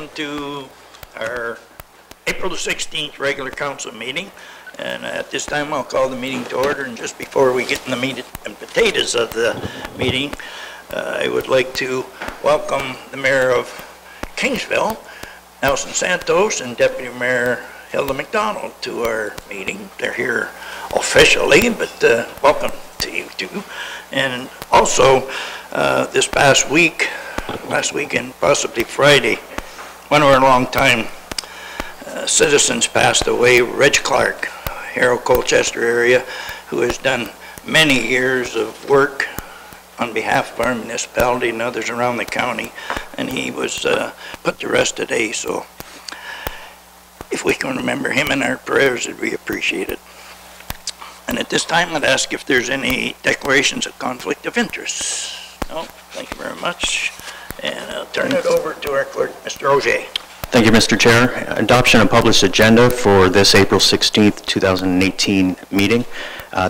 welcome to our April the 16th regular council meeting. And at this time, I'll call the meeting to order. And just before we get in the meat and potatoes of the meeting, I would like to welcome the Mayor of Kingsville, Nelson Santos, and Deputy Mayor Hilda McDonald to our meeting. They're here officially, but welcome to you too. And also, this past weekend, possibly Friday, one of our longtime citizens passed away, Reg Clark, Harrow Colchester area, who has done many years of work on behalf of our municipality and others around the county, and he was put to rest today. So if we can remember him in our prayers, it'd be appreciated. And at this time, I'd ask if there's any declarations of conflict of interest. No, thank you very much. And I'll turn it over to our clerk, Mr. Auger. Thank you, Mr. Chair. Adoption of published agenda for this April 16th, 2018 meeting.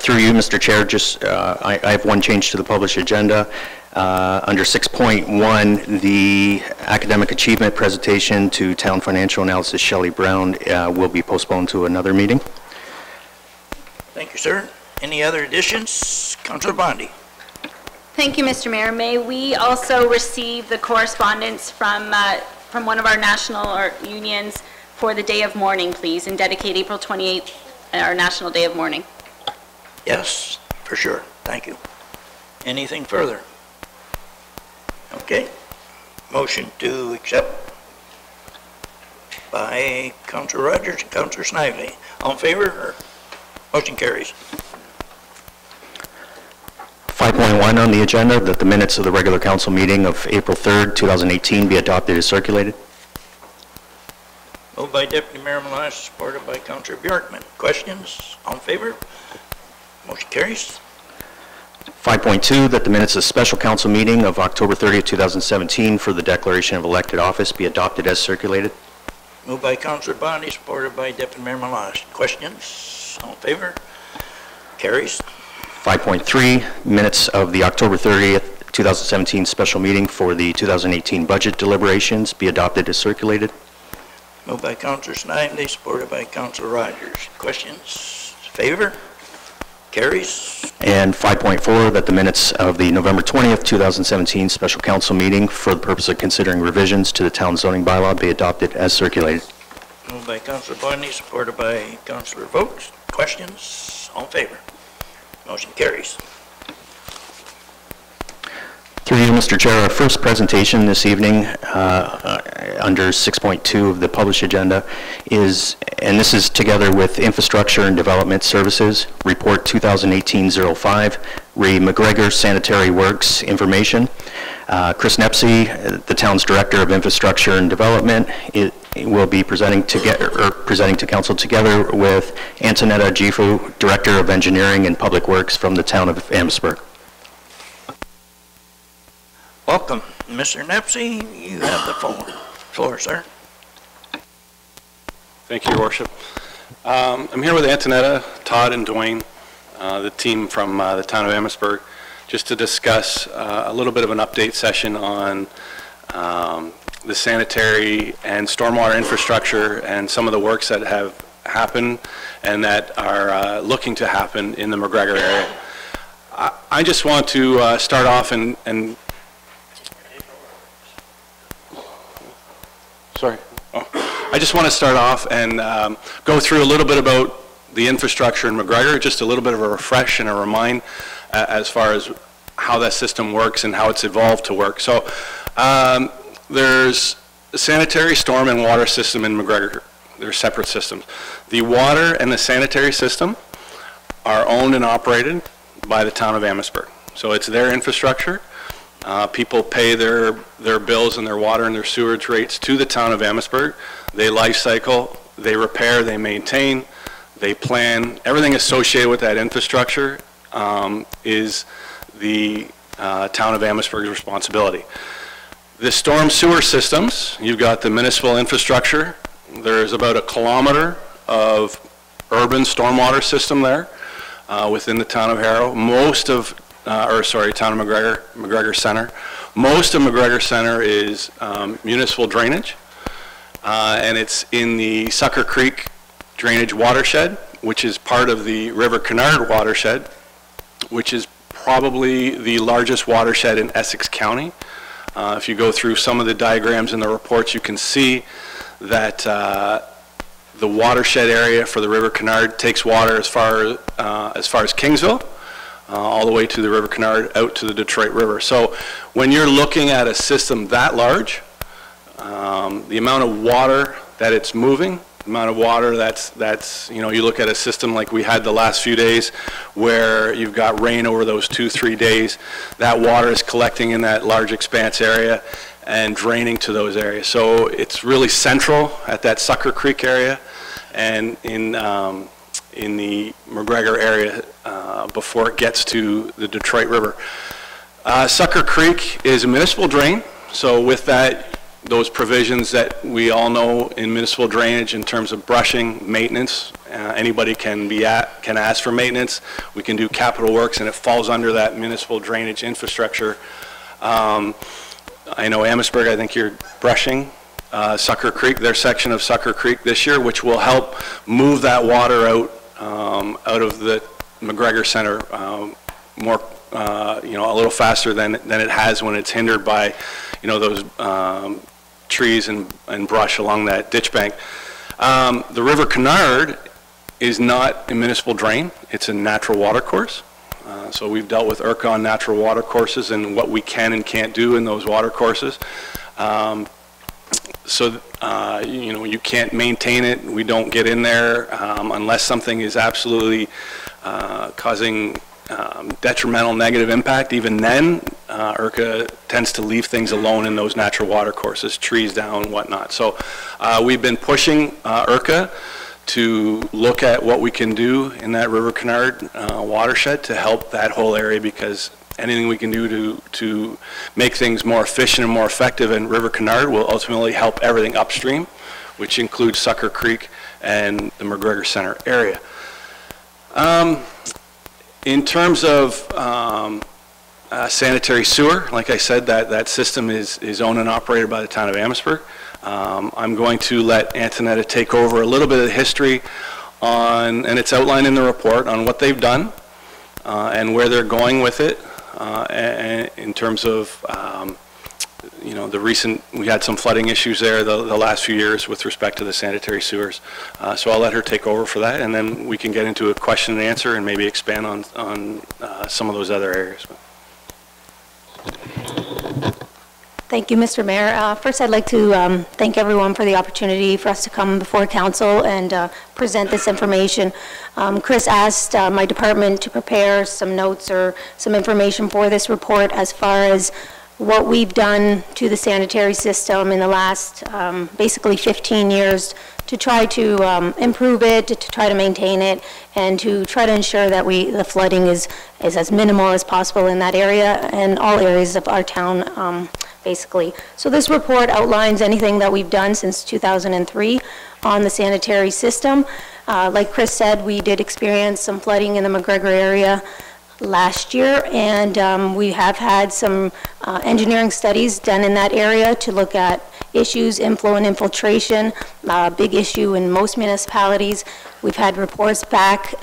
Through you, Mr. Chair, just I have one change to the published agenda. Under 6.1, the academic achievement presentation to Town Financial Analysis Shelley Brown will be postponed to another meeting. Thank you, sir. Any other additions? Councilor Bondi. Thank you, Mr. Mayor. May we also receive the correspondence from one of our national unions for the Day of Mourning, please, and dedicate April 28th, our National Day of Mourning. Yes, for sure. Thank you. Anything further? Okay. Motion to accept by Councilor Rogers and Councilor Snively. All in favor? Or motion carries. 5.1 on the agenda, that the minutes of the regular council meeting of April 3rd, 2018 be adopted as circulated. Moved by Deputy Mayor Malash, supported by Councilor Bjorkman. Questions? All in favor? Motion carries. 5.2, that the minutes of special council meeting of October 30th, 2017 for the declaration of elected office be adopted as circulated. Moved by Councilor Bondi, supported by Deputy Mayor Malash. Questions? All in favor? Carries. 5.3, minutes of the October 30th, 2017 special meeting for the 2018 budget deliberations be adopted as circulated. Moved by Councilor Snively, supported by Councilor Rogers. Questions? Favor? Carries. And 5.4, that the minutes of the November 20th, 2017 special council meeting for the purpose of considering revisions to the town zoning bylaw be adopted as circulated. Moved by Councilor Bondi, supported by Councilor Vokes. Questions? All in favor? Motion carries. Through you, Mr. Chair, our first presentation this evening under 6.2 of the published agenda is, and this is together with Infrastructure and Development Services, Report 2018-05, Ray McGregor Sanitary Works Information. Chris Nepsey, the town's Director of Infrastructure and Development, will be presenting to council together with Antonetta Gifu, Director of Engineering and Public Works from the town of Amherstburg. Welcome. Mr. Nepsey, you have the floor, sir. Thank you, Your Worship. I'm here with Antonetta, Todd, and Dwayne, the team from the town of Amherstburg, just to discuss a little bit of an update session on the sanitary and stormwater infrastructure and some of the works that have happened and that are looking to happen in the McGregor area. I just want to start off and I just want to start off and go through a little bit about the infrastructure in McGregor, just a little bit of a refresh and a remind as far as how that system works and how it's evolved to work. So there's a sanitary, storm, and water system in McGregor. They're separate systems. The water and the sanitary system are owned and operated by the town of Amherstburg. So it's their infrastructure. People pay their bills and their water and their sewage rates to the town of Amherstburg. They life cycle, they repair, they maintain, they plan. Everything associated with that infrastructure is the town of Amherstburg's responsibility. The storm sewer systems, you've got the municipal infrastructure. There's about 1 kilometer of urban stormwater system there within the town of Harrow. Most of town of McGregor Center. Most of McGregor Center is municipal drainage. and it's in the Sucker Creek drainage watershed, which is part of the River Canard watershed, which is probably the largest watershed in Essex County. If you go through some of the diagrams in the reports, you can see that the watershed area for the River Canard takes water as far as Kingsville, all the way to the River Canard out to the Detroit River. So when you're looking at a system that large, the amount of water that it's moving, the amount of water that's you know, you look at a system like we had the last few days where you've got rain over those 2-3 days, that water is collecting in that large expanse area and draining to those areas. So it's really central at that Sucker Creek area and in the McGregor area before it gets to the Detroit River. Sucker Creek is a municipal drain, so with that, those provisions that we all know in municipal drainage in terms of brushing, maintenance, anybody can ask for maintenance. We can do capital works, and it falls under that municipal drainage infrastructure. I know Amherstburg, I think you're brushing Sucker Creek, their section of Sucker Creek this year, which will help move that water out of the McGregor Center more, you know, a little faster than it has when it's hindered by, you know, those trees and brush along that ditch bank. The River Canard is not a municipal drain, it's a natural water course. So we've dealt with IRCA on natural water courses and what we can and can't do in those water courses. You know, you can't maintain it. We don't get in there unless something is absolutely causing detrimental negative impact. Even then, IRCA tends to leave things alone in those natural water courses, trees down, whatnot. So we've been pushing IRCA to look at what we can do in that River Canard watershed to help that whole area, because anything we can do to make things more efficient and more effective in River Canard will ultimately help everything upstream, which includes Sucker Creek and the McGregor Center area. In terms of sanitary sewer, like I said, that system is owned and operated by the town of Amherstburg. I'm going to let Antonetta take over a little bit of the history on, and it's outlined in the report, on what they've done and where they're going with it. And in terms of, you know, we had some flooding issues there the last few years with respect to the sanitary sewers. So I'll let her take over for that, and then we can get into a question and answer and maybe expand on some of those other areas. Thank you, Mr. Mayor. First, I'd like to thank everyone for the opportunity for us to come before council and present this information. Chris asked my department to prepare some notes or some information for this report as far as what we've done to the sanitary system in the last basically 15 years to try to improve it, to try to maintain it, and to try to ensure that the flooding is as minimal as possible in that area and all areas of our town, basically. So this report outlines anything that we've done since 2003 on the sanitary system. Like Chris said, we did experience some flooding in the McGregor area last year, and we have had some engineering studies done in that area to look at issues, inflow and infiltration, big issue in most municipalities. We've had reports back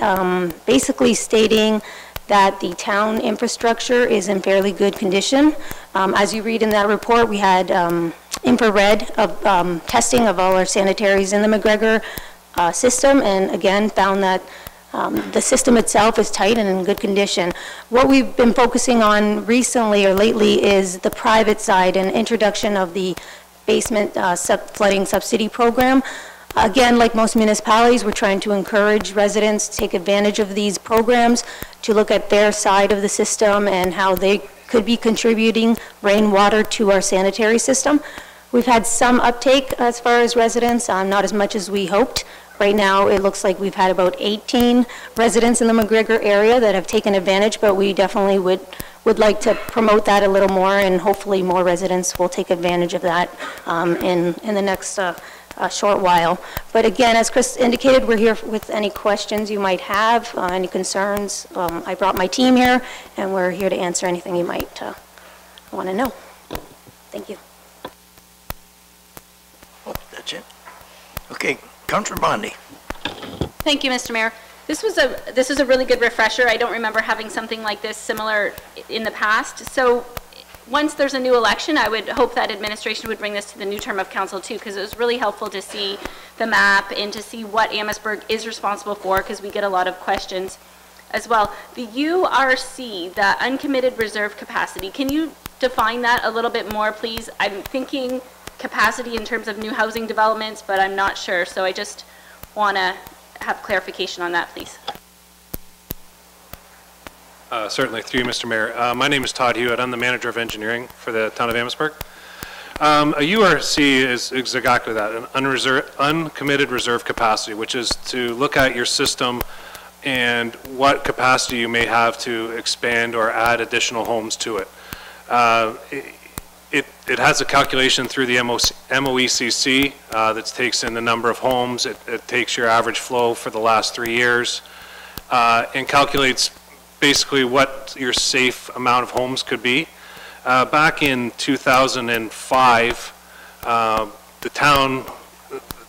basically stating that the town infrastructure is in fairly good condition. As you read in that report, we had infrared of testing of all our sanitaries in the McGregor system, and again found that the system itself is tight and in good condition. What we've been focusing on recently or lately is the private side and introduction of the basement flooding subsidy program. Again, like most municipalities, we're trying to encourage residents to take advantage of these programs, to look at their side of the system and how they could be contributing rainwater to our sanitary system. We've had some uptake as far as residents, not as much as we hoped. Right now, it looks like we've had about 18 residents in the McGregor area that have taken advantage, but we definitely would like to promote that a little more, and hopefully more residents will take advantage of that in the next short while. But again, as Chris indicated, we're here with any questions you might have, any concerns. I brought my team here, and we're here to answer anything you might want to know. Thank you. Oh, that's That's it. Okay, Councillor Bondi. Thank you, Mr. Mayor. This is a really good refresher. I don't remember having something like this similar in the past. So once there's a new election, I would hope that administration would bring this to the new term of council too, because it was really helpful to see the map and to see what Amherstburg is responsible for, because we get a lot of questions as well. The URC, the uncommitted reserve capacity, can you define that a little bit more, please? I'm thinking capacity in terms of new housing developments, but I'm not sure. So I just want to have clarification on that, please. Certainly, through you, Mr. Mayor. My name is Todd Hewitt. I'm the manager of engineering for the town of Amherstburg. A URC is exactly that, an uncommitted reserve capacity, which is to look at your system and what capacity you may have to expand or add additional homes to it. It has a calculation through the MOECC that takes in the number of homes. It takes your average flow for the last 3 years and calculates basically what your safe amount of homes could be. Back in 2005, the town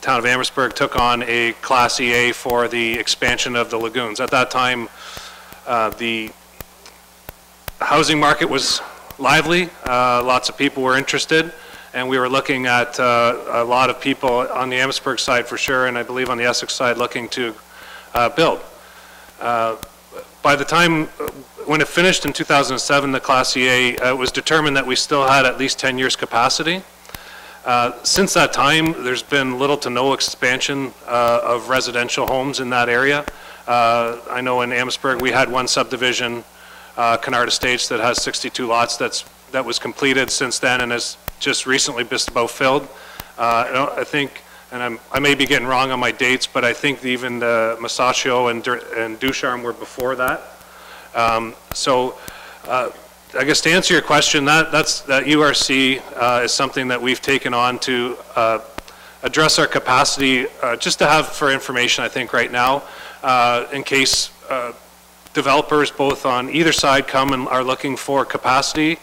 of Amherstburg took on a Class EA for the expansion of the lagoons. At that time, the housing market was lively. Lots of people were interested, and we were looking at a lot of people on the Amherstburg side for sure, and I believe on the Essex side looking to build. By the time, when it finished in 2007, the Class EA, it was determined that we still had at least 10 years capacity. Since that time, there's been little to no expansion of residential homes in that area. I know in Amherstburg we had one subdivision, Kennard Estates, that has 62 lots that was completed since then and has just recently just about filled. I think, and I may be getting wrong on my dates, but I think even the Masaccio and Ducharme were before that. I guess to answer your question, that URC is something that we've taken on to address our capacity, just to have for information, I think, right now, in case developers both on either side come and are looking for capacity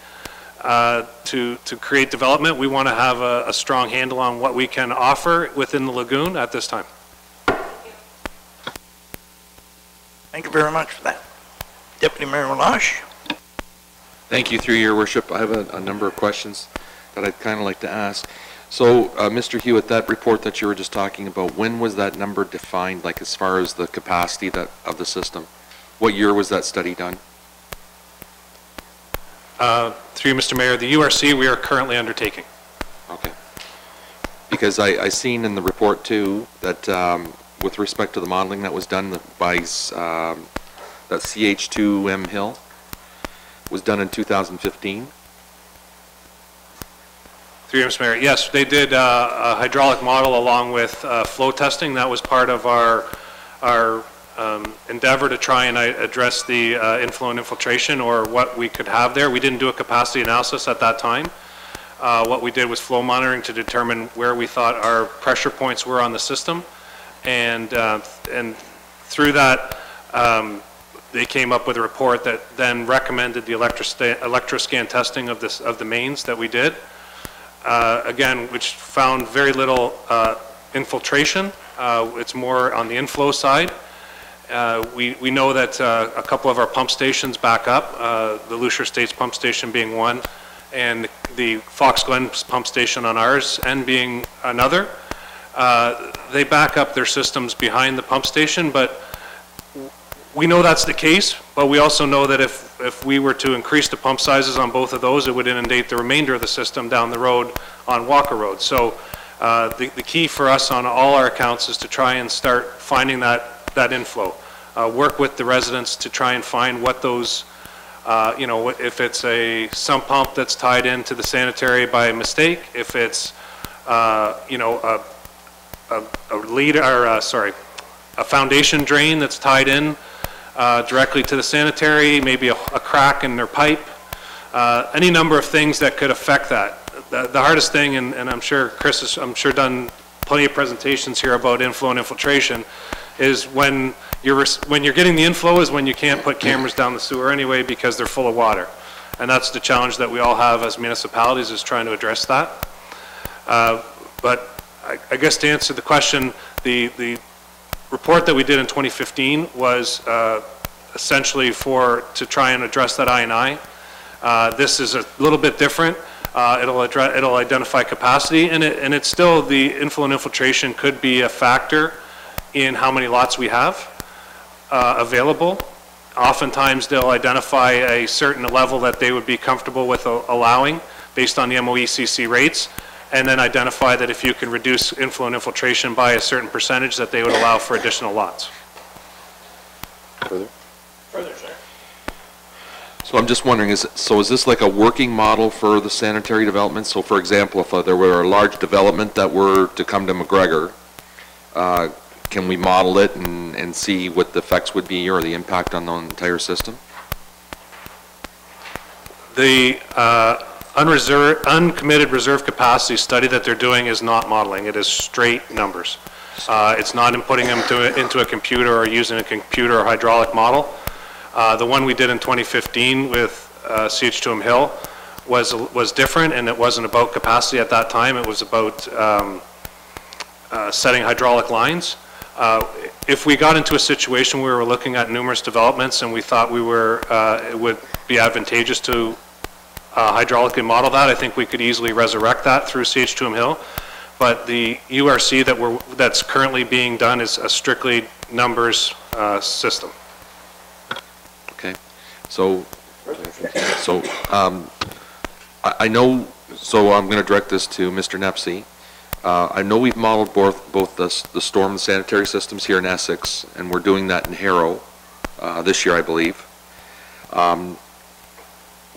to create development. We want to have a strong handle on what we can offer within the lagoon at this time. Thank you very much for that. Deputy Mayor Meloche. Thank you, through your worship. I have a number of questions that I'd kind of like to ask. So, Mr. Hewitt, that report that you were just talking about, when was that number defined, like as far as the capacity of the system? What year was that study done? Through you, Mr. Mayor, the URC we are currently undertaking. Okay. Because I seen in the report too that with respect to the modeling that was done by that CH2M Hill was done in 2015. Through you, Mr. Mayor, yes, they did a hydraulic model along with flow testing. That was part of our endeavor to try and address the inflow and infiltration, or what we could have there. We didn't do a capacity analysis at that time. What we did was flow monitoring to determine where we thought our pressure points were on the system, and through that they came up with a report that then recommended the electroscan testing of the mains that we did. Again, which found very little infiltration. It's more on the inflow side. We know that a couple of our pump stations back up, the Lucia Estates pump station being one, and the Fox Glen pump station on ours end being another. They back up their systems behind the pump station, but we know that's the case, but we also know that if we were to increase the pump sizes on both of those, it would inundate the remainder of the system down the road on Walker Road. So the key for us on all our accounts is to try and start finding that inflow. Work with the residents to try and find what those, if it's a sump pump that's tied into the sanitary by mistake, if it's, a foundation drain that's tied in directly to the sanitary, maybe a crack in their pipe, any number of things that could affect that. The hardest thing, and I'm sure Chris has done plenty of presentations here about inflow and infiltration, is when you're getting the inflow is when you can't put cameras down the sewer anyway because they're full of water. And that's the challenge that we all have as municipalities, is trying to address that. But I guess to answer the question, the report that we did in 2015 was essentially to try and address that I&I. This is a little bit different. It'll identify capacity, and it's still, the inflow and infiltration could be a factor in how many lots we have available. Oftentimes they'll identify a certain level that they would be comfortable with allowing based on the MOECC rates, and then identify that if you can reduce inflow and infiltration by a certain percentage, that they would allow for additional lots. Further? Further, sir. So I'm just wondering, is this like a working model for the sanitary development? So for example, if there were a large development that were to come to McGregor, can we model it and see what the effects would be or the impact on the entire system? The uncommitted reserve capacity study that they're doing is not modeling. It is straight numbers. It's not inputting them into a computer or using a computer or hydraulic model. The one we did in 2015 with CH2M Hill was different, and it wasn't about capacity at that time. It was about setting hydraulic lines. If we got into a situation where we were looking at numerous developments and we thought it would be advantageous to hydraulically model that, I think we could easily resurrect that through CH2M Hill. But the URC that's currently being done is a strictly numbers system. Okay, so I know. So I'm going to direct this to Mr. Nepsey. I know we've modeled both the storm and sanitary systems here in Essex, and we're doing that in Harrow this year, I believe.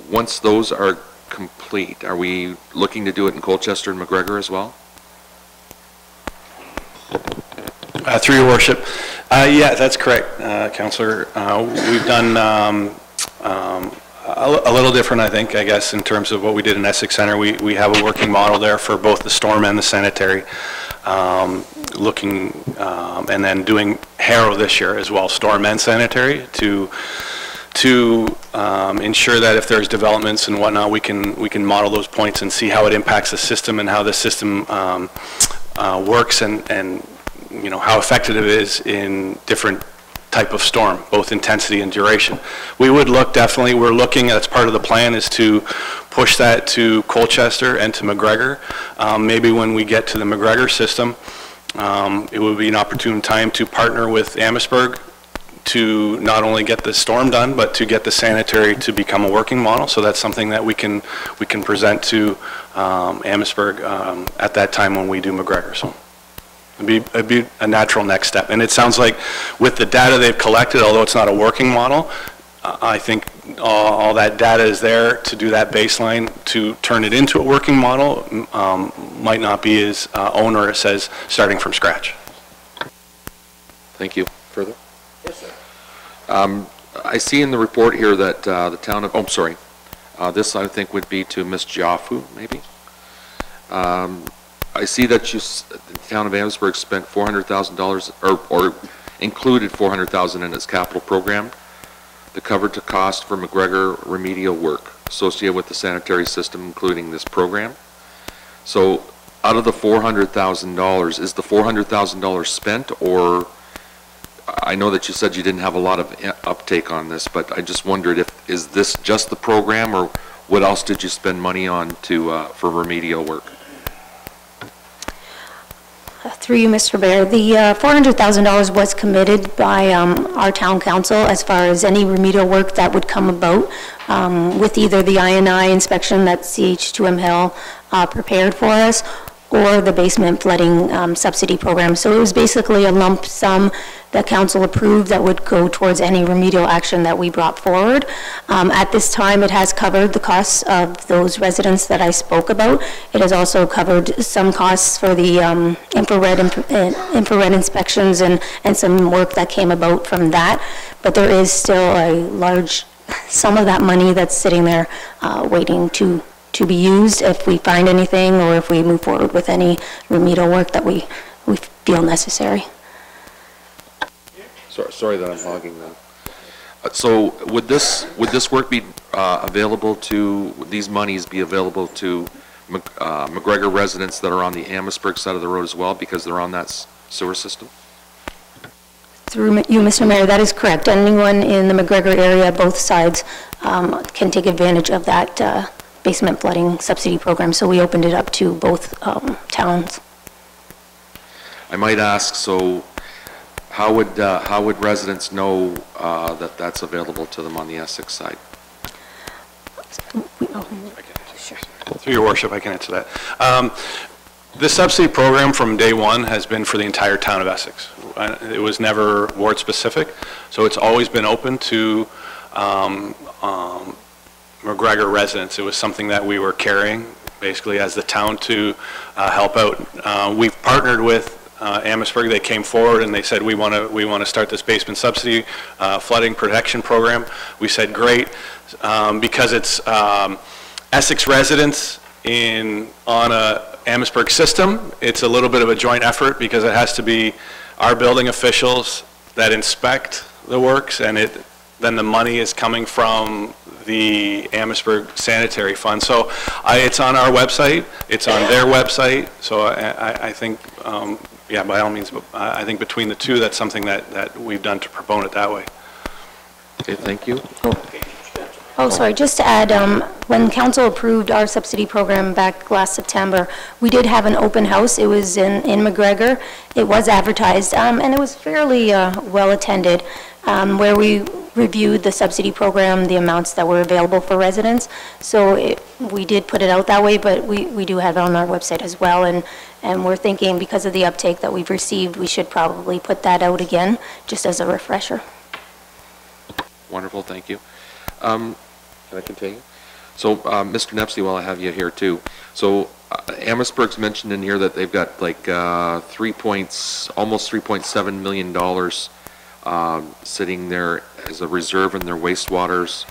Once those are complete, are we looking to do it in Colchester and McGregor as well? Through your worship. Yeah, that's correct, Councillor. We've done a little different, I think, I guess, in terms of what we did in Essex Centre. We have a working model there for both the storm and the sanitary, and then doing Harrow this year as well, storm and sanitary, to ensure that if there's developments and whatnot, we can model those points and see how it impacts the system and how the system works, and you know how effective it is in different type of storm, both intensity and duration. We would look, definitely, we're looking, that's part of the plan, is to push that to Colchester and to McGregor. Maybe when we get to the McGregor system, it would be an opportune time to partner with Amherstburg to not only get the storm done, but to get the sanitary to become a working model. So that's something that we can present to Amherstburg at that time when we do McGregor. So it'd be a natural next step. And it sounds like with the data they've collected, although it's not a working model, I think all that data is there to do that baseline. To turn it into a working model might not be as onerous as starting from scratch. Thank you. Further? Yes, sir. I see in the report here that the town of, this I think would be to Ms. Jaffu, maybe. I see that the town of Amherstburg spent $400,000 or included $400,000 in its capital program to cover the cost for McGregor remedial work associated with the sanitary system, including this program. So out of the $400,000, is the $400,000 spent, or I know that you said you didn't have a lot of uptake on this, but I just wondered is this just the program, or what else did you spend money on for remedial work? Through you, Mr. Mayor, the $400,000 was committed by our town council as far as any remedial work that would come about with either the I&I inspection that CH2M Hill prepared for us, or the basement flooding subsidy program. So it was basically a lump sum that council approved that would go towards any remedial action that we brought forward. At this time, it has covered the costs of those residents that I spoke about. It has also covered some costs for the infrared inspections and some work that came about from that. But there is still a large sum of that money that's sitting there waiting to be used if we find anything, or if we move forward with any remedial work that we feel necessary. Sorry that I'm hogging that. So would this work be available to, would these monies be available to McGregor residents that are on the Amherstburg side of the road as well, because they're on that sewer system? Through you, Mr. Mayor, that is correct. Anyone in the McGregor area, both sides, can take advantage of that basement flooding subsidy program. So we opened it up to both towns. I might ask, so how would residents know that that's available to them on the Essex side? Through your worship, I can answer that. The subsidy program from day one has been for the entire town of Essex. It was never ward specific, so it's always been open to McGregor residents. It was something that we were carrying basically as the town to help out. We've partnered with Amherstburg. They came forward and they said, we want to start this basement subsidy flooding protection program. We said great, because it's Essex residents on a Amherstburg system. It's a little bit of a joint effort because it has to be our building officials that inspect the works, and then the money is coming from the Amherstburg sanitary fund. So it's on our website, it's on their website. So I think, yeah, by all means, I think between the two, that's something that we've done to promote it that way. Okay, thank you. Oh, sorry, just to add, when council approved our subsidy program back last September, we did have an open house. It was in McGregor. It was advertised, and it was fairly well attended, where we reviewed the subsidy program, the amounts that were available for residents. So we did put it out that way, but we do have it on our website as well, and we're thinking because of the uptake that we've received, we should probably put that out again, just as a refresher. Wonderful, thank you. Can I continue? So, Mr. Nepsey, while I have you here too, so Amherstburg's mentioned in here that they've got like almost $3.7 million sitting there as a reserve in their wastewaters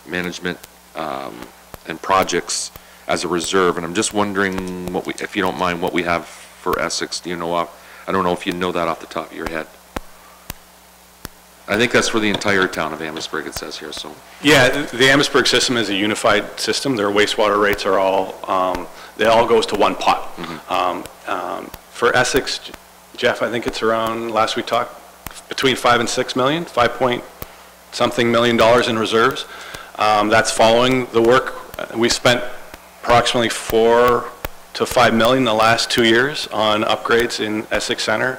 management and projects as a reserve. And I'm just wondering, if you don't mind, what we have for Essex. Do you know? I don't know if you know that off the top of your head. I think that's for the entire town of Amherstburg, it says here, so. Yeah, the Amherstburg system is a unified system. Their wastewater rates are all, they all goes to one pot. Mm-hmm. For Essex, Jeff, I think it's around, last we talked, between 5 and 6 million, 5-point-something million in reserves. That's following the work. We spent approximately 4 to 5 million the last 2 years on upgrades in Essex Center.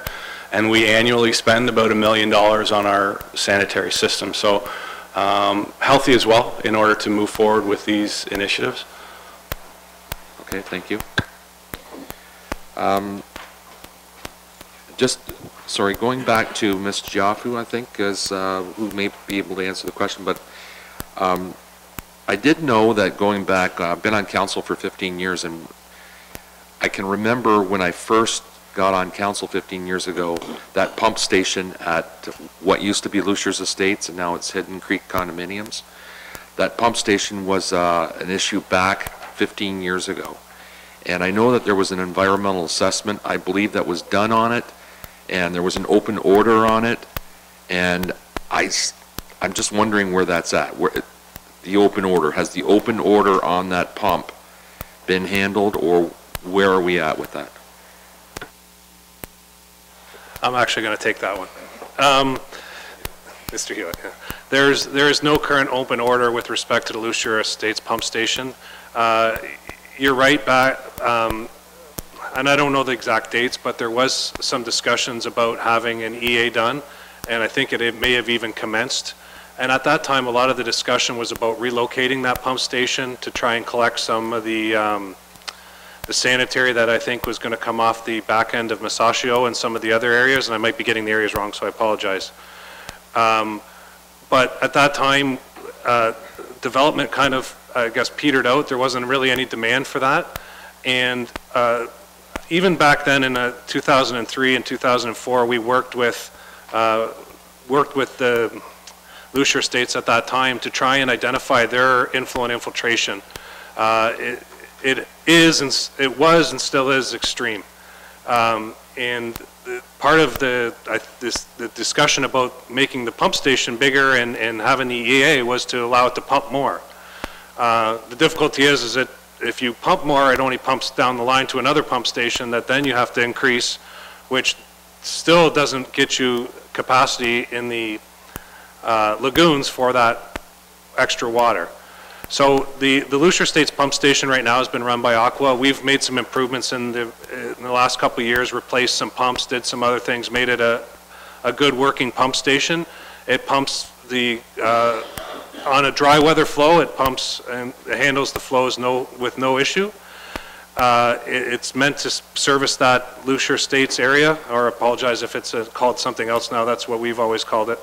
And we annually spend about $1 million on our sanitary system. So healthy as well in order to move forward with these initiatives. Okay, thank you. Sorry, going back to Ms. Jaffu, I think, who may be able to answer the question, but I did know that going back, I've been on council for 15 years, and I can remember when I first got on council 15 years ago, that pump station at what used to be Luciers Estates, and now it's Hidden Creek Condominiums. That pump station was an issue back 15 years ago. And I know that there was an environmental assessment, I believe, that was done on it, and there was an open order on it, and I'm just wondering where that's at. The open order, has the open order on that pump been handled, or where are we at with that? I'm actually going to take that one. Mr. Hewitt, yeah. There is no current open order with respect to the Lucier Estates pump station. You're right, and I don't know the exact dates, but there was some discussions about having an EA done, and I think it may have even commenced. And at that time, a lot of the discussion was about relocating that pump station to try and collect some of the sanitary that I think was going to come off the back end of Masaccio and some of the other areas, and I might be getting the areas wrong, so I apologize. But at that time, development kind of, I guess, petered out. There wasn't really any demand for that. And even back then in 2003 and 2004, we worked with the Lucier Estates at that time to try and identify their inflow and infiltration. It was and still is extreme. And part of the discussion about making the pump station bigger and having the EA was to allow it to pump more. The difficulty is that if you pump more, it only pumps down the line to another pump station that then you have to increase, which still doesn't get you capacity in the lagoons for that extra water. So the Lucia Estates pump station right now has been run by Aqua. We've made some improvements in the last couple of years, replaced some pumps, did some other things, made it a good working pump station. It pumps on a dry weather flow, it pumps and handles the flows with no issue. It's meant to service that Lucia Estates area, or apologize if it's called something else now, that's what we've always called it.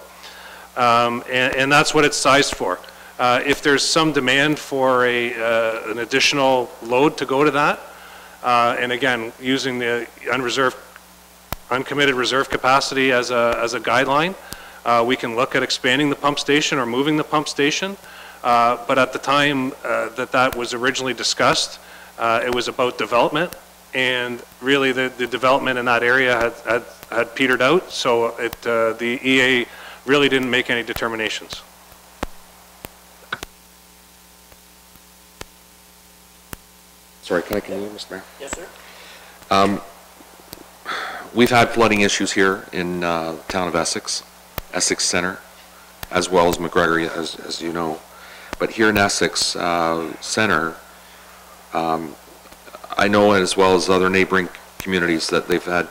And that's what it's sized for. If there's some demand for an additional load to go to that, and again, using the uncommitted reserve capacity as a guideline, we can look at expanding the pump station or moving the pump station. But at the time that was originally discussed, it was about development, and really the development in that area had petered out, so the EA really didn't make any determinations. Sorry, can I continue, Mr. Mayor? Yes, sir. We've had flooding issues here in the town of Essex Center, as well as McGregor, as you know. But here in Essex Center, I know, as well as other neighboring communities, that they've had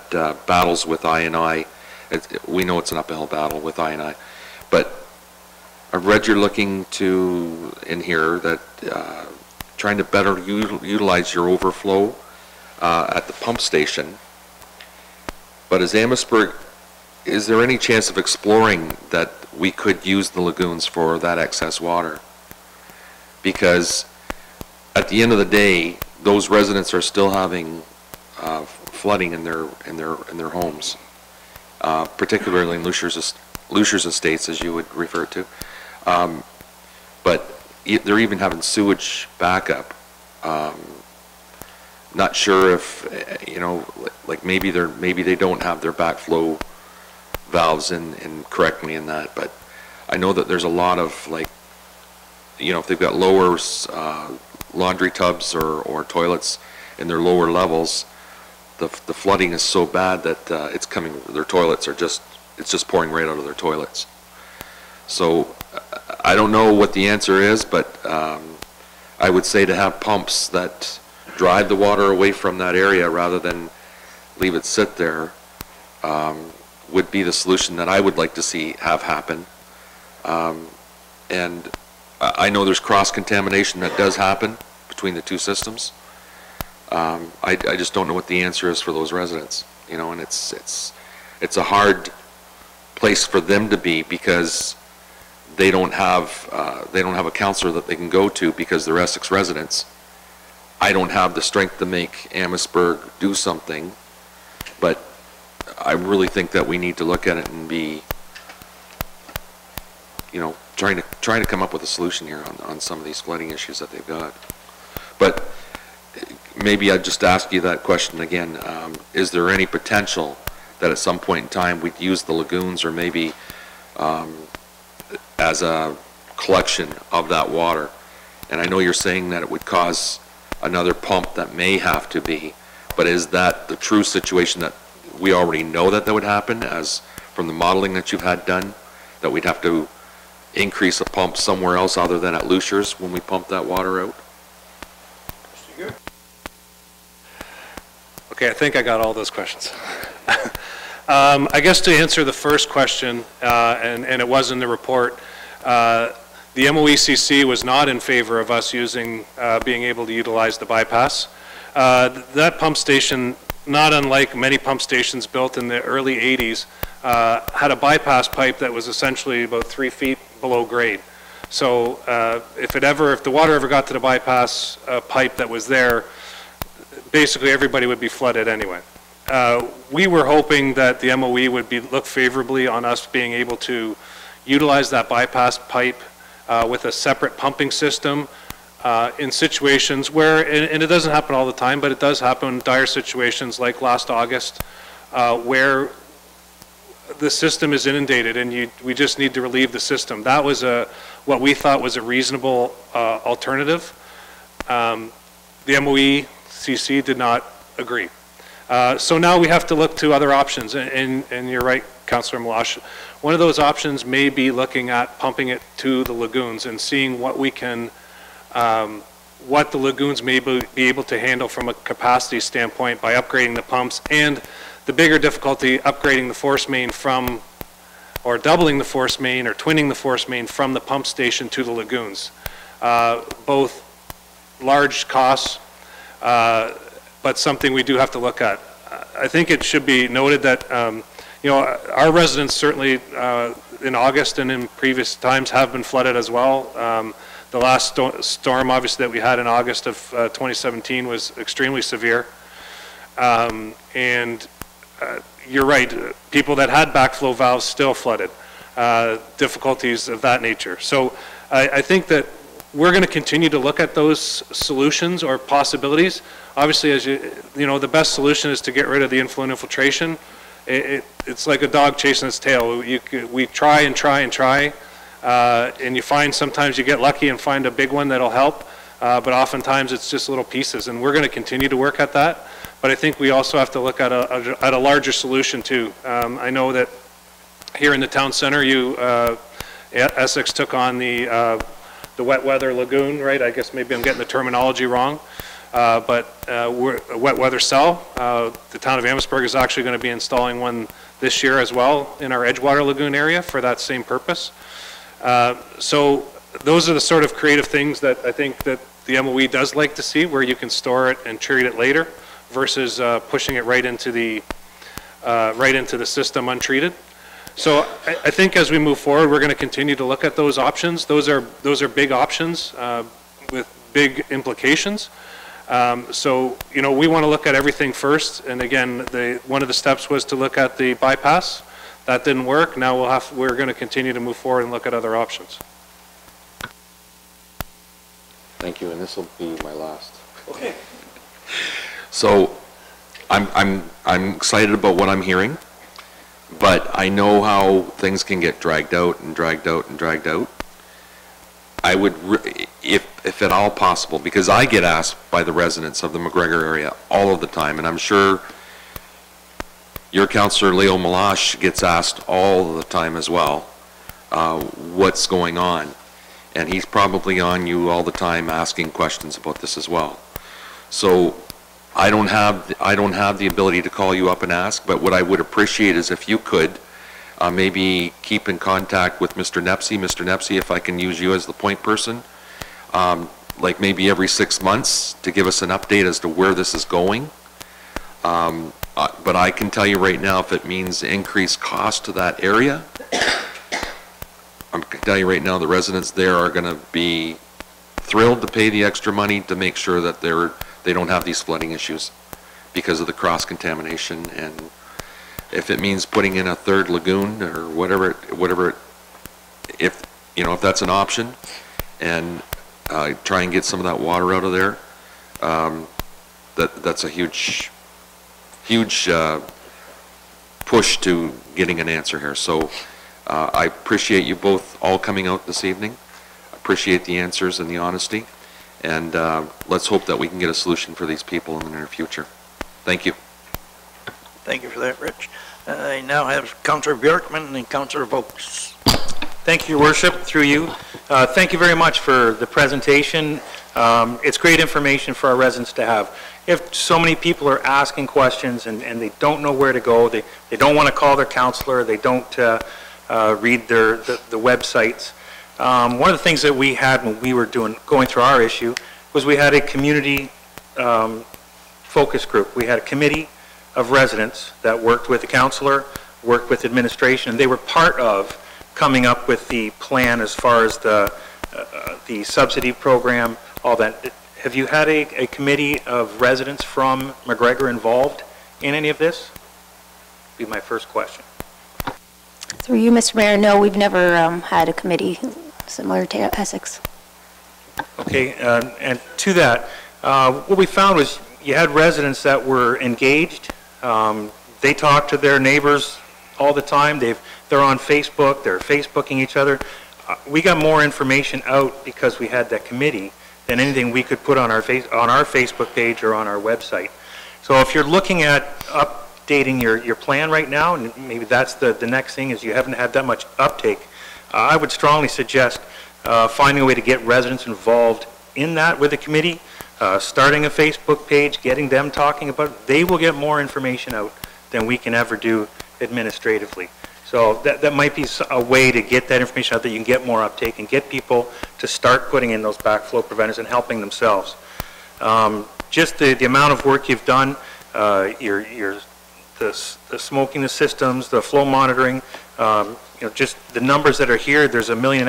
battles with I&I. We know it's an uphill battle with I&I. But I've read you're looking to, in here, that trying to better utilize your overflow at the pump station. But as Amherstburg, is there any chance of exploring that we could use the lagoons for that excess water? Because at the end of the day, those residents are still having flooding in their homes, particularly in Lucia's Estates, as you would refer to. But they're even having sewage backup. Not sure if, you know, like maybe they don't have their backflow valves in correctly in that, but I know that there's a lot of, like, you know, if they've got lower laundry tubs or toilets in their lower levels, the flooding is so bad that their toilets are it's just pouring right out of their toilets. So I don't know what the answer is, but I would say to have pumps that drive the water away from that area rather than leave it sit there would be the solution that I would like to see have happen. And I know there's cross-contamination that does happen between the two systems. I just don't know what the answer is for those residents, you know, and it's a hard place for them to be because they don't have a counselor that they can go to because they're Essex residents. I don't have the strength to make Amherstburg do something, but I really think that we need to look at it and be, you know, trying to come up with a solution here on some of these flooding issues that they've got. But maybe I'd just ask you that question again. Is there any potential that at some point in time we'd use the lagoons or maybe as a collection of that water? And I know you're saying that it would cause another pump that may have to be, but is that the true situation that we already know that would happen, as from the modeling that you've had done, that we'd have to increase a pump somewhere else other than at Lucia's when we pump that water out? Okay, I think I got all those questions. I guess to answer the first question, and it was in the report, the MOECC was not in favor of us being able to utilize the bypass. That pump station, not unlike many pump stations built in the early 80s, had a bypass pipe that was essentially about 3 feet below grade. So if the water ever got to the bypass pipe that was there, basically everybody would be flooded anyway. We were hoping that the MOE would look favorably on us being able to utilize that bypass pipe with a separate pumping system in situations where, and it doesn't happen all the time, but it does happen in dire situations like last August, where the system is inundated and we just need to relieve the system. That was what we thought was a reasonable alternative. the MOE CC did not agree. So now we have to look to other options, and you're right, Councillor Malash. One of those options may be looking at pumping it to the lagoons and seeing what we can, what the lagoons may be able to handle from a capacity standpoint by upgrading the pumps, and the bigger difficulty, upgrading the force main from, or doubling the force main or twinning the force main from the pump station to the lagoons. Both large costs, but something we do have to look at. I think it should be noted that you know, our residents certainly in August and in previous times have been flooded as well. The last storm, obviously, that we had in August of 2017 was extremely severe. And you're right, people that had backflow valves still flooded, difficulties of that nature. So I think that we're going to continue to look at those solutions or possibilities. Obviously, as you know, the best solution is to get rid of the influent infiltration. It's like a dog chasing its tail. We try and try and try, and you find sometimes you get lucky and find a big one that'll help, but oftentimes it's just little pieces, and we're going to continue to work at that. But I think we also have to look at a larger solution too. I know that here in the town center, Essex took on the wet weather lagoon, right? I guess maybe I'm getting the terminology wrong. But we're a wet weather cell. The town of Amherstburg is actually going to be installing one this year as well in our Edgewater Lagoon area for that same purpose. So those are the sort of creative things that I think that the MOE does like to see, where you can store it and treat it later versus pushing it right into the system untreated. So I think as we move forward, we're going to continue to look at those options. Those are big options with big implications. So, you know, we want to look at everything first, and again, one of the steps was to look at the bypass. That didn't work. Now we're going to continue to move forward and look at other options. Thank you, and this will be my last. Okay. So, I'm excited about what I'm hearing, but I know how things can get dragged out and dragged out and dragged out. I would, if at all possible, because I get asked by the residents of the McGregor area all of the time, and I'm sure your Councillor Leo Malash gets asked all of the time as well, what's going on. And he's probably on you all the time asking questions about this as well. So I don't have the ability to call you up and ask, but what I would appreciate is if you could maybe keep in contact with Mr. Nepsey. Mr. Nepsey, if I can use you as the point person, like maybe every 6 months to give us an update as to where this is going. But I can tell you right now, if it means increased cost to that area, I can tell you right now, the residents there are going to be thrilled to pay the extra money to make sure that they don't have these flooding issues because of the cross-contamination. And if it means putting in a third lagoon or whatever, if that's an option, and try and get some of that water out of there, that's a huge push to getting an answer here. So I appreciate you both all coming out this evening. I appreciate the answers and the honesty, and let's hope that we can get a solution for these people in the near future. Thank you. Thank you for that, Rich. I now have Councillor Bjorkman and Councillor Vokes. Thank you, Your Worship, through you. Thank you very much for the presentation. It's great information for our residents to have. If so many people are asking questions and they don't know where to go, they don't want to call their counselor, they don't read the websites. One of the things that we had when we were going through our issue was we had a community focus group. We had a committee of residents that worked with the counselor, worked with administration, and they were part of coming up with the plan as far as the subsidy program, all that. Have you had a committee of residents from McGregor involved in any of this? Be my first question. Through you, Mr. Mayor, no, we've never had a committee similar to Essex. Okay, and to that, what we found was you had residents that were engaged. They talk to their neighbors all the time. They're on Facebook. They're Facebooking each other. We got more information out because we had that committee than anything we could put on our Facebook page or on our website. So if you're looking at updating your plan right now, and maybe that's the next thing is you haven't had that much uptake, I would strongly suggest finding a way to get residents involved in that with the committee, starting a Facebook page, getting them talking about it. They will get more information out than we can ever do administratively. So that might be a way to get that information out that you can get more uptake and get people to start putting in those backflow preventers and helping themselves. Just the amount of work you've done, the smoking the systems, the flow monitoring, just the numbers that are here, there's $1.5 million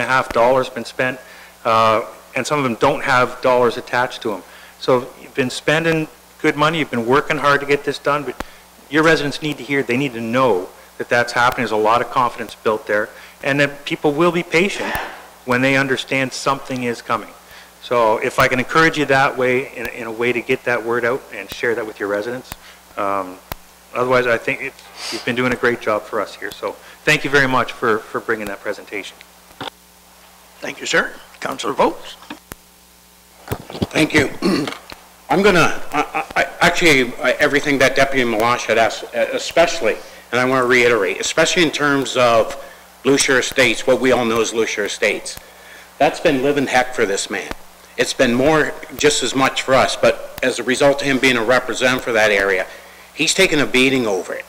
been spent, and some of them don't have dollars attached to them. So you've been spending good money, you've been working hard to get this done, but your residents need to hear, they need to know that that's happening. There's a lot of confidence built there, and that people will be patient when they understand something is coming. So if I can encourage you that way, in a way to get that word out and share that with your residents, otherwise I think you've been doing a great job for us here. So thank you very much for bringing that presentation. Thank you, sir. Councillor Votes. Thank you. I'm going to, actually, everything that Deputy Malash had asked, especially, and I want to reiterate, especially in terms of Lucia Estates, what we all know as Lucia Estates. That's been living heck for this man. It's been more, just as much for us, but as a result of him being a representative for that area, he's taken a beating over it.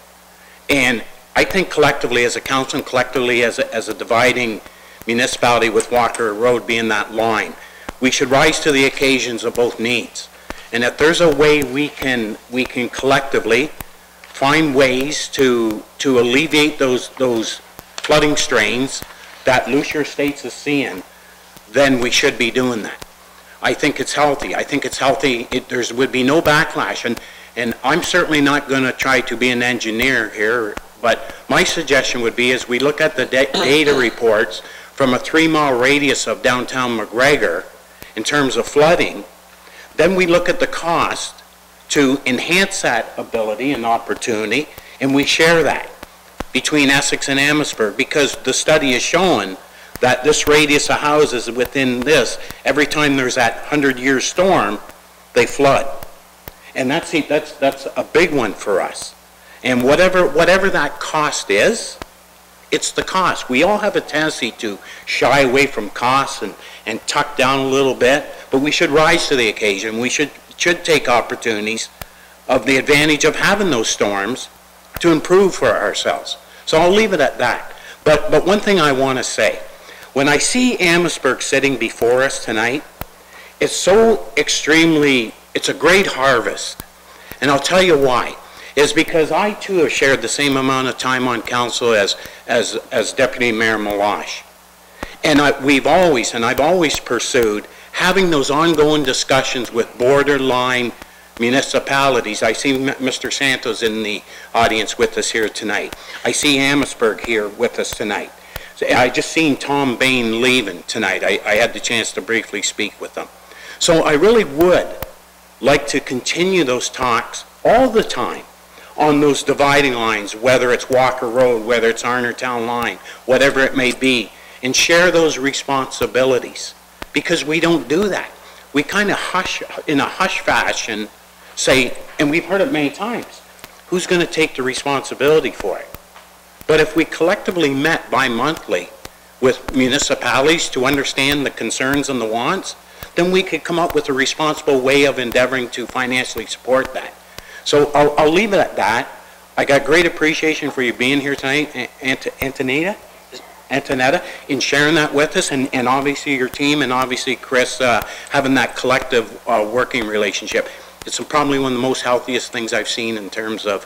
And I think collectively as a council and collectively as a dividing municipality with Walker Road being that line, we should rise to the occasions of both needs. And if there's a way we can collectively find ways to alleviate those flooding strains that Lucia Estates is seeing, then we should be doing that. I think it's healthy. I think it's healthy. There would be no backlash. And I'm certainly not going to try to be an engineer here, but my suggestion would be as we look at the data reports from a 3-mile radius of downtown McGregor in terms of flooding, then we look at the cost to enhance that ability and opportunity, and we share that between Essex and Amherstburg, because the study is showing that this radius of houses within this, every time there's that 100-year storm, they flood. And that's a big one for us. And whatever that cost is, it's the cost. We all have a tendency to shy away from costs and tuck down a little bit, but we should rise to the occasion. We should take opportunities of the advantage of having those storms to improve for ourselves. So I'll leave it at that. But one thing I want to say, when I see Amherstburg sitting before us tonight, it's so extremely, it's a great harvest. And I'll tell you why. Is because I too have shared the same amount of time on council as Deputy Mayor Malash. And I've always pursued having those ongoing discussions with borderline municipalities. I see Mr. Santos in the audience with us here tonight. I see Amherstburg here with us tonight. So I just seen Tom Bain leaving tonight. I had the chance to briefly speak with them. So I really would like to continue those talks all the time on those dividing lines, whether it's Walker Road, whether it's Arnertown Line, whatever it may be, and share those responsibilities. Because we don't do that. We kind of hush, in a hush fashion, say, and we've heard it many times, who's going to take the responsibility for it? But if we collectively met bi-monthly with municipalities to understand the concerns and the wants, then we could come up with a responsible way of endeavoring to financially support that. So I'll leave it at that. I got great appreciation for you being here tonight, Antonetta, in sharing that with us, and obviously your team, and obviously Chris, having that collective working relationship. It's probably one of the most healthiest things I've seen in terms of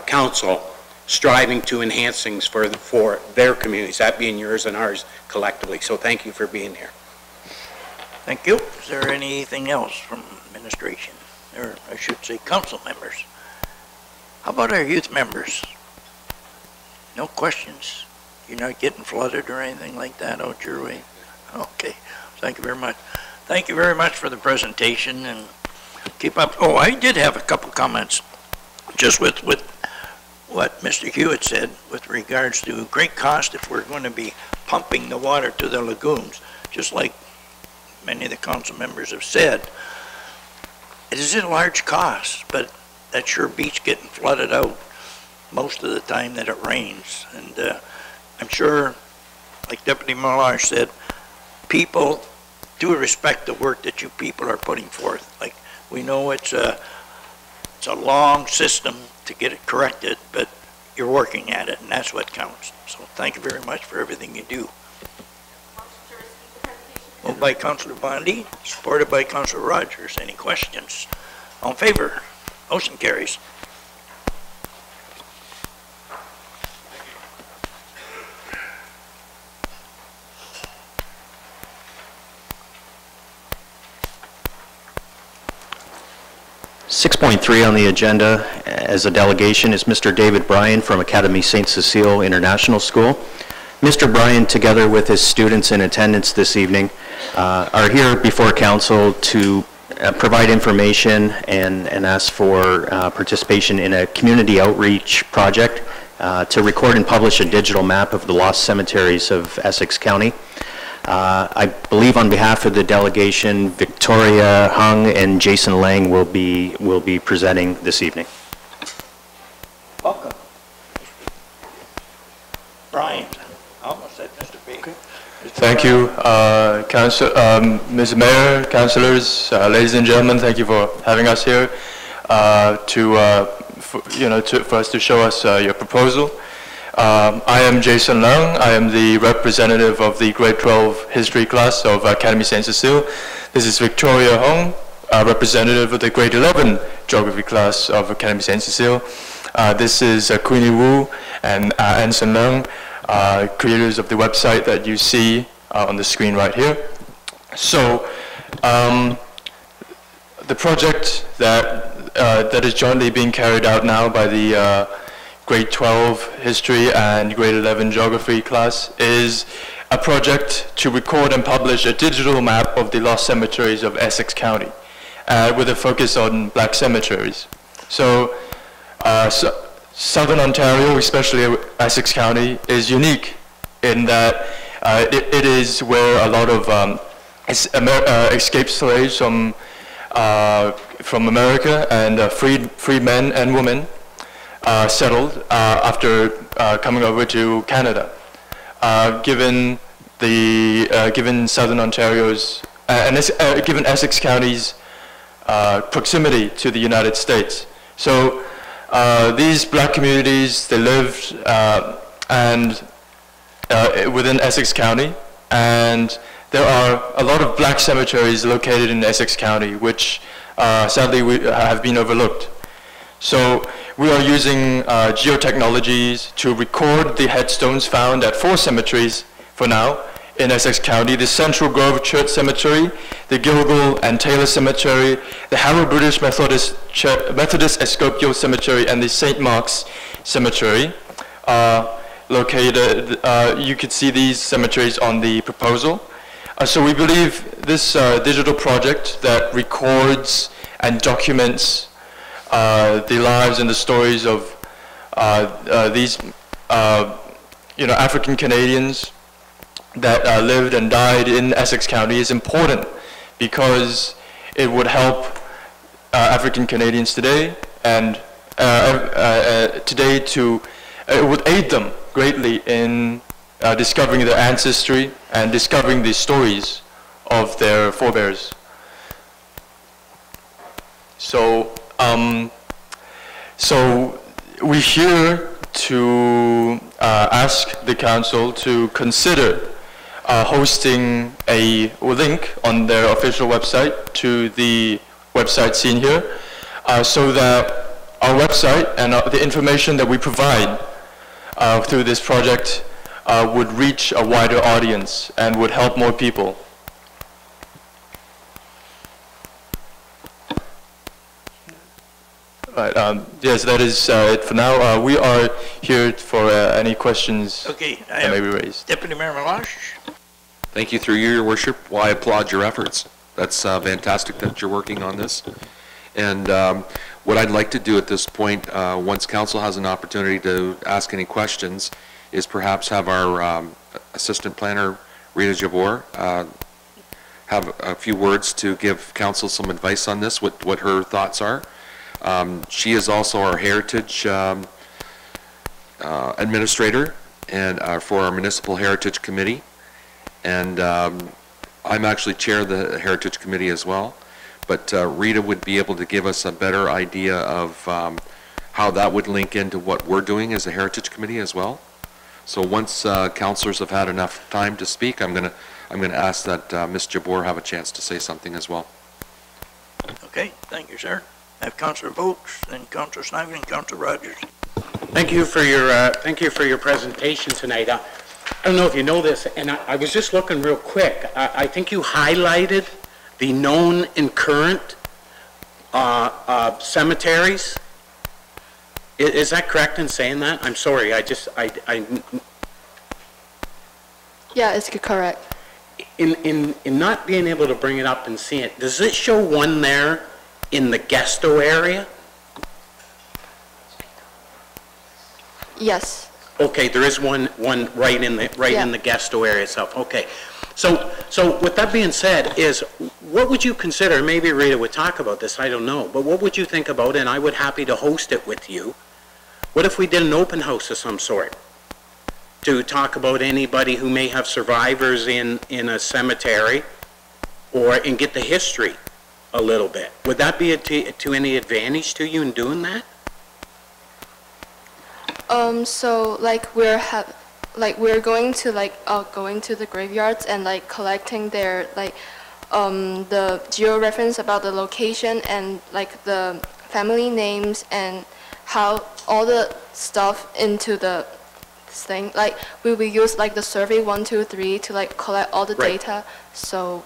council striving to enhance things for their communities, that being yours and ours collectively. So thank you for being here. Thank you. Is there anything else from administration? Or I should say council members. How about our youth members? No questions? You're not getting flooded or anything like that out your way? Okay, thank you very much. Thank you very much for the presentation, and keep up. Oh, I did have a couple comments just with what Mr. Hewitt said with regards to great cost if we're going to be pumping the water to the lagoons, just like many of the council members have said, it is a large cost, but that sure beats getting flooded out most of the time that it rains. And I'm sure, like Deputy Melange said, people do respect the work that you people are putting forth. Like, we know it's a long system to get it corrected, but you're working at it, and that's what counts. So thank you very much for everything you do. Moved by Councillor Bondi, supported by Councillor Rogers. Any questions? All in favor? Motion carries. .3 on the agenda as a delegation is Mr. David Bryan from Academy St. Cecile International School. Mr. Bryan, together with his students in attendance this evening, are here before council to provide information and ask for participation in a community outreach project to record and publish a digital map of the lost cemeteries of Essex County. I believe on behalf of the delegation, Victoria Hung and Jason Lang will be presenting this evening. Welcome. Brian, I almost said Mr. B. Okay. Thank you, Mr. Mayor, councillors, ladies and gentlemen. Thank you for having us here for us to show us your proposal. I am Jason Leung. I am the representative of the grade 12 history class of Academy St. Cecile. This is Victoria Hong, representative of the grade 11 geography class of Academy St. Cecile. This is Queenie Wu and Anson Leung, creators of the website that you see on the screen right here. So, the project that is jointly being carried out now by the grade 12 history and grade 11 geography class is a project to record and publish a digital map of the lost cemeteries of Essex County with a focus on black cemeteries. So, Southern Ontario, especially Essex County, is unique in that it is where a lot of escaped slaves from America and freed men and women settled after coming over to Canada. Given Southern Ontario's given Essex County's proximity to the United States, so these black communities, they lived within Essex County, and there are a lot of black cemeteries located in Essex County, which sadly have been overlooked. So we are using geotechnologies to record the headstones found at 4 cemeteries for now in Essex County: the Central Grove Church Cemetery, the Gilgal and Taylor Cemetery, the Harrow British Methodist Episcopal Cemetery, and the St. Mark's Cemetery. Located, you could see these cemeteries on the proposal. So we believe this digital project that records and documents the lives and the stories of these African Canadians that lived and died in Essex County is important, because it would help African Canadians today, and it would aid them greatly in discovering their ancestry and discovering the stories of their forebears. So, we're here to ask the council to consider hosting a link on their official website to the website seen here, so that our website and the information that we provide through this project would reach a wider audience and would help more people. Right, yes, that is it for now. We are here for any questions that may be raised. Deputy Mayor Melange. Thank you, through you, Your Worship. Well, I applaud your efforts. That's fantastic that you're working on this. And what I'd like to do at this point, once council has an opportunity to ask any questions, is perhaps have our assistant planner, Rita Jabor, have a few words to give council some advice on this, what her thoughts are. She is also our heritage administrator and for our Municipal Heritage Committee. And I'm actually chair of the Heritage Committee as well. But Rita would be able to give us a better idea of how that would link into what we're doing as a Heritage Committee as well. So once councillors have had enough time to speak, I'm gonna ask that Ms. Jabbour have a chance to say something as well. Okay, thank you, sir. I have Councillor Vokes, then Councillor Snively, and Councillor Rogers. Thank you for your presentation tonight. I don't know if you know this, and I was just looking real quick. I think you highlighted the known and current cemeteries. Is that correct in saying that? I'm sorry, Yeah, it's correct. In not being able to bring it up and see it, does it show one there in the Gesto area? Yes. Okay, there is one right in the Gesto area itself. Okay, so with that being said, what would you consider? Maybe Rita would talk about this. I don't know, but what would you think about? And I would happy to host it with you. What if we did an open house of some sort to talk about anybody who may have survivors in a cemetery, and get the history a little bit? Would that be to any advantage to you in doing that? So like we're going to going to the graveyards and like collecting their the geo-reference about the location and like the family names and how all the stuff into the thing. Like we will use like the survey 1, 2, 3 to like collect all the data. So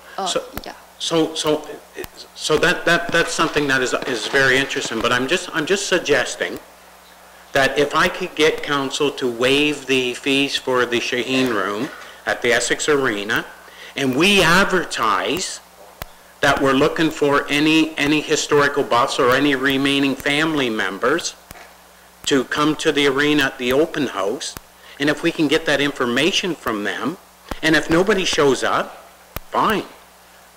yeah. So that's something that is very interesting. But I'm just suggesting that if I could get council to waive the fees for the Shaheen Room at the Essex Arena, and we advertise that we're looking for any historical buffs or any remaining family members to come to the arena at the open house, and if we can get that information from them, and if nobody shows up, fine.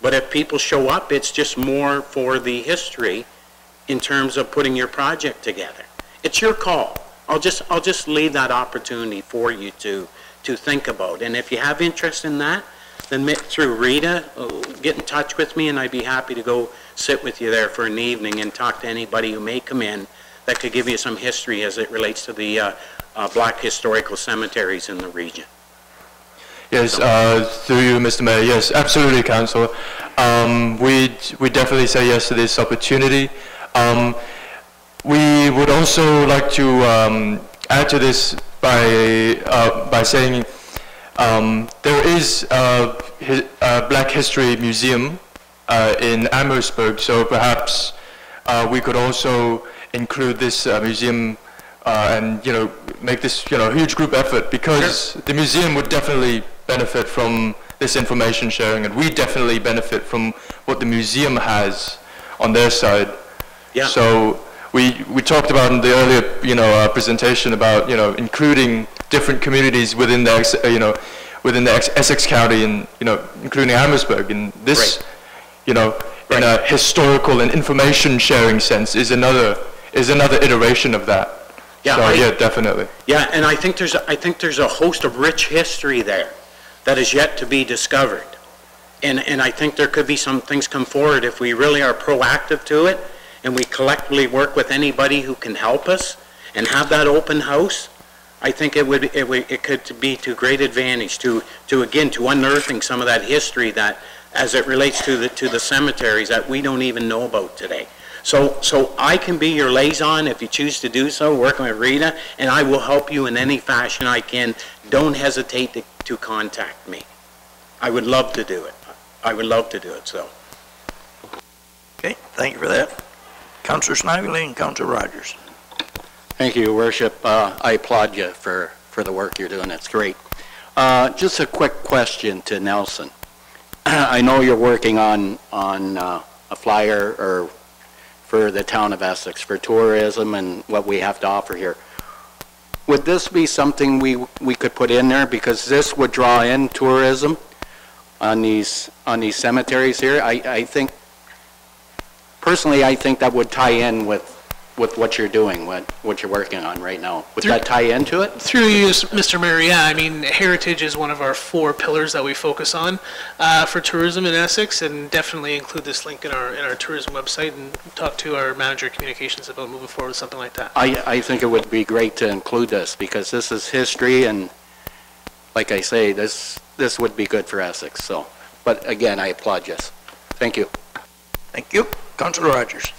But if people show up, it's just more for the history in terms of putting your project together. It's your call. I'll just leave that opportunity for you to think about. And if you have interest in that, then through Rita, get in touch with me, and I'd be happy to go sit with you there for an evening and talk to anybody who may come in that could give you some history as it relates to the black historical cemeteries in the region. Yes, through you, Mr. Mayor. Yes, absolutely, Councillor. We definitely say yes to this opportunity. We would also like to add to this by saying there is a Black History Museum in Amherstburg, so perhaps we could also include this museum and make this huge group effort, because the museum would definitely benefit from this information sharing, and we definitely benefit from what the museum has on their side. Yeah. So we talked about in the earlier presentation about including different communities within the within the Essex County, and including Amherstburg, and this in a historical and information sharing sense is another iteration of that. Yeah, so, yeah, definitely. Yeah, and I think there's a host of rich history there that is yet to be discovered, and I think there could be some things come forward if we really are proactive to it, and we collectively work with anybody who can help us and have that open house. I think it could be to great advantage to unearthing some of that history that, as it relates to the cemeteries, that we don't even know about today. So I can be your liaison if you choose to do so, working with Rita, and I will help you in any fashion I can. Don't hesitate to contact me. I would love to do it. I would love to do it, so. Okay, thank you for that. Councillor Snively and Councillor Rogers. Thank you, Your Worship. I applaud you for the work you're doing. It's great. Just a quick question to Nelson. I know you're working on a flyer for the town of Essex for tourism and what we have to offer here. Would this be something we could put in there, because this would draw in tourism? on these cemeteries here. I think, personally, I think that would tie in with what you're doing, what you're working on right now. Would that tie into it? Through you, Mr. Mayor, yeah. I mean, heritage is one of our 4 pillars that we focus on for tourism in Essex, and definitely include this link in our tourism website and talk to our manager of communications about moving forward with something like that. I think it would be great to include this, because this is history, and like I say, this would be good for Essex. So, but again, I applaud you. Thank you. Thank you. Councilor Rogers.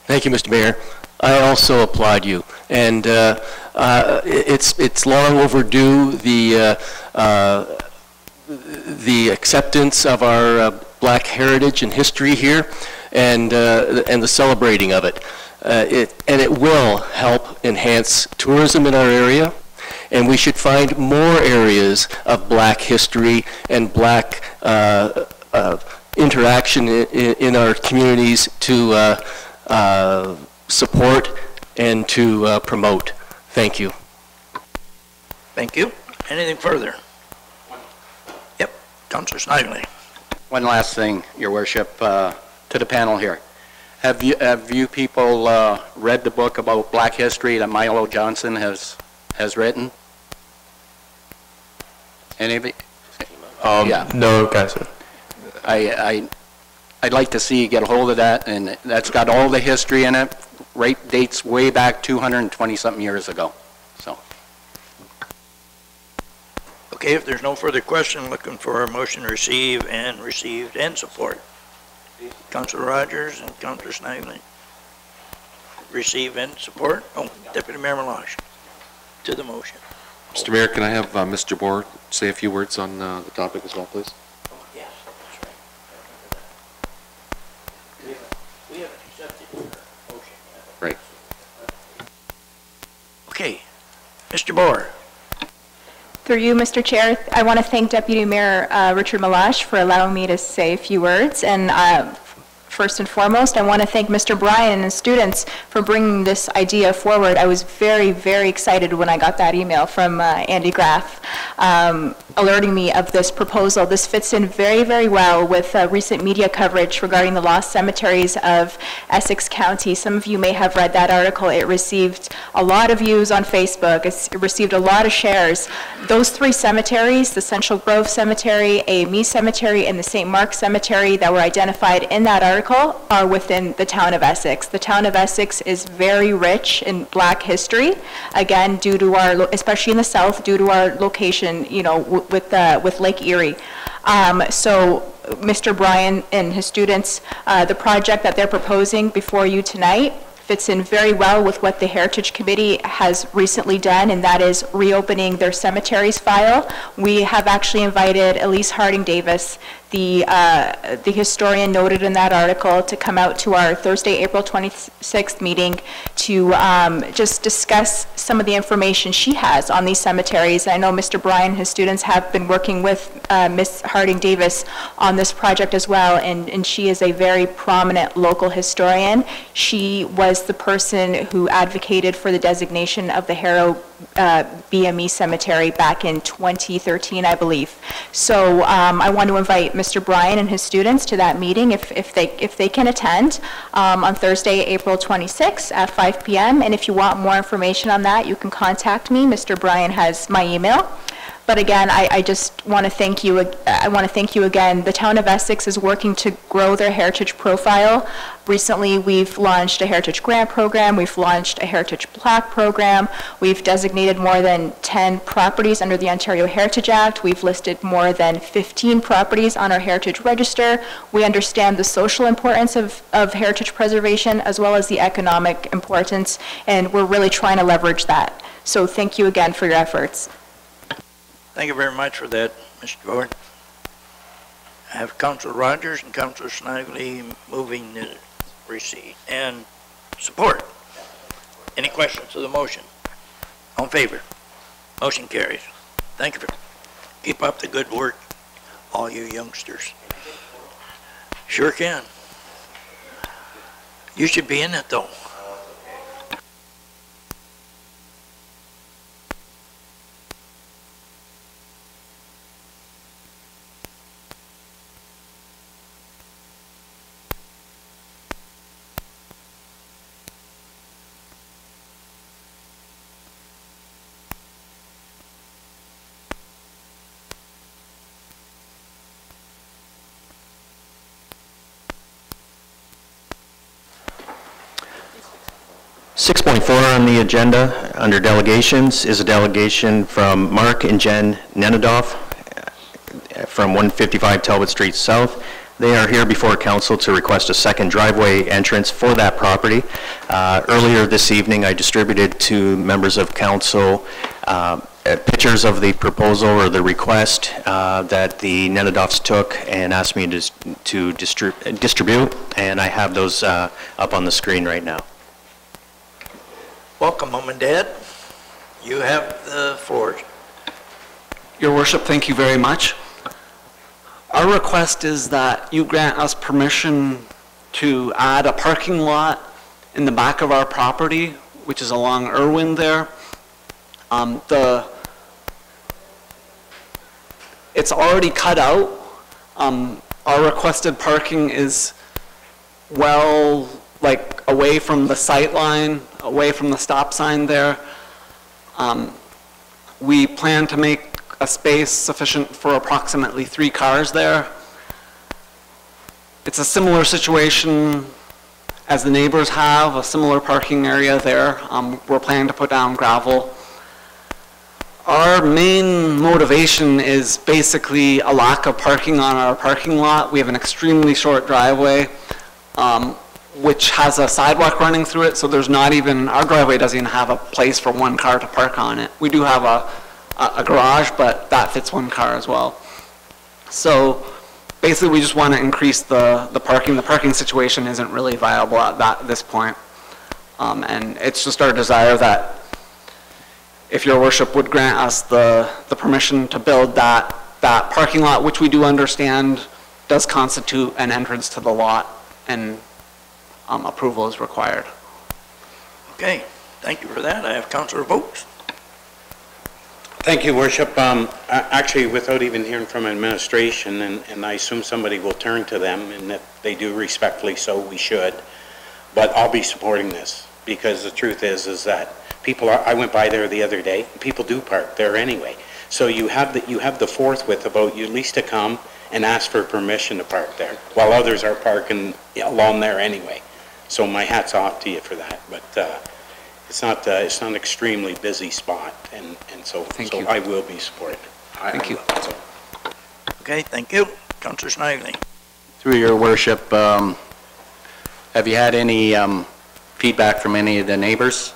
Thank you, Mr. Mayor. I also applaud you, and it's long overdue, the acceptance of our black heritage and history here, and the celebrating of it. And it will help enhance tourism in our area, and we should find more areas of black history and black interaction in our communities to support and to promote. Thank you. Thank you. Anything further? Yep. Councilor Snively. One last thing, Your Worship, to the panel here. Have you people read the book about black history that Milo Johnson has written? Any of you? Yeah. No, Councilor. I'd like to see you get a hold of that, and that's got all the history in it. Dates way back 220-something years ago. So. Okay, if there's no further question, looking for a motion to receive and received and support. Councilor Rogers and Councilor Snively. Receive and support. Oh, Deputy Mayor Meloche. To the motion. Mr. Mayor, can I have Mr. Bohr say a few words on the topic as well, please? Yes, that's right. We haven't accepted your motion yet. Right. Okay, Mr. Bohr. Through you, Mr. Chair, I want to thank Deputy Mayor Richard Meloche for allowing me to say a few words. And first and foremost, I want to thank Mr. Bryan and his students for bringing this idea forward. I was very, very excited when I got that email from Andy Graff alerting me of this proposal. This fits in very, very well with recent media coverage regarding the lost cemeteries of Essex County. Some of you may have read that article. It received a lot of views on Facebook. It received a lot of shares. Those 3 cemeteries, the Central Grove Cemetery, AME Cemetery, and the St. Mark Cemetery that were identified in that article are within the town of Essex. The town of Essex is very rich in black history, again, due to our, especially in the south, due to our location, you know, with Lake Erie. So Mr. Bryan and his students, the project that they're proposing before you tonight fits in very well with what the Heritage Committee has recently done, and that is reopening their cemeteries file. We have actually invited Elise Harding Davis, the historian noted in that article, to come out to our Thursday, April 26th meeting to just discuss some of the information she has on these cemeteries. I know Mr. Bryan and his students have been working with Ms. Harding Davis on this project as well, and she is a very prominent local historian. She was the person who advocated for the designation of the Harrow BME Cemetery back in 2013, I believe. So I want to invite Mr. Bryan and his students to that meeting if they can attend on Thursday, April 26th at 5 p.m. And if you want more information on that, you can contact me. Mr. Bryan has my email. But again, I just want to thank you. I want to thank you again. The town of Essex is working to grow their heritage profile. Recently, we've launched a heritage grant program. We've launched a heritage plaque program. We've designated more than 10 properties under the Ontario Heritage Act. We've listed more than 15 properties on our heritage register. We understand the social importance of heritage preservation as well as the economic importance, and we're really trying to leverage that. So thank you again for your efforts. Thank you very much for that, Mr. Board. I have Councilor Rogers and Councilor Snively moving to receive and support. Any questions to the motion? All in favor? Motion carries. Thank you. Keep up the good work, all you youngsters. Sure can. You should be in it, though. 6.4 on the agenda, under delegations, is a delegation from Mark and Jen Nenadoff from 155 Talbot Street South. They are here before council to request a second driveway entrance for that property. Earlier this evening, I distributed to members of council pictures of the proposal or the request that the Nenadoffs took and asked me to distribute, and I have those up on the screen right now. Welcome, Mom and Dad. You have the floor. Your Worship, thank you very much. Our request is that you grant us permission to add a parking lot in the back of our property, which is along Irwin there. It's already cut out. Our requested parking is well, like, away from the sight line, away from the stop sign there. We plan to make a space sufficient for approximately 3 cars there. It's a similar situation as the neighbors have, a similar parking area there. We're planning to put down gravel. Our main motivation is basically a lack of parking on our parking lot. We have an extremely short driveway, which has a sidewalk running through it, so there's not even, our driveway doesn't even have a place for 1 car to park on it. We do have a garage, but that fits 1 car as well. So basically we just want to increase the parking. The parking situation isn't really viable at this point. And it's just our desire that if your worship would grant us the permission to build that parking lot, which we do understand does constitute an entrance to the lot, and approval is required. Okay, thank you for that. I have Councillor Vokes. Thank you, Worship. Actually, without even hearing from administration, and I assume somebody will turn to them, and if they do respectfully so, we should. But I'll be supporting this, because the truth is that people I went by there the other day, and people do park there anyway. So you have the forthwith about you at least to come and ask for permission to park there, while others are parking along there anyway. So my hat's off to you for that. But it's not an extremely busy spot, and so I will be supporting it. Thank you. Okay, thank you. Councillor Snively. Through your worship, have you had any feedback from any of the neighbors?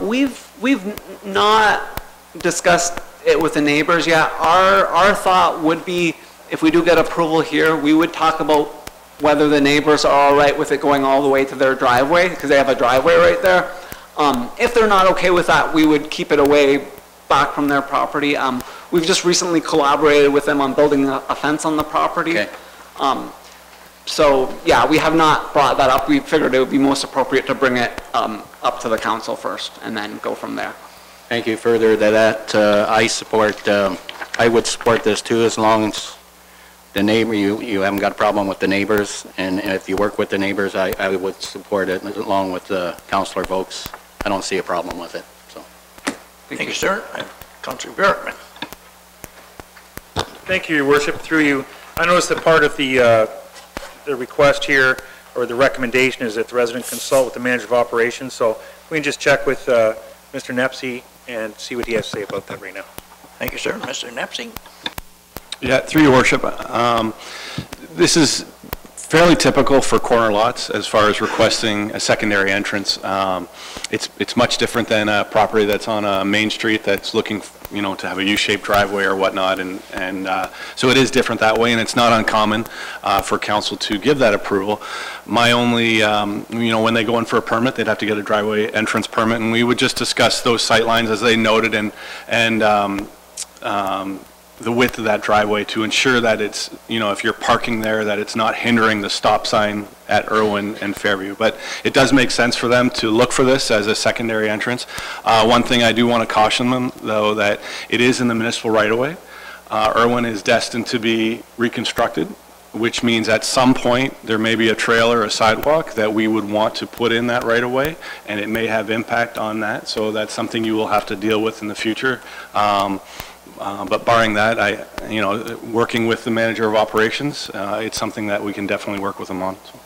We've not discussed it with the neighbors yet. Our thought would be, if we do get approval here, we would talk about whether the neighbors are all right with it going all the way to their driveway, because they have a driveway right there. If they're not okay with that, we would keep it away back from their property. We've just recently collaborated with them on building a fence on the property. Okay. So yeah, we have not brought that up. We figured it would be most appropriate to bring it up to the council first and then go from there. Thank you. Further to that, I would support this too, as long as the neighbor, you haven't got a problem with the neighbors, and if you work with the neighbors, I would support it along with Councillor Vokes. I don't see a problem with it. So, thank you, sir. Councillor Berkman. Thank you, Your Worship. Through you, I noticed that part of the request here, or the recommendation, is that the resident consult with the manager of operations. So we can just check with Mr. Nepsey and see what he has to say about that right now. Thank you, sir. Mr. Nepsey. Yeah, through your worship, this is fairly typical for corner lots as far as requesting a secondary entrance. It's much different than a property that's on a main street that's looking, to have a U-shaped driveway or whatnot, and so it is different that way, and it's not uncommon for council to give that approval. My only, when they go in for a permit, they'd have to get a driveway entrance permit, and we would just discuss those sight lines as they noted, and the width of that driveway to ensure that it's, if you're parking there, that it's not hindering the stop sign at Irwin and Fairview. But it does make sense for them to look for this as a secondary entrance. One thing I do want to caution them, though, that it is in the municipal right-of-way. Irwin is destined to be reconstructed, which means at some point there may be a trail or a sidewalk that we would want to put in that right-of-way, and it may have impact on that. So that's something you will have to deal with in the future. But barring that, working with the manager of operations, it's something that we can definitely work with them on. So.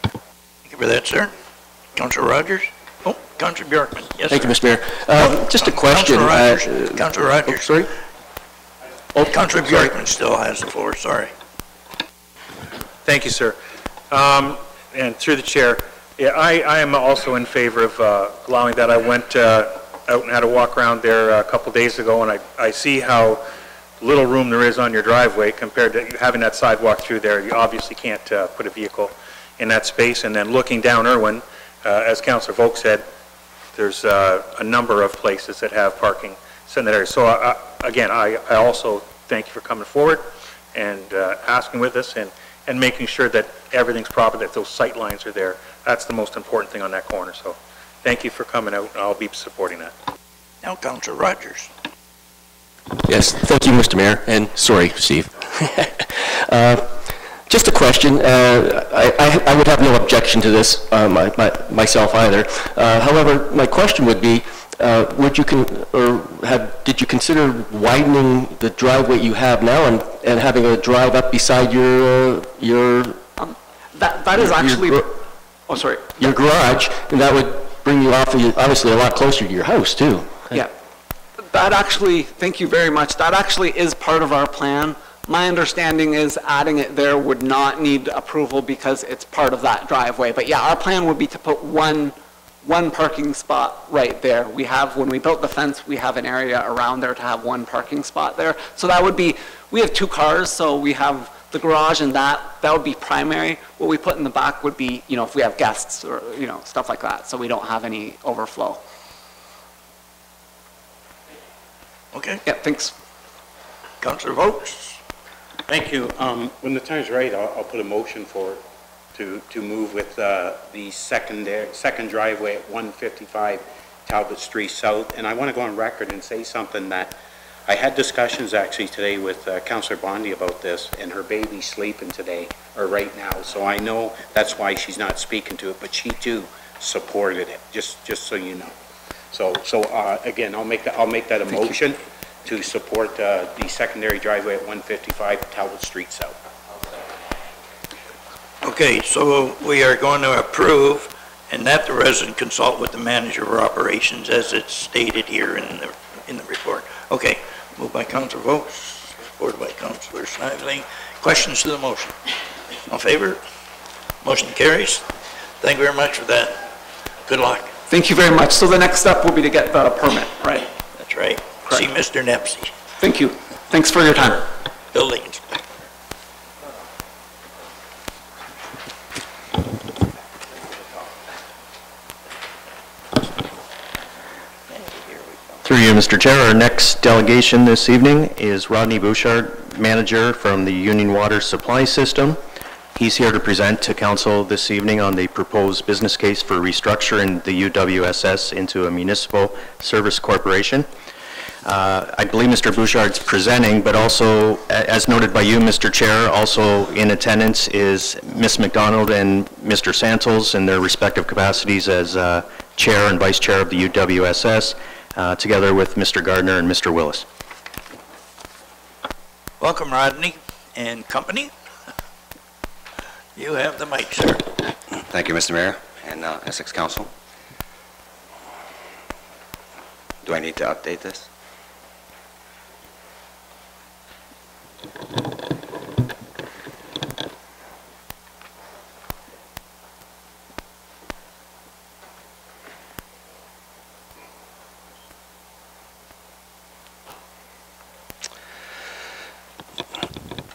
Thank you for that, sir. Councillor Rogers. Oh, Councillor Bjorkman. Yes, Thank sir. you, Mr. Mayor. Just a question. Councillor Rogers. Oh, sorry? Oh, Councillor Bjorkman still has the floor, sorry. Thank you, sir. And through the chair, yeah, I am also in favor of allowing that. I went out and had a walk around there a couple days ago, and I see how little room there is on your driveway compared to having that sidewalk through there. You obviously can't put a vehicle in that space. And then looking down Irwin, as Councillor Volk said, there's a number of places that have parking sanitary. So again, I also thank you for coming forward and asking with us and making sure that everything's proper, that those sight lines are there. That's the most important thing on that corner. So thank you for coming out, and I'll be supporting that. Now, Councillor Rogers. Yes, thank you, Mr. Mayor, and sorry, Steve. Just a question. I would have no objection to this myself either. However, my question would be, did you consider widening the driveway you have now and having a drive up beside your That is actually, oh, sorry. Your garage, and that would bring you obviously a lot closer to your house too. Yeah. That actually, thank you very much. That actually is part of our plan. My understanding is adding it there would not need approval because it's part of that driveway. But yeah, our plan would be to put one parking spot right there. We have, when we built the fence, we have an area around there to have one parking spot there. So that would be, we have 2 cars, so we have the garage and that would be primary. What we put in the back would be, if we have guests or, stuff like that, so we don't have any overflow. Okay. Yeah, thanks. Councillor Vokes. Thank you. When the time's right, I'll put a motion forward to move with the second driveway at 155 Talbot Street South. And I want to go on record and say something that I had discussions actually today with Councillor Bondi about this, and her baby's sleeping today, or right now. So I know that's why she's not speaking to it, but she too supported it, just so you know. So again, I'll make that a motion to support the secondary driveway at 155 Talbot Street South. Okay, so we are going to approve, and that the resident consult with the manager of operations as it's stated here in the report. Okay, moved by Councillor Vokes, supported by Councillor Snively. Questions to the motion? All in favor? Motion carries. Thank you very much for that. Good luck. Thank you very much. So the next step will be to get the permit, right? That's right. Correct. See Mr. Nepsey. Thank you. Thanks for your time. Building inspector. Through you, Mr. Chair, our next delegation this evening is Rodney Bouchard, manager from the Union Water Supply System. He's here to present to council this evening on the proposed business case for restructuring the UWSS into a municipal service corporation. I believe Mr. Bouchard's presenting, but also, as noted by you, Mr. Chair, also in attendance is Ms. McDonald and Mr. Santles in their respective capacities as chair and vice chair of the UWSS, together with Mr. Gardner and Mr. Willis. Welcome, Rodney and company. You have the mic, sir. Thank you, Mr. Mayor and Essex Council. Do I need to update this?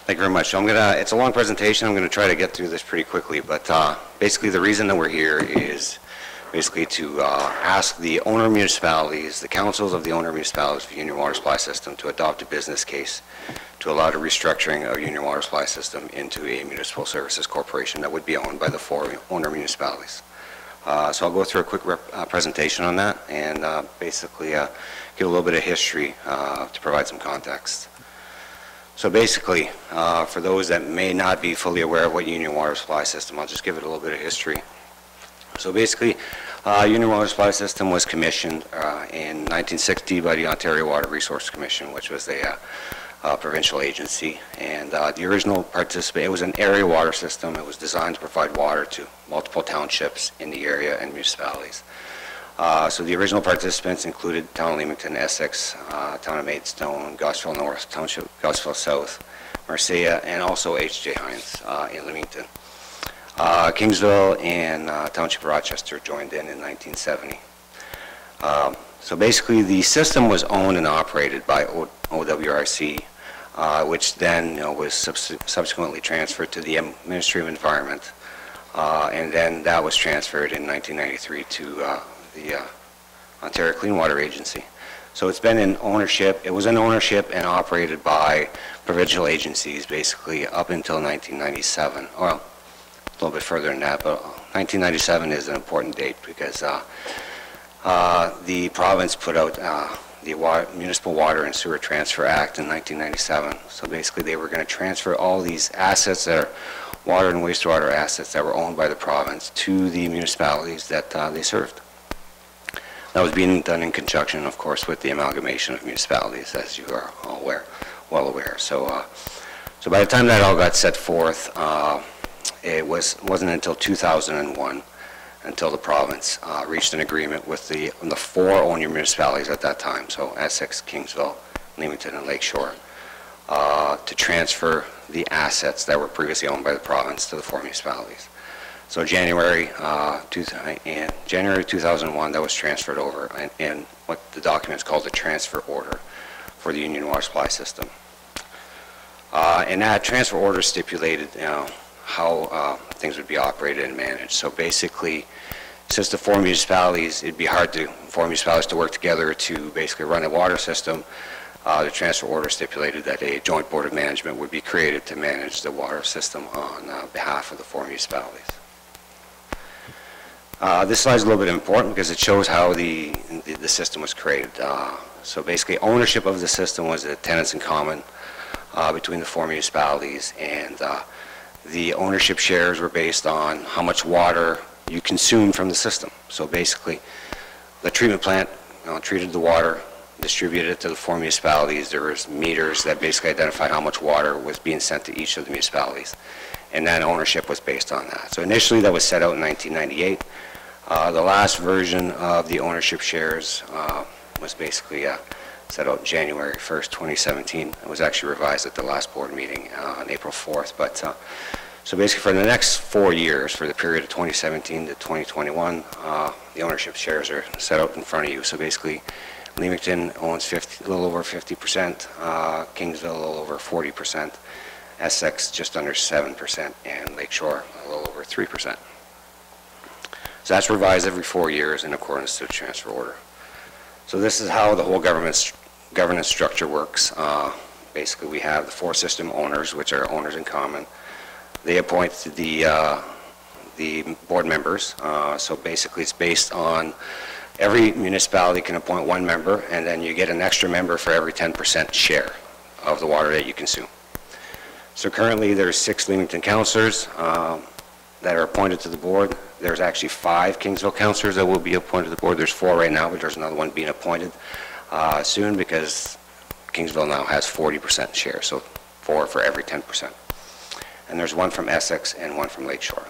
Thank you very much. So it's a long presentation. I'm going to try to get through this pretty quickly, but basically the reason that we're here is basically to ask the owner municipalities, the councils of the owner municipalities of Union Water Supply System to adopt a business case to allow the restructuring of Union Water Supply System into a municipal services corporation that would be owned by the 4 owner municipalities. So I'll go through a quick presentation on that and basically give a little bit of history to provide some context. So basically, for those that may not be fully aware of what Union Water Supply System, I'll just give it a little bit of history. So basically, Union Water Supply System was commissioned in 1960 by the Ontario Water Resource Commission, which was a provincial agency. And the original participant, it was an area water system. It was designed to provide water to multiple townships in the area and municipalities. So the original participants included Town of Leamington, Essex, Town of Maidstone, Gosford North, Township, Gosford South, Marseille, and also H.J. Hines in Leamington. Kingsville and Township of Rochester joined in 1970. So basically, the system was owned and operated by OWRC, which then was subsequently transferred to the Ministry of Environment, and then that was transferred in 1993 to the Ontario Clean Water Agency. So it's been in ownership. It was in ownership and operated by provincial agencies basically up until 1997. Well, a little bit further than that, but 1997 is an important date because the province put out the Municipal Water and Sewer Transfer Act in 1997. So basically they were going to transfer all these assets that are water and wastewater assets that were owned by the province to the municipalities that they served. That was being done in conjunction, of course, with the amalgamation of municipalities, as you are all well aware. So, so by the time that all got set forth, it wasn't until 2001 until the province reached an agreement with the 4 owner municipalities at that time, so Essex, Kingsville, Leamington, and Lakeshore, to transfer the assets that were previously owned by the province to the 4 municipalities. So January 2001, that was transferred over in what the document is called the transfer order for the Union Water Supply System. And that transfer order stipulated how things would be operated and managed. So basically, since the 4 municipalities, it'd be hard for 4 municipalities to work together to basically run a water system. The transfer order stipulated that a joint board of management would be created to manage the water system on behalf of the 4 municipalities. This slide is a little bit important because it shows how the system was created. So basically, ownership of the system was a tenants in common between the 4 municipalities, and the ownership shares were based on how much water you consume from the system. So basically, the treatment plant treated the water, distributed it to the 4 municipalities. There was meters that basically identified how much water was being sent to each of the municipalities, and that ownership was based on that. So initially, that was set out in 1998. The last version of the ownership shares was basically set out January 1st, 2017. It was actually revised at the last board meeting on April 4th. But so basically for the next 4 years, for the period of 2017 to 2021, the ownership shares are set out in front of you. So basically, Leamington owns a little over 50%, Kingsville a little over 40%, Essex just under 7%, and Lakeshore a little over 3%. So that's revised every 4 years in accordance to the transfer order. So this is how the whole governance structure works. Basically, we have the 4 system owners, which are owners in common. They appoint the board members. So basically, it's based on every municipality can appoint 1 member, and then you get an extra member for every 10% share of the water that you consume. So currently, there's 6 Leamington councillors that are appointed to the board. There's actually 5 Kingsville councillors that will be appointed to the board. There's 4 right now, but there's another one being appointed soon because Kingsville now has 40% share, so 4 for every 10%. And there's 1 from Essex and 1 from Lakeshore.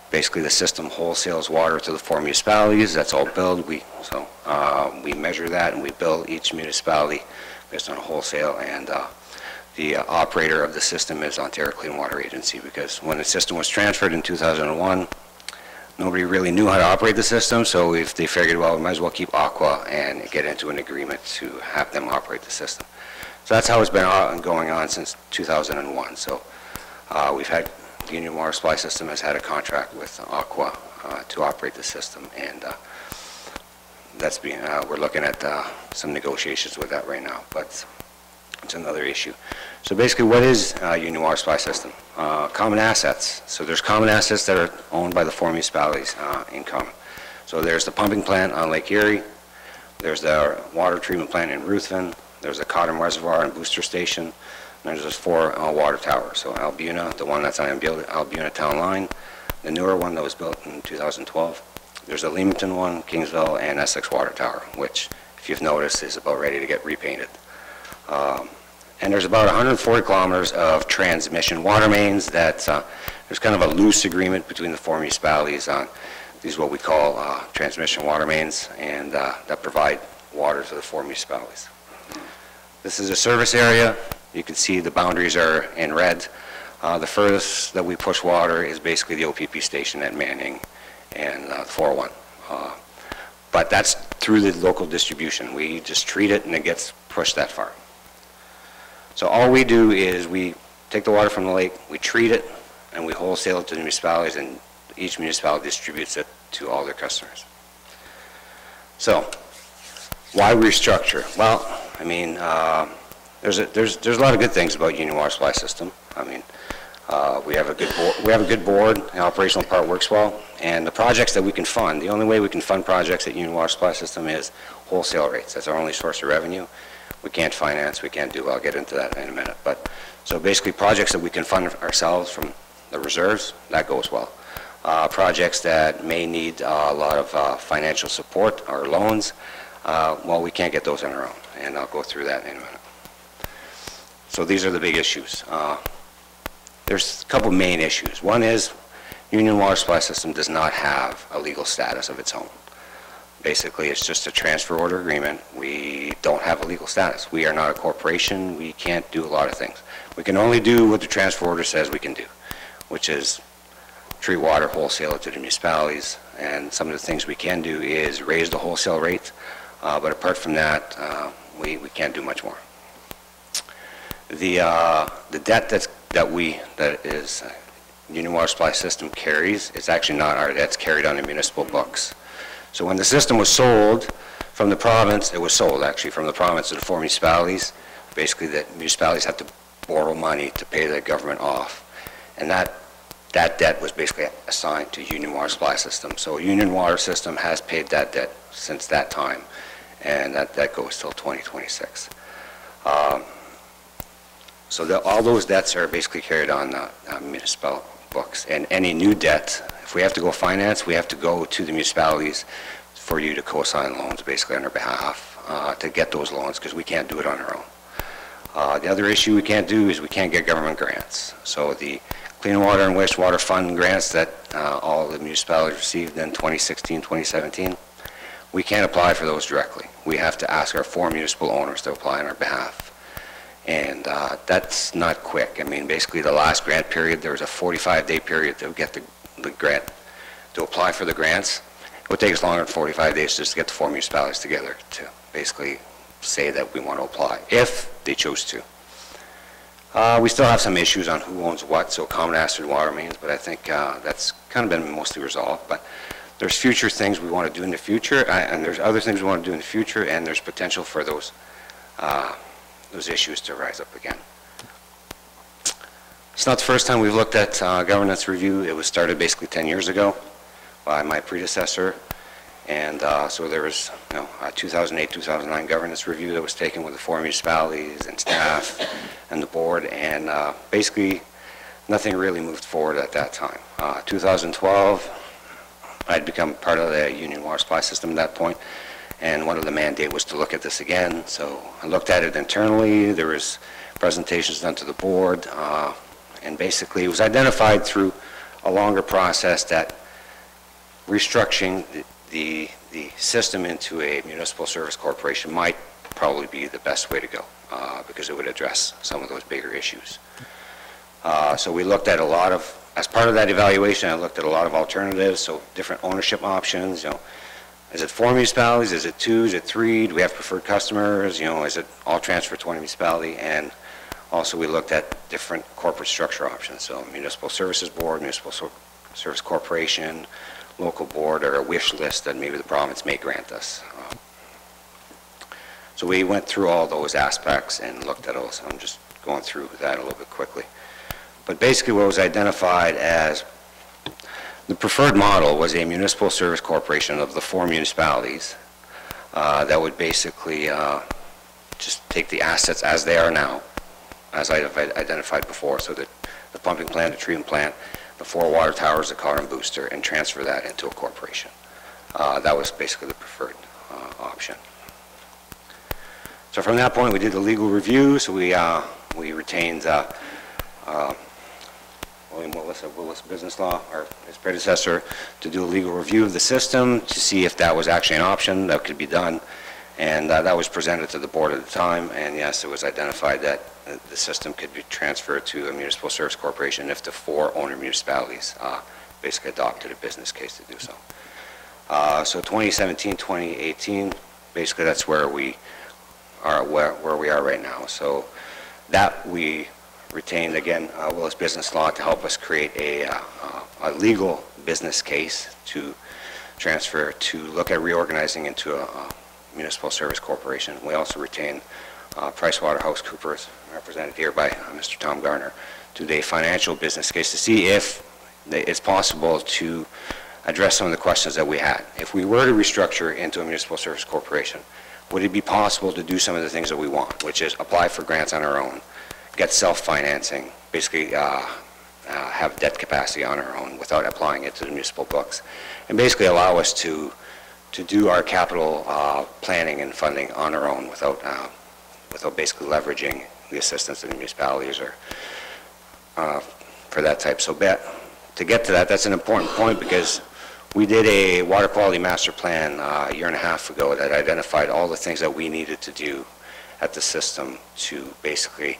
Basically, the system wholesales water to the 4 municipalities. That's all billed. We measure that and we bill each municipality based on a wholesale, and the operator of the system is Ontario Clean Water Agency, because when the system was transferred in 2001, nobody really knew how to operate the system, so they figured, well, we might as well keep Aqua and get into an agreement to have them operate the system. So that's how it's been going on since 2001. So we've had, the Union Water Supply System has had a contract with Aqua to operate the system, and that's being, we're looking at some negotiations with that right now, but it's another issue. So basically, what is Union Water Supply System? Common assets. So there's common assets that are owned by the 4 municipalities in common. So there's the pumping plant on Lake Erie. There's the water treatment plant in Ruthven. There's the Cotton Reservoir and Booster Station. And there's those 4 water towers. So Albuna, the one that's on Albuna Town Line, the newer one that was built in 2012. There's the Leamington one, Kingsville, and Essex Water Tower, which, if you've noticed, is about ready to get repainted. And there's about 140 kilometers of transmission water mains that there's kind of a loose agreement between the 4 municipalities on these are what we call transmission water mains, and that provide water to the 4 municipalities. This is a service area. You can see the boundaries are in red. The furthest that we push water is basically the OPP station at Manning and 401. But that's through the local distribution. We just treat it and it gets pushed that far. So all we do is we take the water from the lake, we treat it, and we wholesale it to the municipalities, and each municipality distributes it to all their customers. So why restructure? Well, I mean, there's a lot of good things about Union Water Supply System. I mean, we have a good board. The operational part works well, and the projects that we can fund. The only way we can fund projects at Union Water Supply System is wholesale rates. That's our only source of revenue. We can't finance. We can't do. I'll get into that in a minute. But so basically, projects that we can fund ourselves from the reserves, that goes well. Projects that may need a lot of financial support or loans, well, we can't get those on our own, and I'll go through that in a minute. So these are the big issues. There's a couple main issues. One is Union Water Supply System does not have a legal status of its own. Basically, it's just a transfer order agreement. We don't have a legal status. We are not a corporation. We can't do a lot of things. We can only do what the transfer order says we can do, which is treat water, wholesale it to the municipalities, and some of the things we can do is raise the wholesale rate, but apart from that, we can't do much more. The debt that is Union Water Supply System carries is actually not our debt. It's carried on the municipal books. So when the system was sold from the province, it was sold actually from the province to the 4 municipalities. Basically, the municipalities had to borrow money to pay the government off, and that debt was basically assigned to Union Water Supply System. So Union Water System has paid that debt since that time, and that goes till 2026. So all those debts are basically carried on municipal books, and any new debt, if we have to go finance, we have to go to the municipalities for you to co-sign loans basically on our behalf to get those loans, because we can't do it on our own. The other issue we can't do is we can't get government grants. So the Clean Water and Wastewater Fund grants that all the municipalities received in 2016, 2017, we can't apply for those directly. We have to ask our 4 municipal owners to apply on our behalf. And that's not quick. I mean, basically the last grant period, there was a 45-day period to get the grant, to apply for the grants. It would take us longer than 45 days just to get the 4 municipalities together to basically say that we want to apply, if they chose to. We still have some issues on who owns what, so common acid water mains, but I think that's kind of been mostly resolved. But there's future things we want to do in the future, and there's other things we want to do in the future, and there's potential for those issues to rise up again. It's not the first time we've looked at governance review. It was started basically 10 years ago by my predecessor, and so there was a 2008-2009 governance review that was taken with the 4 municipalities and staff and the board, and basically nothing really moved forward at that time. 2012, I'd become part of the Union Water Supply System at that point, and one of the mandate was to look at this again. So I looked at it internally. There was presentations done to the board, and basically it was identified through a longer process that restructuring the system into a municipal service corporation might probably be the best way to go, because it would address some of those bigger issues. So we looked at a lot of, as part of that evaluation, I looked at a lot of alternatives, so different ownership options. Is it 4 municipalities? Is it 2? Is it 3? Do we have preferred customers? Is it all transfer to 1 municipality? And also we looked at different corporate structure options. So municipal services board, municipal service corporation, local board, or a wish list that maybe the province may grant us. So we went through all those aspects and looked at those. I'm just going through that a little bit quickly. But basically what was identified as the preferred model was a municipal service corporation of the 4 municipalities that would basically just take the assets as they are now, as I've identified before, so that the pumping plant, the treatment plant, the 4 water towers, the column booster, and transfer that into a corporation. That was basically the preferred option. So from that point, we did the legal review. So we retained, what William Willis of Willis Business Law, or his predecessor, to do a legal review of the system to see if that was actually an option that could be done. And that was presented to the board at the time, and yes, it was identified that the system could be transferred to a municipal service corporation if the 4 owner municipalities basically adopted a business case to do so. So 2017, 2018, basically that's where we are, where we are right now. So that we retained, again, Willis Business Law to help us create a legal business case to transfer, to look at reorganizing into a municipal service corporation. We also retained PricewaterhouseCoopers, represented here by Mr. Tom Garner, to do a financial business case to see if it's possible to address some of the questions that we had. If we were to restructure into a municipal service corporation, would it be possible to do some of the things that we want, which is apply for grants on our own, get self-financing, basically have debt capacity on our own without applying it to the municipal books, and basically allow us to do our capital planning and funding on our own without basically leveraging the assistance of the municipalities or for that type. So to get to that, that's an important point, because we did a water quality master plan a year and a half ago that identified all the things that we needed to do at the system to basically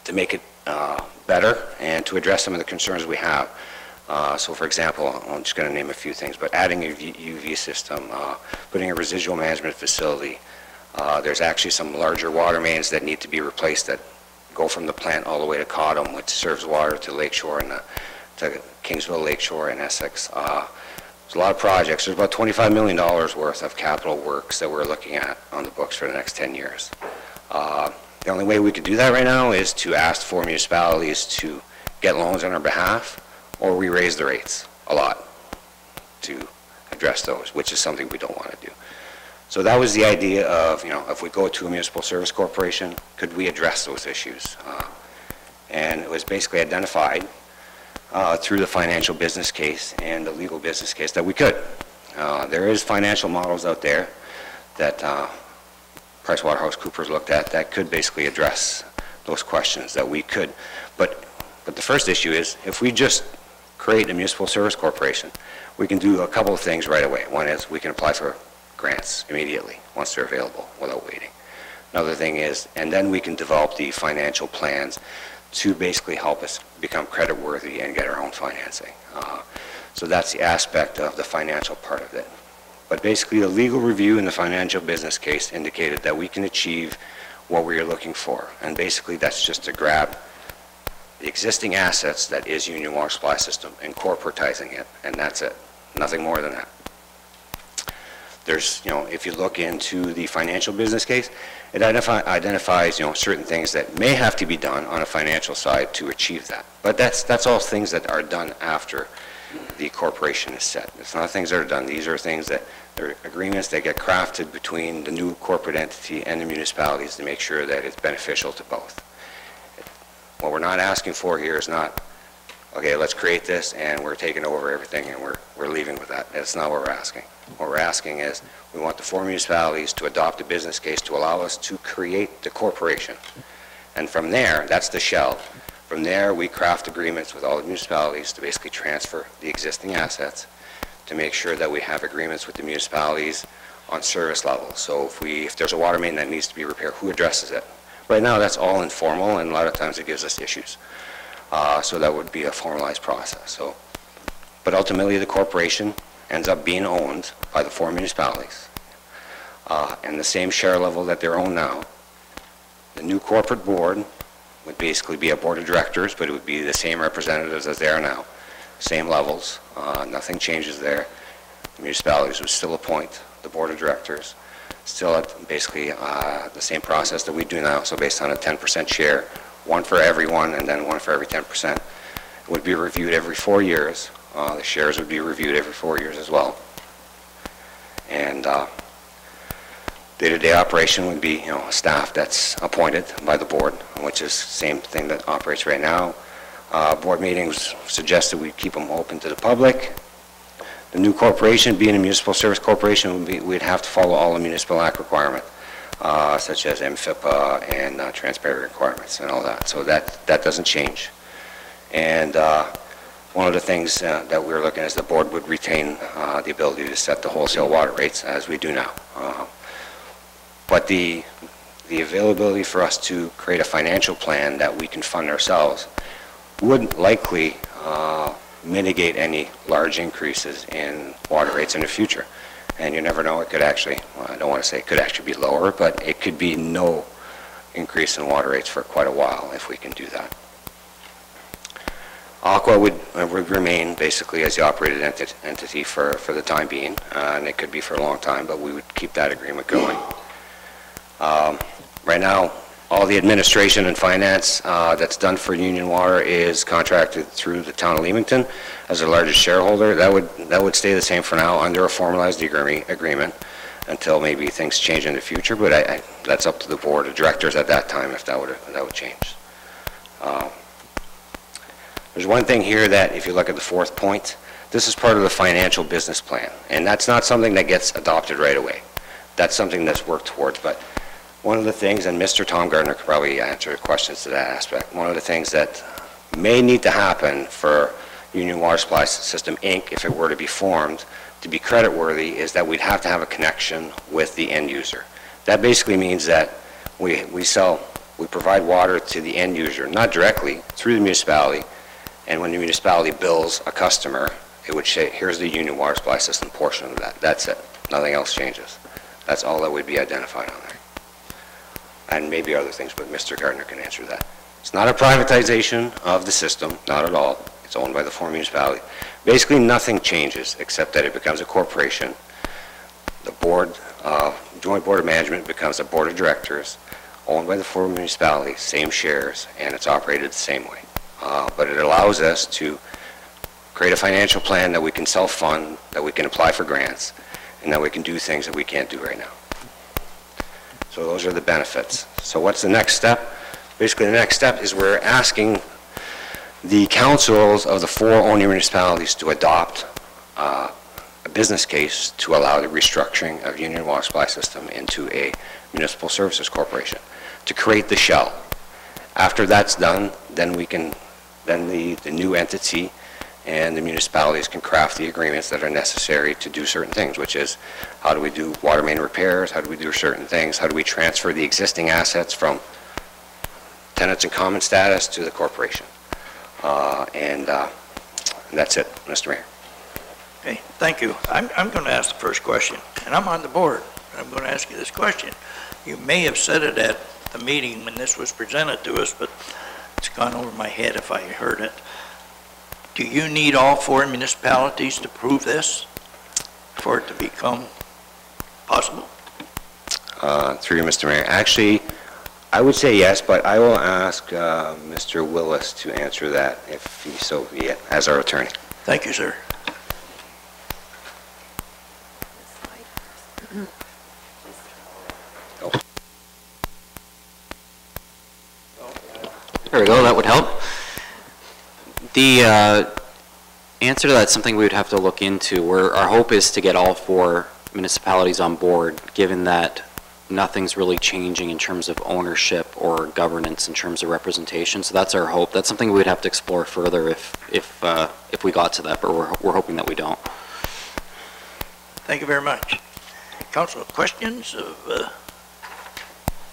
to make it better and to address some of the concerns we have. So for example, I'm just going to name a few things, but adding a UV system, putting a residual management facility. There's actually some larger water mains that need to be replaced that go from the plant all the way to Cottam, which serves water to Lakeshore and to Kingsville Lakeshore and Essex. There's a lot of projects. There's about $25 million worth of capital works that we're looking at on the books for the next 10 years. The only way we could do that right now is to ask for municipalities to get loans on our behalf, or we raise the rates a lot to address those, which is something we don't want to do. So that was the idea of, if we go to a municipal service corporation, could we address those issues? And it was basically identified through the financial business case and the legal business case that we could. There is financial models out there that PricewaterhouseCoopers looked at that could basically address those questions that we could. But the first issue is, if we just create a municipal service corporation, we can do a couple of things right away. One is we can apply for grants immediately once they're available without waiting. Another thing is, and then we can develop the financial plans to basically help us become credit worthy and get our own financing. So that's the aspect of the financial part of it. But basically the legal review and the financial business case indicated that we can achieve what we are looking for. And basically that's just to grab the existing assets that is Union Water Supply System and corporatizing it, and that's it. Nothing more than that. There's, if you look into the financial business case, it identifies, certain things that may have to be done on a financial side to achieve that. But that's all things that are done after the corporation is set. It's not things that are done. These are things that, they're agreements that get crafted between the new corporate entity and the municipalities to make sure that it's beneficial to both. What we're not asking for here is not, okay, let's create this and we're taking over everything and we're leaving with that. That's not what we're asking. What we're asking is, we want the 4 municipalities to adopt a business case to allow us to create the corporation. And from there, that's the shell. From there, we craft agreements with all the municipalities to basically transfer the existing assets, to make sure that we have agreements with the municipalities on service levels. So if there's a water main that needs to be repaired, who addresses it? Right now, that's all informal, and a lot of times it gives us issues. So that would be a formalized process. But ultimately, the corporation ends up being owned by the 4 municipalities, and the same share level that they're owned now. The new corporate board would basically be a board of directors, but it would be the same representatives as they are now, same levels. Nothing changes there. The municipalities would still appoint the board of directors, still at basically the same process that we do now, so based on a 10% share, 1 for everyone and then 1 for every 10%. It would be reviewed every 4 years. The shares would be reviewed every 4 years as well. And day-to-day operation would be, a staff that's appointed by the board, which is the same thing that operates right now. Board meetings suggested we keep them open to the public. The new corporation, being a municipal service corporation, we'd have to follow all the municipal act requirements, such as MFIPA and transparency requirements and all that. So that doesn't change. And one of the things that we're looking at is the board would retain the ability to set the wholesale water rates as we do now. But the availability for us to create a financial plan that we can fund ourselves would likely mitigate any large increases in water rates in the future. And you never know, it could actually, well, I don't want to say it could actually be lower, but it could be no increase in water rates for quite a while if we can do that. Aqua would remain basically as the operated entity for the time being, and it could be for a long time, but we would keep that agreement going. Right now, all the administration and finance that's done for Union Water is contracted through the town of Leamington as the largest shareholder. That would stay the same for now under a formalized agreement until maybe things change in the future, but that's up to the board of directors at that time if that would change. There's one thing here that if you look at the fourth point, this is part of the financial business plan, and that's not something that gets adopted right away. That's something that's worked towards, but one of the things, and Mr. Tom Gardner could probably answer questions to that aspect, one of the things that may need to happen for Union Water Supply System, Inc., if it were to be formed, to be creditworthy, is that we'd have to have a connection with the end user. That basically means that we provide water to the end user, not directly, through the municipality, and when the municipality bills a customer, it would say, here's the Union Water Supply System portion of that. That's it. Nothing else changes. That's all that would be identified on there. And maybe other things, but Mr. Gardner can answer that. It's not a privatization of the system, not at all. It's owned by the former municipality. Basically, nothing changes except that it becomes a corporation. The board, joint board of management becomes a board of directors, owned by the former municipality, same shares, and it's operated the same way. But it allows us to create a financial plan that we can self-fund, that we can apply for grants, and that we can do things that we can't do right now. So those are the benefits. So what's the next step? Basically, the next step is we're asking the councils of the 4 owning municipalities to adopt a business case to allow the restructuring of Union Water Supply System into a municipal services corporation to create the shell. After that's done, then the new entity and the municipalities can craft the agreements that are necessary to do certain things, which is how do we do water main repairs, how do we do certain things, how do we transfer the existing assets from tenants in common status to the corporation. And that's it, Mr. Mayor. Okay, thank you. I'm going to ask the first question, and I'm on the board. I'm going to ask you this question. You may have said it at the meeting when this was presented to us, but it's gone over my head if I heard it. Do you need all 4 municipalities to prove this for it to become possible? Through you, Mr. Mayor. Actually, I would say yes, but I will ask Mr. Willis to answer that if he so be it, as our attorney. Thank you, sir. There we go, that would help. The answer to that is something we would have to look into. Our hope is to get all 4 municipalities on board, given that nothing's really changing in terms of ownership or governance in terms of representation. So that's our hope. That's something we would have to explore further if we got to that, but we're hoping that we don't. Thank you very much. Council, questions of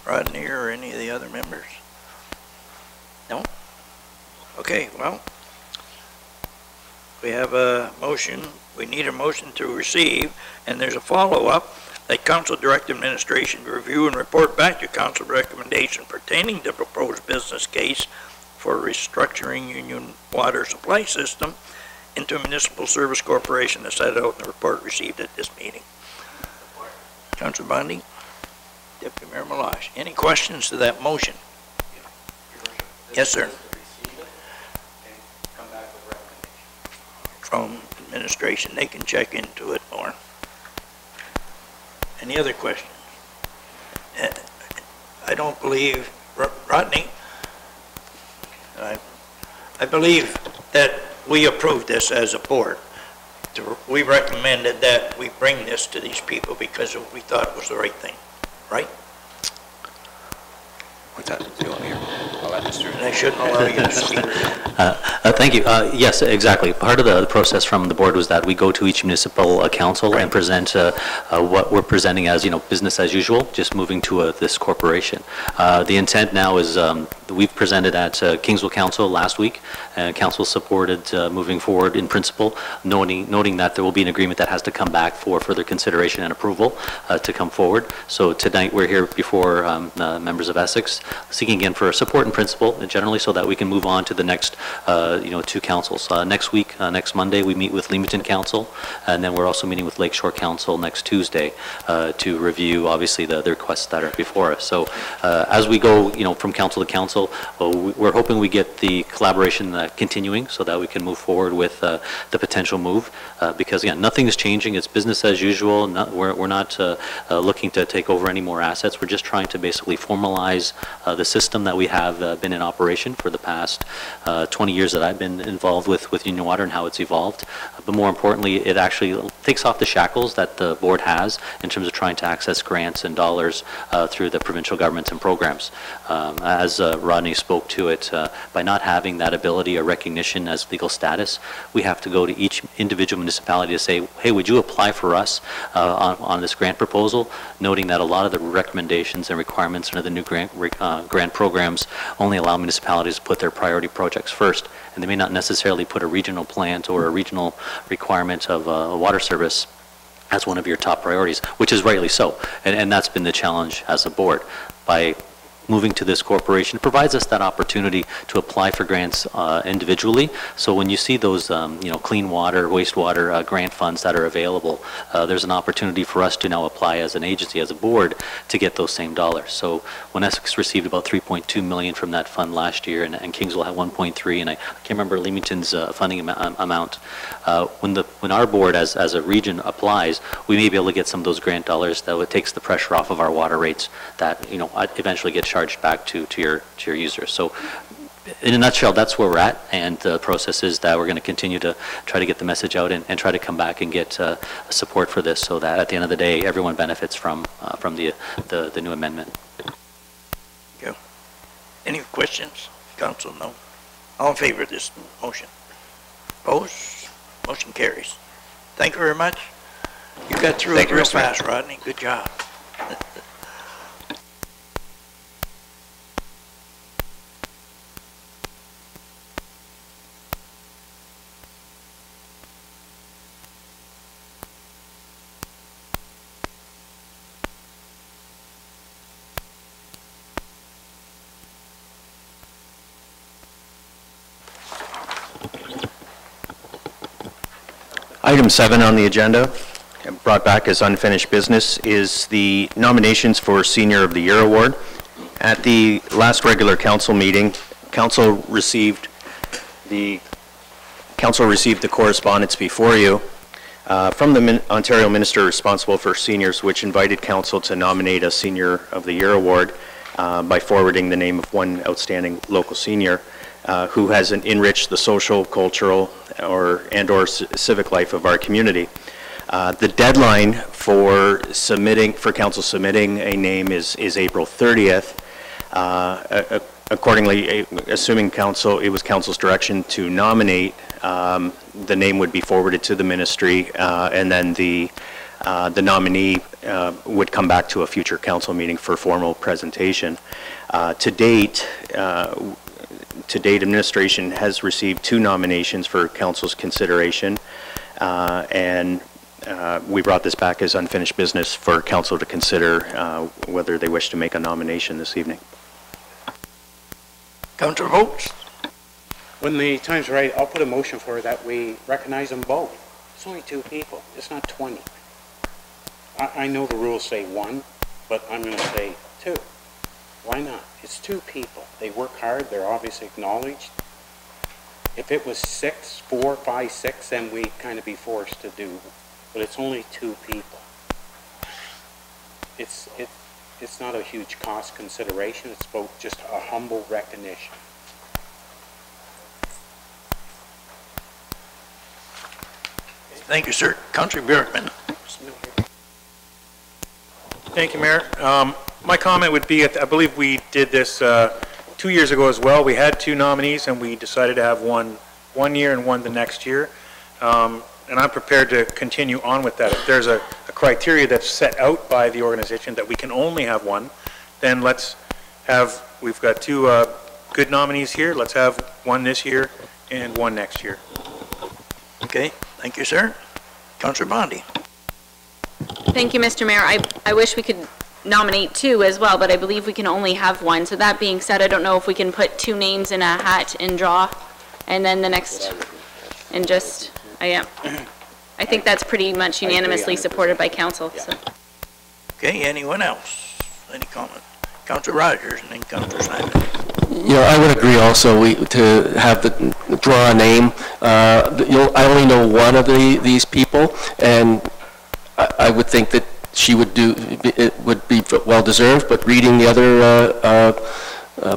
Rodney or any of the other members? No? Okay, well, we have a motion. We need a motion to receive, and there's a follow-up that Council direct administration to review and report back to Council recommendation pertaining to proposed business case for restructuring Union Water Supply System into a municipal service corporation as set out in the report received at this meeting. Councilor Bundy, Deputy Mayor Malash, any questions to that motion? Yes, sir. From administration, they can check into it more. Any other questions? I don't believe, Rodney, I believe that we approved this as a board. We recommended that we bring this to these people because we thought it was the right thing, right? What's that? Do you want me here? I'll let Mr. And I shouldn't allow you to speak. Thank you. Yes, exactly. Part of the process from the board was that we go to each municipal council and present what we're presenting as, business as usual, just moving to this corporation. The intent now is we've presented at Kingsville Council last week, and council supported moving forward in principle, noting that there will be an agreement that has to come back for further consideration and approval to come forward. So tonight we're here before members of Essex, seeking again for support in principle generally, so that we can move on to the next two councils. Next week, next Monday, we meet with Leamington Council, and then we're also meeting with Lakeshore Council next Tuesday to review, obviously, the requests that are before us. So as we go, from council to council, we're hoping we get the collaboration continuing so that we can move forward with the potential move. Because again, nothing is changing. It's business as usual. We're not looking to take over any more assets. We're just trying to basically formalize the system that we have been in operation for the past 20 years that I've been involved with Union Water and how it's evolved. But more importantly, it actually takes off the shackles that the board has in terms of trying to access grants and dollars through the provincial governments and programs. As Rodney spoke to it, by not having that ability or recognition as legal status, we have to go to each individual municipality to say, hey, would you apply for us on this grant proposal, noting that a lot of the recommendations and requirements under the new grant programs only allow municipalities to put their priority projects first, and they may not necessarily put a regional plant or a regional requirement of a water service as one of your top priorities, which is rightly so, and that's been the challenge as a board. By moving to this corporation, it provides us that opportunity to apply for grants individually. So when you see those, clean water, wastewater grant funds that are available, there's an opportunity for us to now apply as an agency, as a board, to get those same dollars. So when Essex received about $3.2 million from that fund last year, and Kingsville had 1.3, and I can't remember Leamington's funding amount. When our board, as a region, applies, we may be able to get some of those grant dollars that takes the pressure off of our water rates that eventually get charged back to your users. So in a nutshell, that's where we're at, and the process is that we're going to continue to try to get the message out and try to come back and get support for this, so that at the end of the day, everyone benefits from the new amendment. Go. Any questions, Council? No. All in favor of this motion? Opposed? Motion carries. Thank you very much. You got through it real fast, Rodney. Good job. Item 7 on the agenda, brought back as unfinished business, is the nominations for Senior of the Year Award. At the last regular council meeting, council received the correspondence before you from the Ontario Minister responsible for seniors, which invited council to nominate a Senior of the Year Award by forwarding the name of one outstanding local senior who has enriched the social, cultural, or civic life of our community. The deadline for council submitting a name is April 30th. Accordingly, assuming it was council's direction to nominate, the name would be forwarded to the ministry, and then the nominee would come back to a future council meeting for formal presentation. To date, administration has received 2 nominations for council's consideration, and we brought this back as unfinished business for council to consider whether they wish to make a nomination this evening. Councilor votes. When the time's right, I'll put a motion for that we recognize them both. It's only 2 people. It's not 20. I know the rules say 1, but I'm going to say 2. Why not? It's 2 people. They work hard. They're obviously acknowledged. If it was 6, 4, 5, 6, then we'd kind of be forced to do. But it's only 2 people. It's not a huge cost consideration. It's both just a humble recognition. Thank you, sir. Councilor Bjorkman. Thank you, Mayor. My comment would be, I believe we did this 2 years ago as well. We had 2 nominees, and we decided to have one year and one the next year. And I'm prepared to continue on with that. If there's a criteria that's set out by the organization that we can only have one, then we've got 2 good nominees here. Let's have one this year and one next year. Okay, thank you, sir. Councillor Bondi. Thank you, Mr. Mayor. I wish we could nominate 2 as well, but I believe we can only have one. So that being said, I don't know if we can put 2 names in a hat and draw, and then the next, and just, I think that's pretty much unanimously supported by council. So. Okay, anyone else? Any comment? Councillor Rogers and then Councillor Simon. I would agree also to have draw a name. I only know one of these people, and I would think that she would it would be well deserved. But reading the other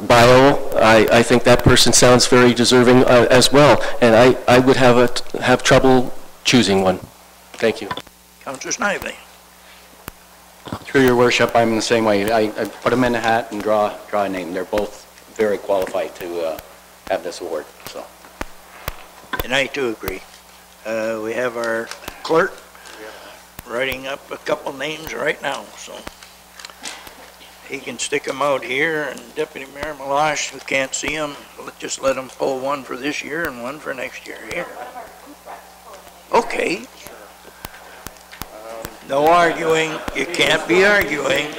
bio, I think that person sounds very deserving as well, and I would have trouble choosing one. Thank you. Councillor Snively. Through your worship, I'm the same way. I put them in a hat and draw a name. They're both very qualified to have this award. So. And I too agree. We have our clerk writing up a couple names right now, so he can stick them out here, and Deputy Mayor Malash, who can't see them, just let him pull one for this year and one for next year here. Okay. No arguing. You can't be arguing.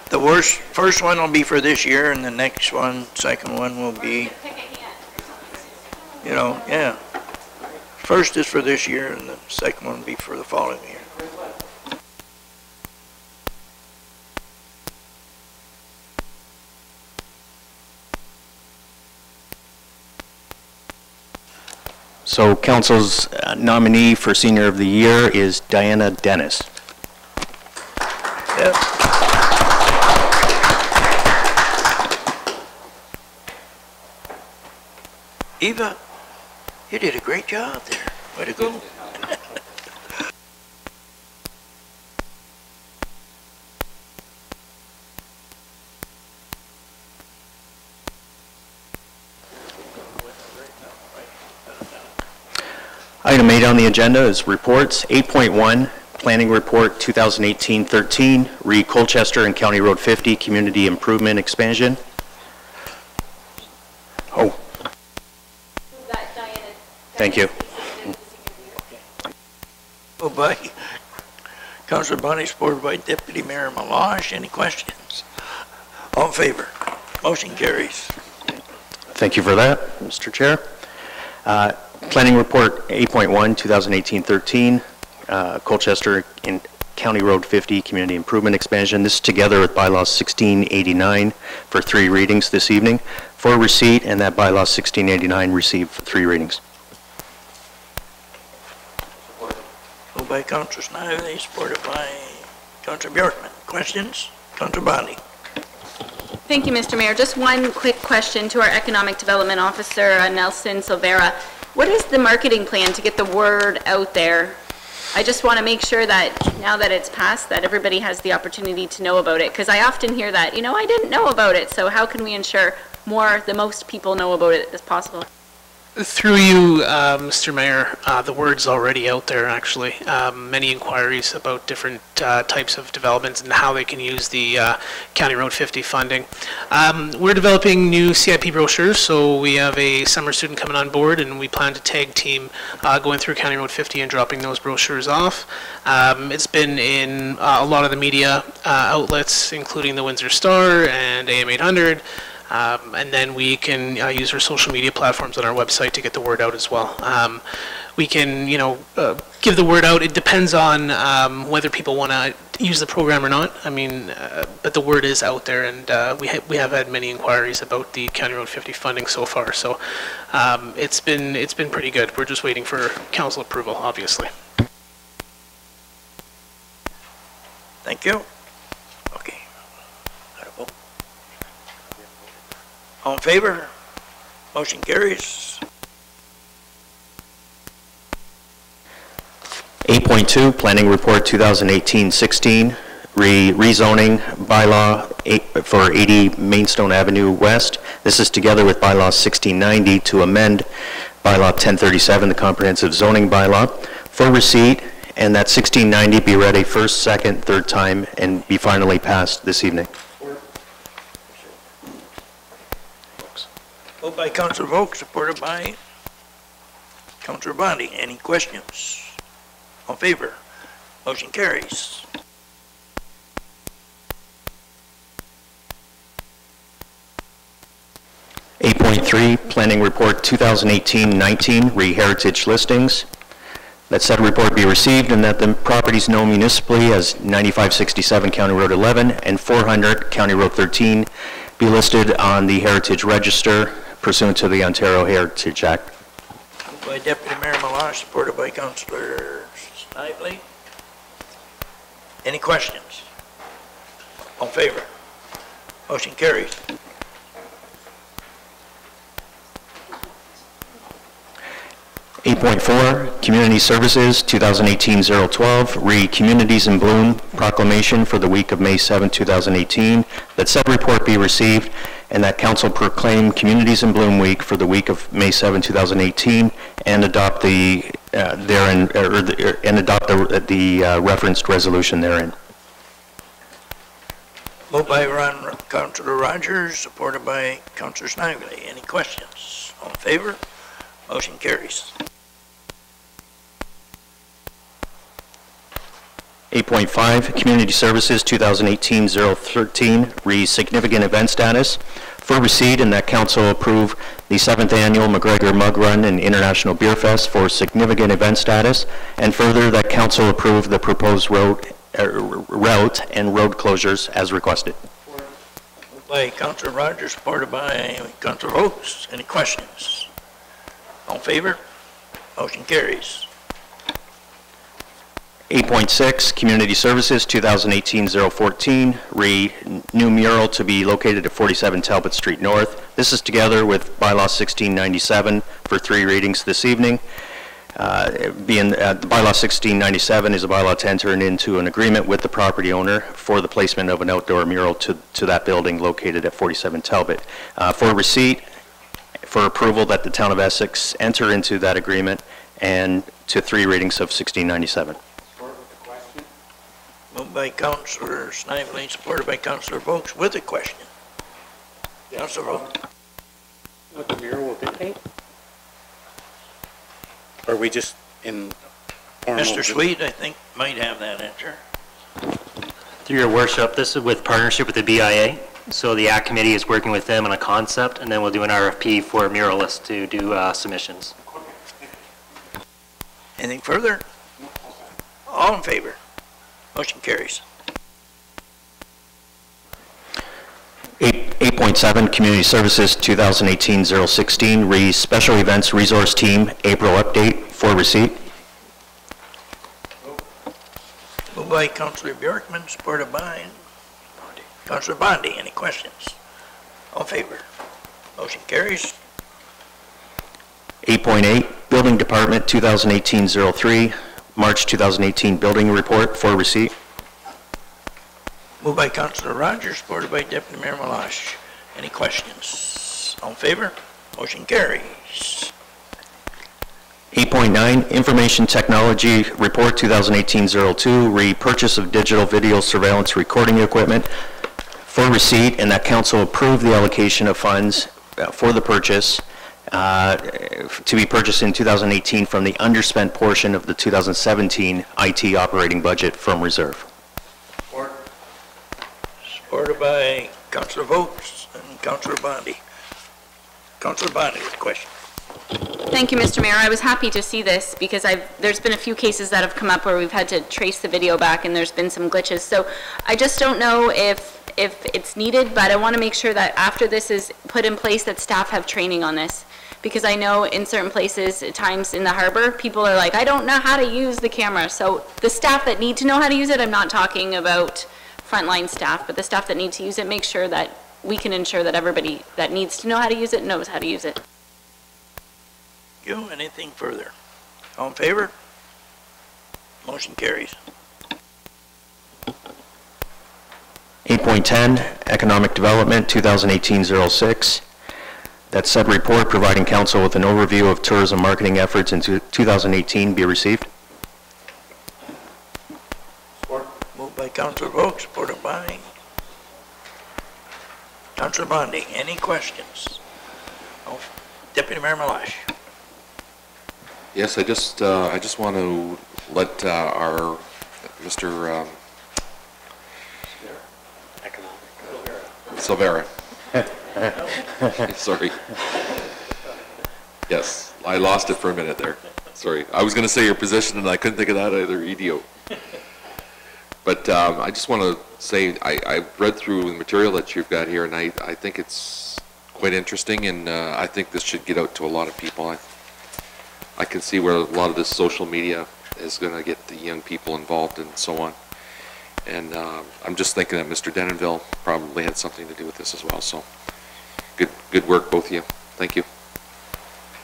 The first one will be for this year, and the next one, second one will be, yeah. First is for this year, and the second one will be for the following year. So council's nominee for Senior of the Year is Diana Dennis. Yep. Eva, you did a great job there. Way to go. Item 8 on the agenda is reports. 8.1, Planning Report 2018-13, re Colchester and County Road 50 Community Improvement Expansion. Oh. Thank you. Oh, by Councillor Bonnie, supported by Deputy Mayor Malash. Any questions? All in favor? Motion carries. Thank you for that, Mr. Chair. Planning Report 8.1, 2018-13, Colchester and County Road 50 Community Improvement Expansion. This is together with Bylaw 1689 for 3 readings this evening for receipt, and that Bylaw 1689 received 3 readings. Moved by Councillor Snively, supported by Councillor Bjorkman. Questions? Councillor Bondi. Thank you, Mr. Mayor. Just one quick question to our Economic Development Officer, Nelson Silvera. What is the marketing plan to get the word out there? I just want to make sure that now that it's passed, that everybody has the opportunity to know about it, because I often hear that, I didn't know about it. So how can we ensure the most people know about it as possible? Through you, Mr. Mayor, the word's already out there, actually. Many inquiries about different types of developments and how they can use the County Road 50 funding. We're developing new CIP brochures, so we have a summer student coming on board, and we plan to tag team going through County Road 50 and dropping those brochures off. It's been in a lot of the media outlets, including the Windsor Star and AM 800. And then we can use our social media platforms on our website to get the word out as well. We can, give the word out. It depends on whether people want to use the program or not. But the word is out there, and we have had many inquiries about the County Road 50 funding so far. So it's been pretty good. We're just waiting for council approval, obviously. Thank you. Okay. All in favor? Motion carries. 8.2, Planning Report 2018-16, rezoning bylaw for 80 Mainstone Avenue West. This is together with bylaw 1690 to amend bylaw 1037, the comprehensive zoning bylaw, for receipt, and that 1690 be read a first, second, third time, and be finally passed this evening. Moved by Councilor Volk, supported by Councilor Bondi. Any questions? All in favor? Motion carries. Planning Report 2018-19, re-heritage listings. That said report be received and that the properties known municipally as 9567 County Road 11 and 400 County Road 13 be listed on the Heritage Register pursuant to the Ontario Heritage Act. Moved by Deputy Mayor Melange, supported by Councilor Snively. Any questions? All in favor? Motion carries. 8.4, Community Services 2018-012, re-Communities in Bloom proclamation for the week of May 7, 2018. That said report be received and that Council proclaim Communities in Bloom Week for the week of May 7, 2018 and adopt the referenced resolution therein. Moved by Councilor Rogers, supported by Councilor Snively. Any questions? All in favor? Motion carries. 8.5, Community Services 2018-013, re-significant event status for receipt and that Council approve the 7th Annual McGregor Mug Run and International Beer Fest for significant event status, and further that Council approve the proposed route and road closures as requested. Moved by Councilor Rogers, supported by Councilor Oakes. Any questions? All in favor? Motion carries. 8.6, Community Services 2018-014, new mural to be located at 47 Talbot Street North. This is together with bylaw 1697 for 3 readings this evening. The bylaw 1697 is a bylaw to enter into an agreement with the property owner for the placement of an outdoor mural to that building located at 47 Talbot. For receipt, for approval that the town of Essex enter into that agreement, and to 3 readings of 1697. Moved by Councilor Snively, supported by Councilor Volks with a question. Councilor Volks. What the mural will dictate? Or are we just in formal? Mr. Sweet, I think, might have that answer. Through your worship, this is with partnership with the BIA. So the ACT committee is working with them on a concept, and then we'll do an RFP for muralists to do submissions. Anything further? All in favor? Motion carries. 8.7, Community Services 2018-016, Special Events Resource Team April update for receipt. Moved by Councilor Bjorkman, supported by Councilor Bondi. Any questions? All in favor? Motion carries. 8.8, Building Department 2018-03, March 2018 Building Report for receipt. Moved by Councilor Rogers, supported by Deputy Mayor Melange. Any questions? All in favor? Motion carries. 8.9, Information Technology Report 2018-02, repurchase of digital video surveillance recording equipment for receipt, and that Council approve the allocation of funds for the purchase to be purchased in 2018 from the underspent portion of the 2017 IT operating budget from reserve. Supported by Councilor Volks and Councilor Bondi. Councilor Bondi with a question. Thank you, Mr. Mayor. I was happy to see this because there's been a few cases that have come up where we've had to trace the video back and there's been some glitches. So I just don't know if it's needed, but I want to make sure that after this is put in place that staff have training on this. Because I know in certain places, at times in the harbor, people are like, I don't know how to use the camera. So the staff that need to know how to use it, I'm not talking about frontline staff, but the staff that need to use it, make sure that we can ensure that everybody that needs to know how to use it knows how to use it. You, anything further? All in favor? Motion carries. 8.10, Economic Development, 2018-06. That said report providing council with an overview of tourism marketing efforts in 2018 be received. Moved by Councilor Vogt, supported by Councilor Bondi. Any questions? Oh, Deputy Mayor Malash. Yes, I just want to let our Mr. Silvera. Sorry. Yes, I lost it for a minute there. Sorry. I was going to say your position and I couldn't think of that either, EDO. But I just want to say I read through the material that you've got here and I think it's quite interesting and I think this should get out to a lot of people. I can see where a lot of this social media is going to get the young people involved and so on. And I'm just thinking that Mr. Denonville probably had something to do with this as well. So good work, both of you. Thank you.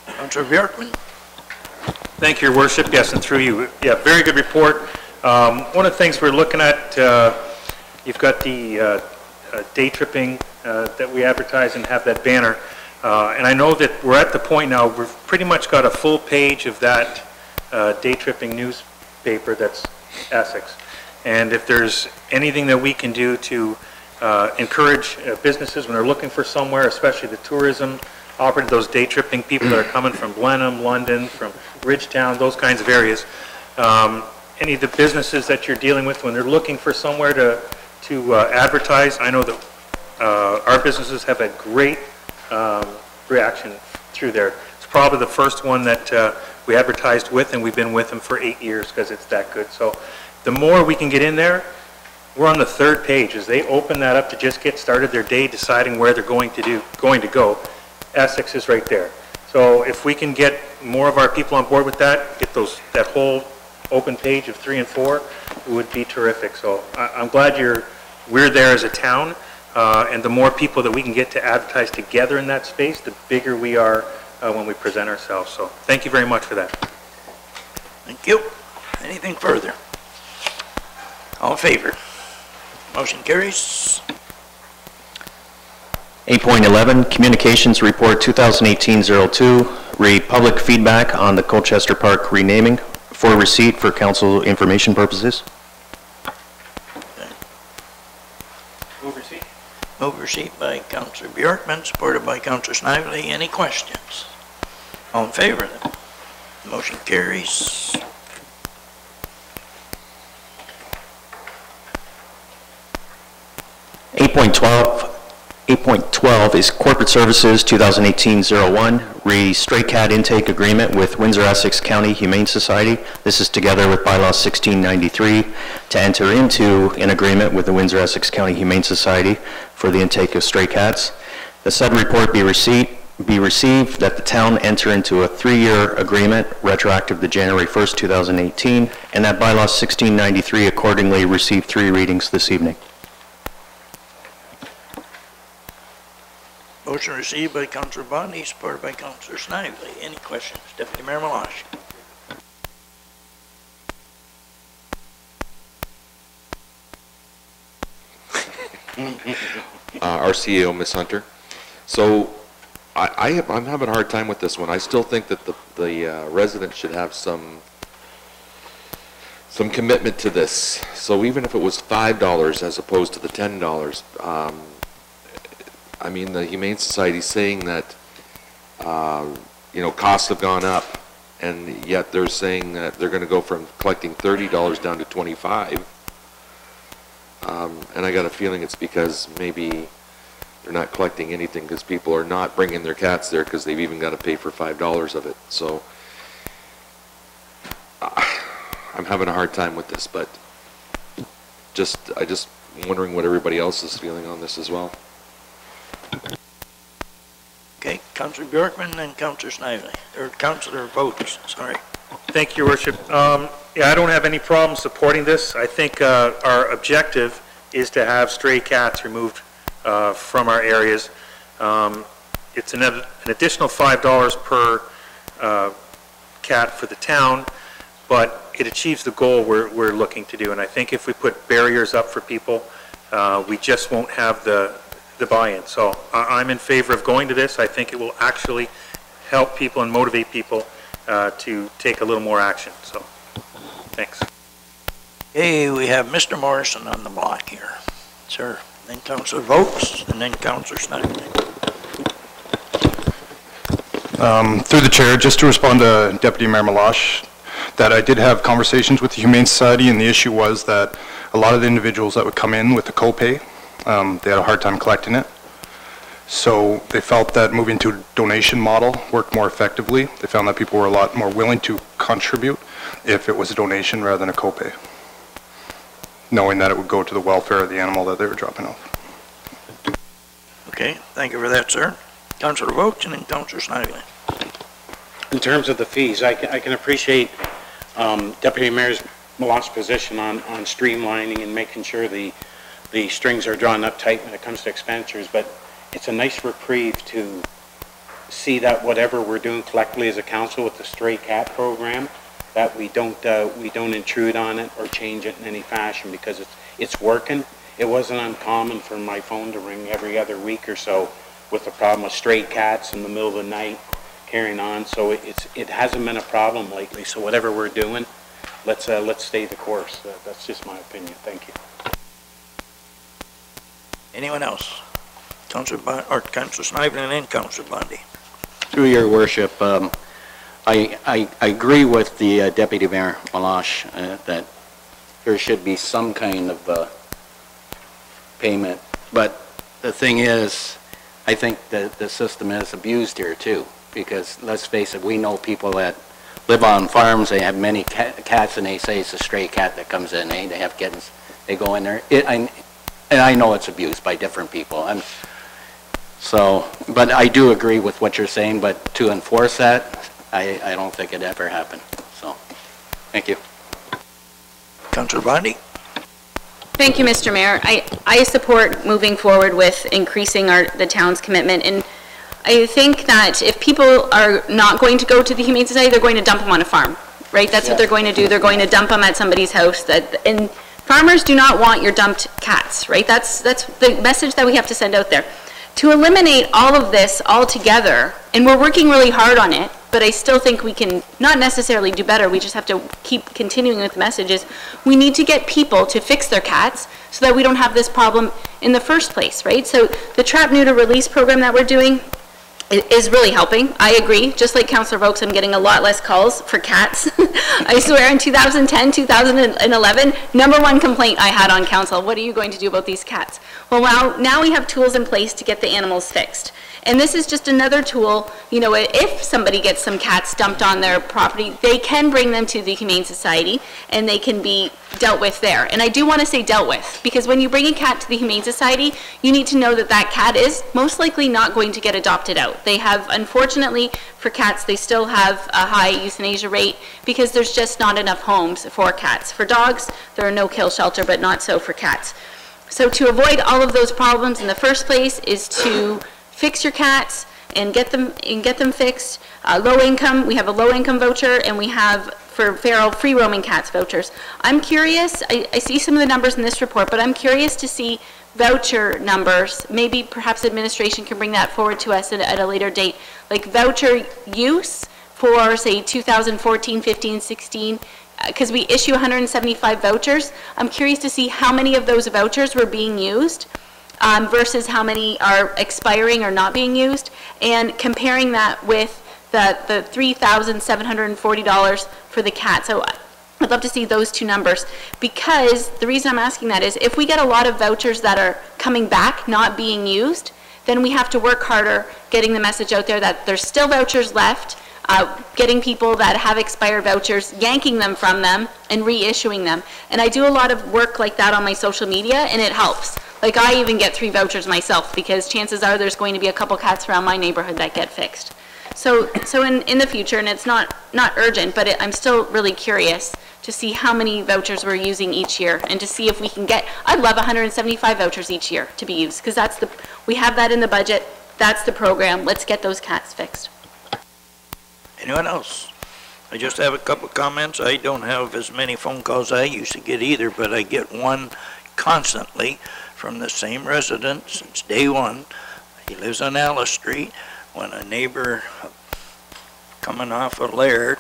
Councilor Bjorkman. Thank you, Your Worship. Yes, and through you. Yeah, very good report. One of the things we're looking at, you've got the day tripping that we advertise and have that banner. And I know that we're at the point now, we've pretty much got a full page of that day tripping newspaper that's Essex. And if there's anything that we can do to encourage businesses when they're looking for somewhere, especially the tourism operated, those day tripping people that are coming from Blenheim, London, from Ridgetown, those kinds of areas. Any of the businesses that you're dealing with when they're looking for somewhere to advertise, I know that our businesses have a great reaction through there. It's probably the first one that we advertised with, and we've been with them for 8 years because it's that good. So the more we can get in there, we're on the third page. As they open that up to just get started their day, deciding where they're going to go, Essex is right there. So if we can get more of our people on board with that, get that whole open page of 3 and 4, it would be terrific. So I'm glad we're there as a town, and the more people that we can get to advertise together in that space, the bigger we are when we present ourselves. So thank you very much for that. Thank you. Anything further? All in favor? Motion carries. 8.11, Communications Report 2018-02, read public feedback on the Colchester Park renaming for receipt for council information purposes. Move receipt. Move receipt by Councilor Bjorkman, supported by Councilor Snively. Any questions? All in favor? Motion carries. 8.12 is Corporate Services 2018-01, re-stray cat intake agreement with Windsor Essex County Humane Society. This is together with Bylaw 1693 to enter into an agreement with the Windsor Essex County Humane Society for the intake of stray cats. The said report be received that the town enter into a 3-year agreement retroactive to January 1st, 2018, and that Bylaw 1693 accordingly receive 3 readings this evening. Motion received by Councilor Bondi, supported by Councilor Snively. Any questions? Deputy Mayor Malash. Our CEO, Ms. Hunter. So I'm having a hard time with this one. I still think that the residents should have some commitment to this. So even if it was $5 as opposed to the $10, I mean, the Humane Society is saying that, costs have gone up, and yet they're saying that they're going to go from collecting $30 down to $25. And I got a feeling it's because maybe they're not collecting anything because people are not bringing their cats there because they've even got to pay for $5 of it. So I'm having a hard time with this, but I just wondering what everybody else is feeling on this as well. Okay, Councilor Bjorkman and Councilor Snively, or Councilor Vogt, sorry. Thank you, Your Worship. Yeah, I don't have any problem supporting this. I think our objective is to have stray cats removed from our areas. It's an additional $5 per cat for the town, but it achieves the goal we're looking to do. And I think if we put barriers up for people, we just won't have the buy-in. So I'm in favor of going to this. I think it will actually help people and motivate people to take a little more action. So, thanks. Okay, we have Mr. Morrison on the block here. Sir, then Councillor Vokes, and then Councillor Snyder. Through the chair, just to respond to Deputy Mayor Malash, that I did have conversations with the Humane Society, and the issue was that a lot of the individuals that would come in with the copay, they had a hard time collecting it. So they felt that moving to a donation model worked more effectively. They found that people were a lot more willing to contribute if it was a donation rather than a copay, knowing that it would go to the welfare of the animal that they were dropping off. Okay, thank you for that, sir. Councillor Vokes and then Councillor Snyder. In terms of the fees, I can appreciate Deputy Mayor Malash's position on streamlining and making sure the strings are drawn up tight when it comes to expenditures, but it's a nice reprieve to see that whatever we're doing collectively as a council with the stray cat program, that we don't intrude on it or change it in any fashion, because it's working. It wasn't uncommon for my phone to ring every other week or so with the problem of stray cats in the middle of the night carrying on. So it hasn't been a problem lately. So whatever we're doing, let's stay the course. That's just my opinion. Thank you. Anyone else? Councillor Snyder and then Councillor Bundy. Through your worship, I agree with the Deputy Mayor Malash that there should be some kind of payment, but the thing is, I think that the system is abused here too, because let's face it, we know people that live on farms, they have many cats, and they say it's a stray cat that comes in, they have kittens, they go in there, and I know it's abused by different people. But I do agree with what you're saying, but to enforce that, I don't think it ever happened. So, thank you. Councillor Bundy. Thank you, Mr. Mayor. I support moving forward with increasing the town's commitment, and I think that if people are not going to go to the Humane Society, they're going to dump them on a farm, right? That's what they're going to do. They're going to dump them at somebody's house. And farmers do not want your dumped cats, right? That's the message that we have to send out there. To eliminate all of this altogether, and we're working really hard on it, but I still think we can not necessarily do better, we just have to keep continuing with messages. We need to get people to fix their cats so that we don't have this problem in the first place, right? So the trap, neuter, release program that we're doing is really helping. I agree. Just like Councillor Vokes, I'm getting a lot less calls for cats. I swear in 2010, 2011, #1 complaint I had on council, what are you going to do about these cats? Well, now we have tools in place to get the animals fixed. And this is just another tool, you know, if somebody gets some cats dumped on their property, they can bring them to the Humane Society and they can be dealt with there. And I do want to say dealt with, because when you bring a cat to the Humane Society, you need to know that that cat is most likely not going to get adopted out. They have, unfortunately, for cats, they still have a high euthanasia rate because there's just not enough homes for cats. For dogs, there are no kill shelter, but not so for cats. So to avoid all of those problems in the first place is to fix your cats and get them fixed. Low income, we have a low income voucher, and we have for feral free roaming cats vouchers. I'm curious, I see some of the numbers in this report, but I'm curious to see voucher numbers. Maybe perhaps administration can bring that forward to us at a later date, like voucher use for say 2014, 15, 16, because we issue 175 vouchers. I'm curious to see how many of those vouchers were being used versus how many are expiring or not being used, and comparing that with the $3,740 for the cat. So I'd love to see those two numbers, because the reason I'm asking that is if we get a lot of vouchers that are coming back not being used, then we have to work harder getting the message out there that there's still vouchers left, getting people that have expired vouchers, yanking them from them and reissuing them. And I do a lot of work like that on my social media, and it helps. Like I even get 3 vouchers myself, because chances are there's going to be a couple cats around my neighborhood that get fixed. So in the future, and it's not urgent, but I'm still really curious to see how many vouchers we're using each year, and to see if we can get, I'd love 175 vouchers each year to be used, because we have that in the budget, that's the program, let's get those cats fixed. Anyone else? I just have a couple comments. I don't have as many phone calls I used to get either, but I get one constantly from the same resident since day one. He lives on Alice Street. When a neighbor coming off of Laird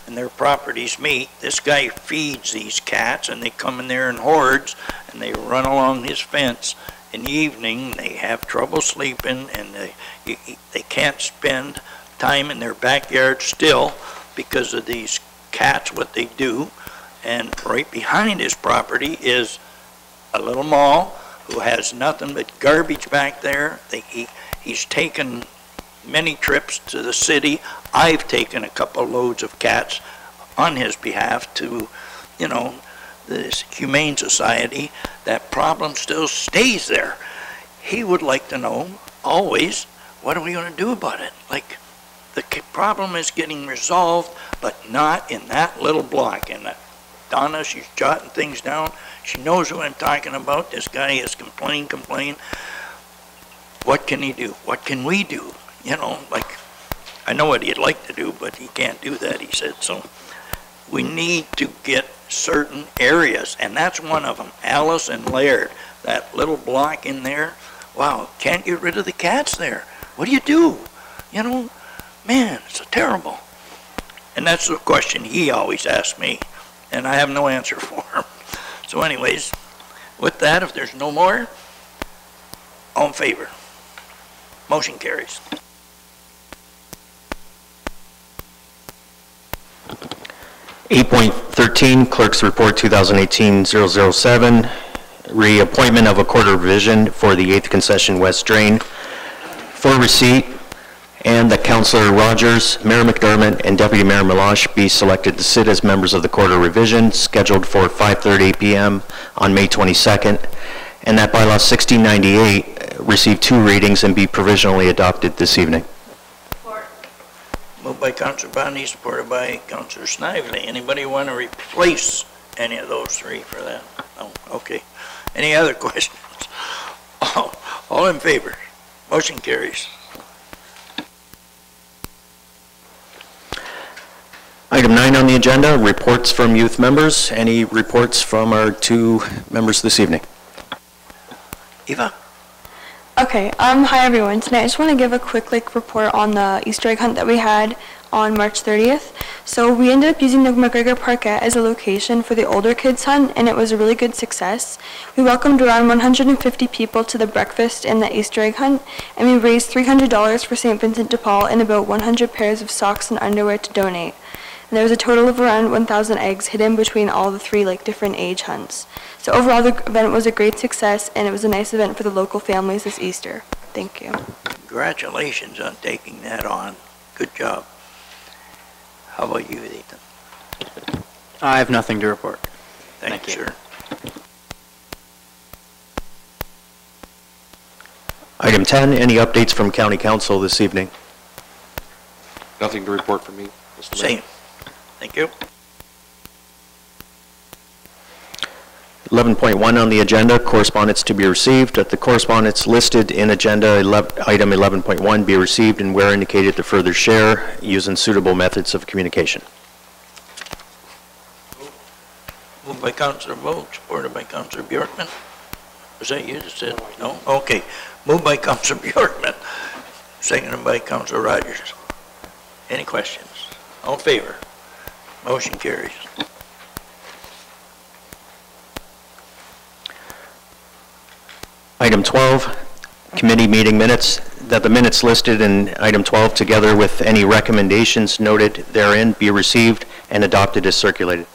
and their properties meet, this guy feeds these cats, and they come in there in hordes, and they run along his fence. In the evening, they have trouble sleeping, and they can't spend time in their backyard still because of these cats, what they do. And right behind his property is a little mall who has nothing but garbage back there. He's taken many trips to the city. I've taken a couple loads of cats on his behalf to, you know, this Humane Society. That problem still stays there. He would like to know always, what are we going to do about it? Like, the problem is getting resolved, but not in that little block. And Donna, she's jotting things down. She knows who I'm talking about. This guy has complained. What can he do? What can we do? You know, like, I know what he'd like to do, but he can't do that, he said. So we need to get certain areas, and that's one of them. Alice and Laird, that little block in there. Wow, can't get rid of the cats there. What do you do? You know, man, it's terrible. And that's the question he always asks me, and I have no answer for him. So anyways, with that, if there's no more, all in favor? Motion carries. .13 Clerk's Report 2018-007, reappointment of a quarter revision for the 8th Concession West Drain for receipt, and that Councillor Rogers, Mayor McDermott, and Deputy Mayor Meloche be selected to sit as members of the quarter revision, scheduled for 5:30 p.m. on May 22nd, and that bylaw 1698 receive 2 readings and be provisionally adopted this evening. Moved by Councillor Bondi, supported by Councillor Snively. Anybody want to replace any of those 3 for that? No? Okay. Any other questions? All in favor? Motion carries. Item 9 on the agenda, reports from youth members. Any reports from our 2 members this evening? Eva? Okay, hi everyone. Tonight I just want to give a quick report on the Easter egg hunt that we had on March 30th. So we ended up using the McGregor Parkette as a location for the older kids hunt, and it was a really good success. We welcomed around 150 people to the breakfast and the Easter egg hunt, and we raised $300 for St. Vincent de Paul and about 100 pairs of socks and underwear to donate. And there was a total of around 1,000 eggs hidden between all the 3 different age hunts. So overall the event was a great success, and it was a nice event for the local families this Easter. Thank you. Congratulations on taking that on. Good job. How about you, Ethan? I have nothing to report. Thank you, sir. Item 10, any updates from County Council this evening? Nothing to report from me, Mr. Mayor. Same. Thank you. 11.1 on the agenda, correspondence to be received. That the correspondence listed in agenda item 11.1 be received and where indicated to further share using suitable methods of communication. Moved by Councillor Vogt, supported by Councillor Bjorkman. Was that you that said no? Okay. Moved by Councillor Bjorkman, seconded by Councillor Rogers. Any questions? All in favor? Motion carries. Item 12, committee meeting minutes. That the minutes listed in item 12, together with any recommendations noted therein, be received and adopted as circulated.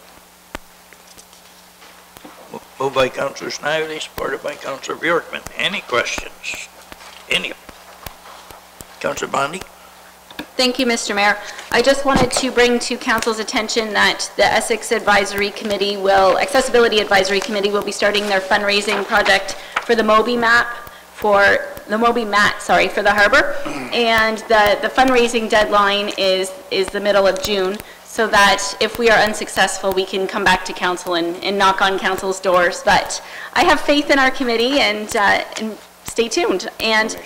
Moved by Councillor Snively, supported by Councillor Bjorkman. Any questions? Any? Councillor Bondi? Thank you, Mr. Mayor. I just wanted to bring to Council's attention that the Essex Accessibility Advisory Committee will be starting their fundraising project for the Moby Mat for the harbor, and the fundraising deadline is the middle of June, so that if we are unsuccessful, we can come back to council and knock on council's doors. But I have faith in our committee, and stay tuned. And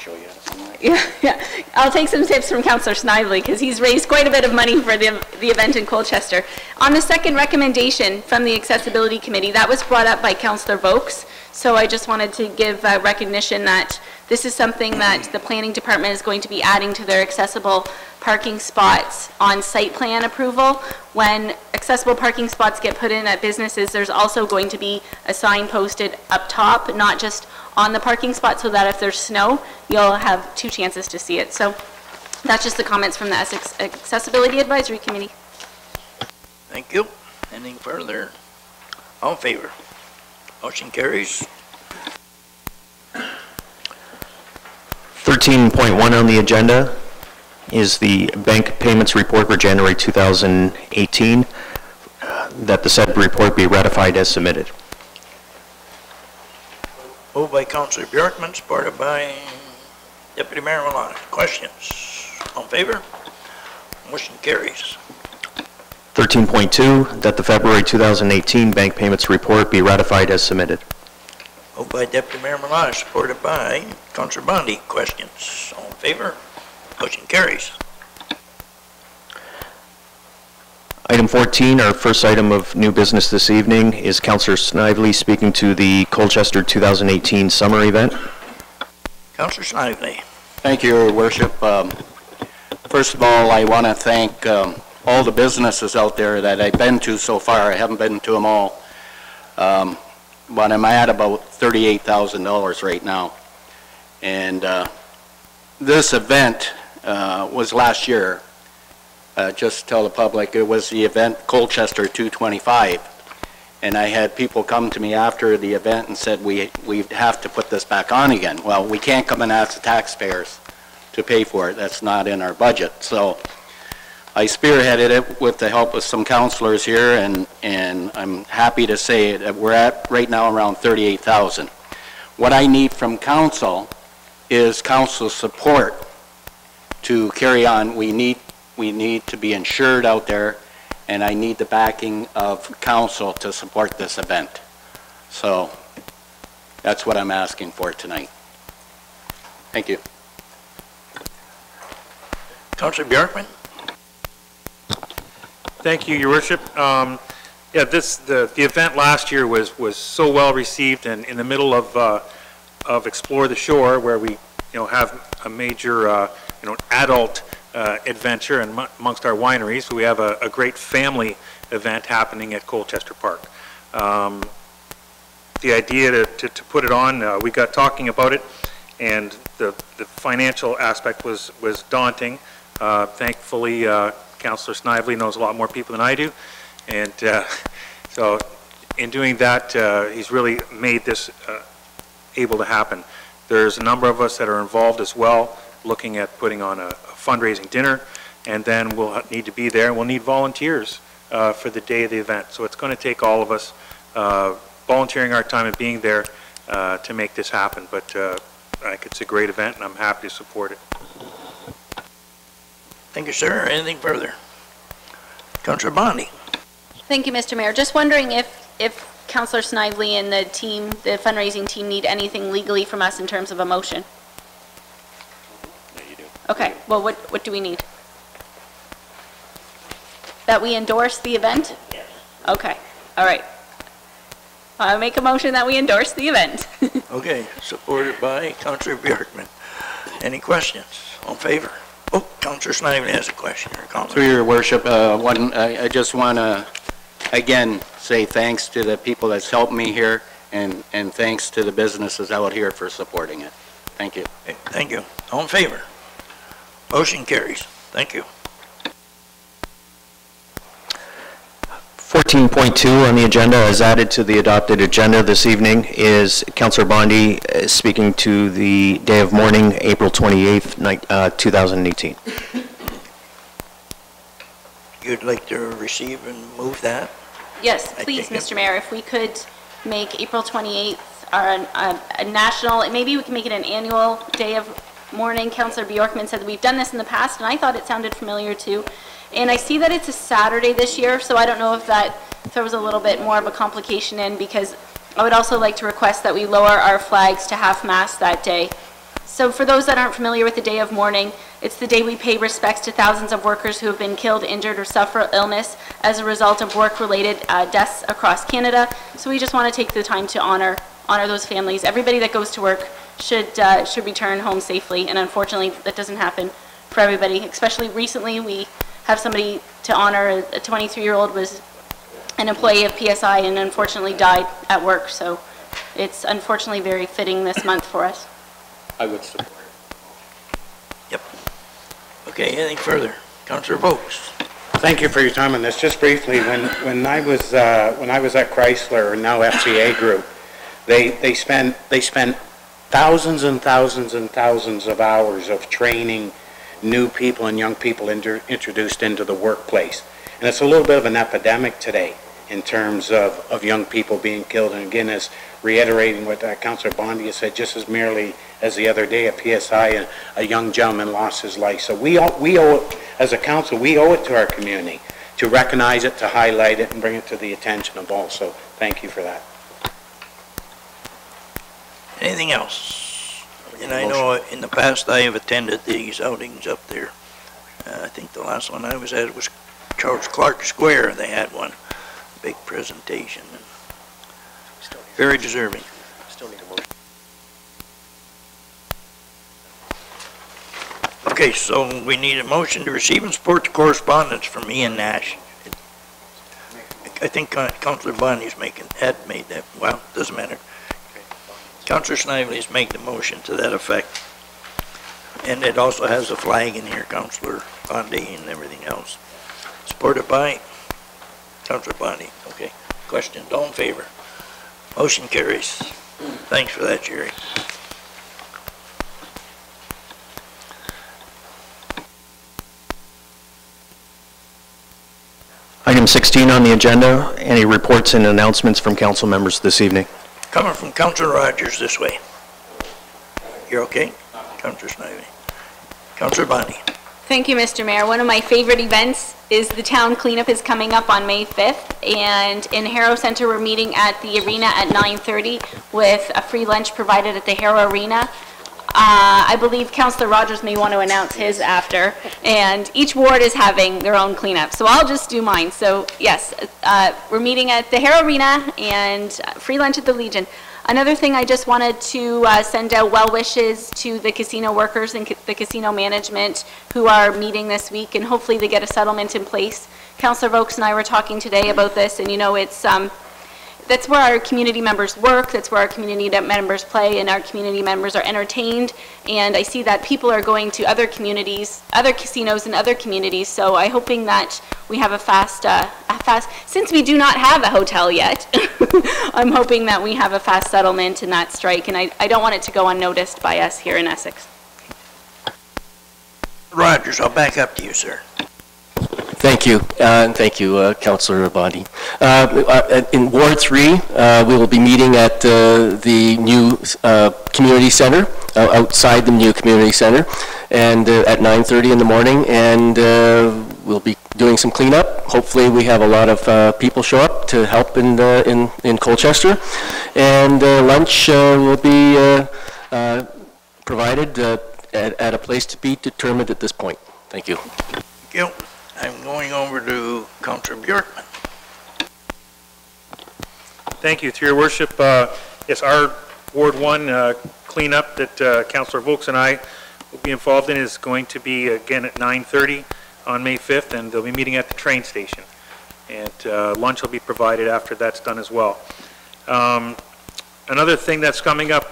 Yeah. I'll take some tips from Councillor Snively because he's raised quite a bit of money for the event in Colchester. On the second recommendation from the Accessibility Committee, that was brought up by Councillor Vokes. So I just wanted to give recognition that this is something that the Planning Department is going to be adding to their accessible parking spots on site plan approval. When accessible parking spots get put in at businesses, there's also going to be a sign posted up top, not just on the parking spot, so that if there's snow, you'll have 2 chances to see it. So that's just the comments from the Essex Accessibility Advisory Committee. Thank you. Anything further? All in favor? Motion carries. 13.1 on the agenda is the bank payments report for January 2018, that the said report be ratified as submitted. Moved by Councillor Bjorkman, supported by Deputy Mayor Malone. Questions? All in favor? Motion carries. 13.2, that the February 2018 bank payments report be ratified as submitted. Moved by Deputy Mayor Malone, supported by Councillor Bondi. Questions? All in favor? Motion carries. Item 14, our first item of new business this evening, is Councillor Snively speaking to the Colchester 2018 summer event. Councillor Snively. Thank you, Your Worship. First of all, I want to thank all the businesses out there that I've been to so far. I haven't been to them all, but I'm at about $38,000 right now. And this event was last year. Just to tell the public, it was the event Colchester 225. And I had people come to me after the event and said, we have to put this back on again. Well, we can't come and ask the taxpayers to pay for it. That's not in our budget. So I spearheaded it with the help of some councilors here, and I'm happy to say that we're at right now around 38,000. What I need from council is council support to carry on. We need to be insured out there, and I need the backing of council to support this event. So that's what I'm asking for tonight. Thank you. Councillor Bjorkman. Thank you, Your Worship. Yeah, the event last year was so well received, and in the middle of Explore the Shore, where we have a major adult adventure and amongst our wineries, we have a great family event happening at Colchester Park. The idea to put it on, we got talking about it, and the financial aspect was daunting. Thankfully, Councillor Snively knows a lot more people than I do, and so in doing that, he's really made this able to happen. There's a number of us that are involved as well, looking at putting on a fundraising dinner, and then we'll need to be there, and we'll need volunteers for the day of the event. So it's going to take all of us volunteering our time and being there to make this happen. But I think it's a great event, and I'm happy to support it. Thank you, sir. Anything further? Councillor Bondi. Thank you, Mr. Mayor. Just wondering if Councillor Snively and the team, the fundraising team, need anything legally from us in terms of a motion. Okay, well, what do we need? That we endorse the event? Yes. Okay, all right. I'll make a motion that we endorse the event. Okay, supported by Councillor Bjorkman. Any questions? All in favor? Oh, Councillor Snively has a question or comment. Through Your Worship, I just want to, again, say thanks to the people that's helped me here, and thanks to the businesses out here for supporting it. Thank you. Okay, thank you. All in favor? Motion carries. Thank you. 14.2 on the agenda, as added to the adopted agenda this evening, is Councillor Bondi speaking to the day of mourning, April 28th, 2018. You'd like to receive and move that? Yes, please, Mr. Mayor, if we could make April 28th a national, maybe we can make it an annual day of mourning. Councillor Bjorkman said that we've done this in the past, and I thought it sounded familiar too. And I see that it's a Saturday this year, so I don't know if that throws a little bit more of a complication in, because I would also like to request that we lower our flags to half-mast that day. So for those that aren't familiar with the Day of Mourning, it's the day we pay respects to thousands of workers who have been killed, injured, or suffer illness as a result of work-related deaths across Canada. So we just want to take the time to honor those families. Everybody that goes to work should return home safely, and unfortunately that doesn't happen for everybody. Especially recently, we have somebody to honor. A 23-year-old was an employee of PSI and unfortunately died at work. So it's unfortunately very fitting this month for us. I would support. Yep. Okay, anything further? Councillor Vokes. Thank you for your time on this. Just briefly, when I was at Chrysler, now FCA Group, they spent thousands and thousands and thousands of hours of training new people and young people introduced into the workplace. And it's a little bit of an epidemic today in terms of young people being killed. And again, as reiterating what Councillor Bondi has said, just as merely as the other day at PSI, a young gentleman lost his life. So we owe it, as a council, we owe it to our community to recognize it, to highlight it, and bring it to the attention of all. So thank you for that. Anything else? And I know in the past I have attended these outings up there. I think the last one I was at was Charles Clark Square. They had one big presentation. Very deserving. Still need a motion. Okay, so we need a motion to receive and support the correspondence from Ian Nash. I think Councillor Bondi's had made that. Well, doesn't matter. Councillor Snively's made the motion to that effect. And it also has a flag in here, Councillor Bondi and everything else. Supported by Councillor Bondi. Okay. Questions? All in favor? Motion carries. Thanks for that, Jerry. Item 16 on the agenda, any reports and announcements from council members this evening? Coming from Councillor Rogers this way. You're okay? Councillor Snively. Councillor Bondi. Thank you, Mr. Mayor. One of my favorite events is the town cleanup is coming up on May 5th, and in Harrow Center we're meeting at the arena at 9:30 with a free lunch provided at the Harrow Arena. I believe Councillor Rogers may want to announce his after, and each ward is having their own cleanup, so I'll just do mine. So yes, we're meeting at the Harrow Arena and free lunch at the Legion. Another thing, I just wanted to send out well wishes to the casino workers and the casino management who are meeting this week, and hopefully they get a settlement in place. Councillor Vokes and I were talking today about this, and you know, it's that's where our community members work, that's where our community members play, and our community members are entertained. And I see that people are going to other communities, other casinos in other communities, so I'm hoping that we have a fast, since we do not have a hotel yet, I'm hoping that we have a fast settlement in that strike, and I don't want it to go unnoticed by us here in Essex. Rogers, I'll back up to you, sir. Thank you, and thank you, Councillor Bondi. In Ward 3, we will be meeting at the new community center, outside the new community center, and at 9:30 in the morning, and we'll be doing some cleanup. Hopefully we have a lot of people show up to help in Colchester, and lunch will be provided at a place to be determined at this point. Thank you. Thank you. I'm going over to Councillor Bjorkman. Thank you. Through your worship, yes, our Ward 1 cleanup that Councillor Vokes and I will be involved in is going to be again at 9:30 on May 5th, and they'll be meeting at the train station. And lunch will be provided after that's done as well. Another thing that's coming up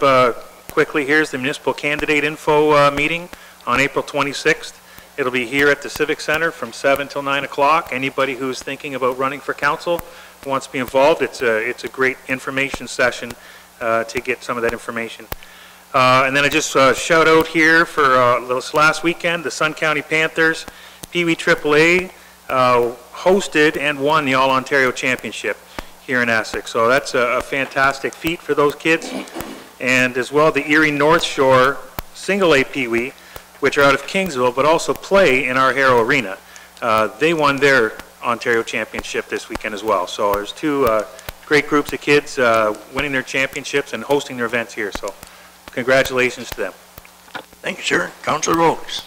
quickly here is the municipal candidate info meeting on April 26th. It'll be here at the Civic Center from 7 till 9 o'clock. Anybody who's thinking about running for council who wants to be involved, it's a great information session to get some of that information. And then I just shout out here for this last weekend, the Sun County Panthers, Pee Wee AAA, hosted and won the All-Ontario Championship here in Essex. So that's a fantastic feat for those kids. And as well, the Erie North Shore Single A Pee Wee, which are out of Kingsville, but also play in our Harrow Arena. They won their Ontario Championship this weekend as well. So there's two great groups of kids winning their championships and hosting their events here. So congratulations to them. Thank you, sir. Councilor Rhodes.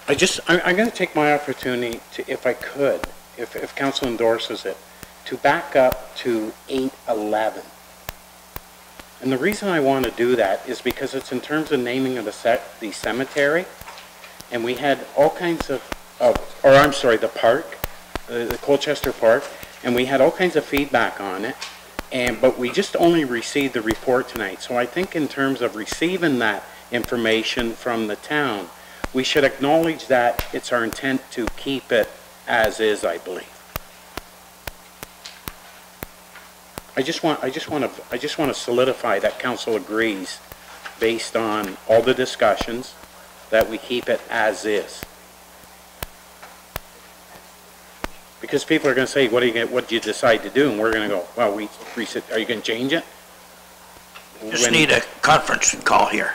I'm going to take my opportunity to, if I could, if council endorses it, to back up to 811. And the reason I want to do that is because it's in terms of naming of the cemetery, and we had all kinds of, the park, the Colchester Park, and we had all kinds of feedback on it, but we just only received the report tonight. So I think in terms of receiving that information from the town, we should acknowledge that it's our intent to keep it as is, I believe. I just want to solidify that council agrees, based on all the discussions, that we keep it as is. Because people are going to say, what do you decide to do? And we're going to go, well, we reset. Are you going to change it? Just need a conference call here.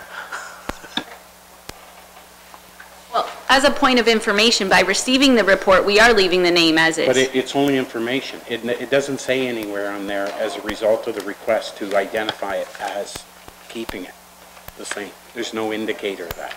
Well, as a point of information, by receiving the report, we are leaving the name as is. But it's only information. It doesn't say anywhere on there as a result of the request to identify it as keeping it the same. There's no indicator of that.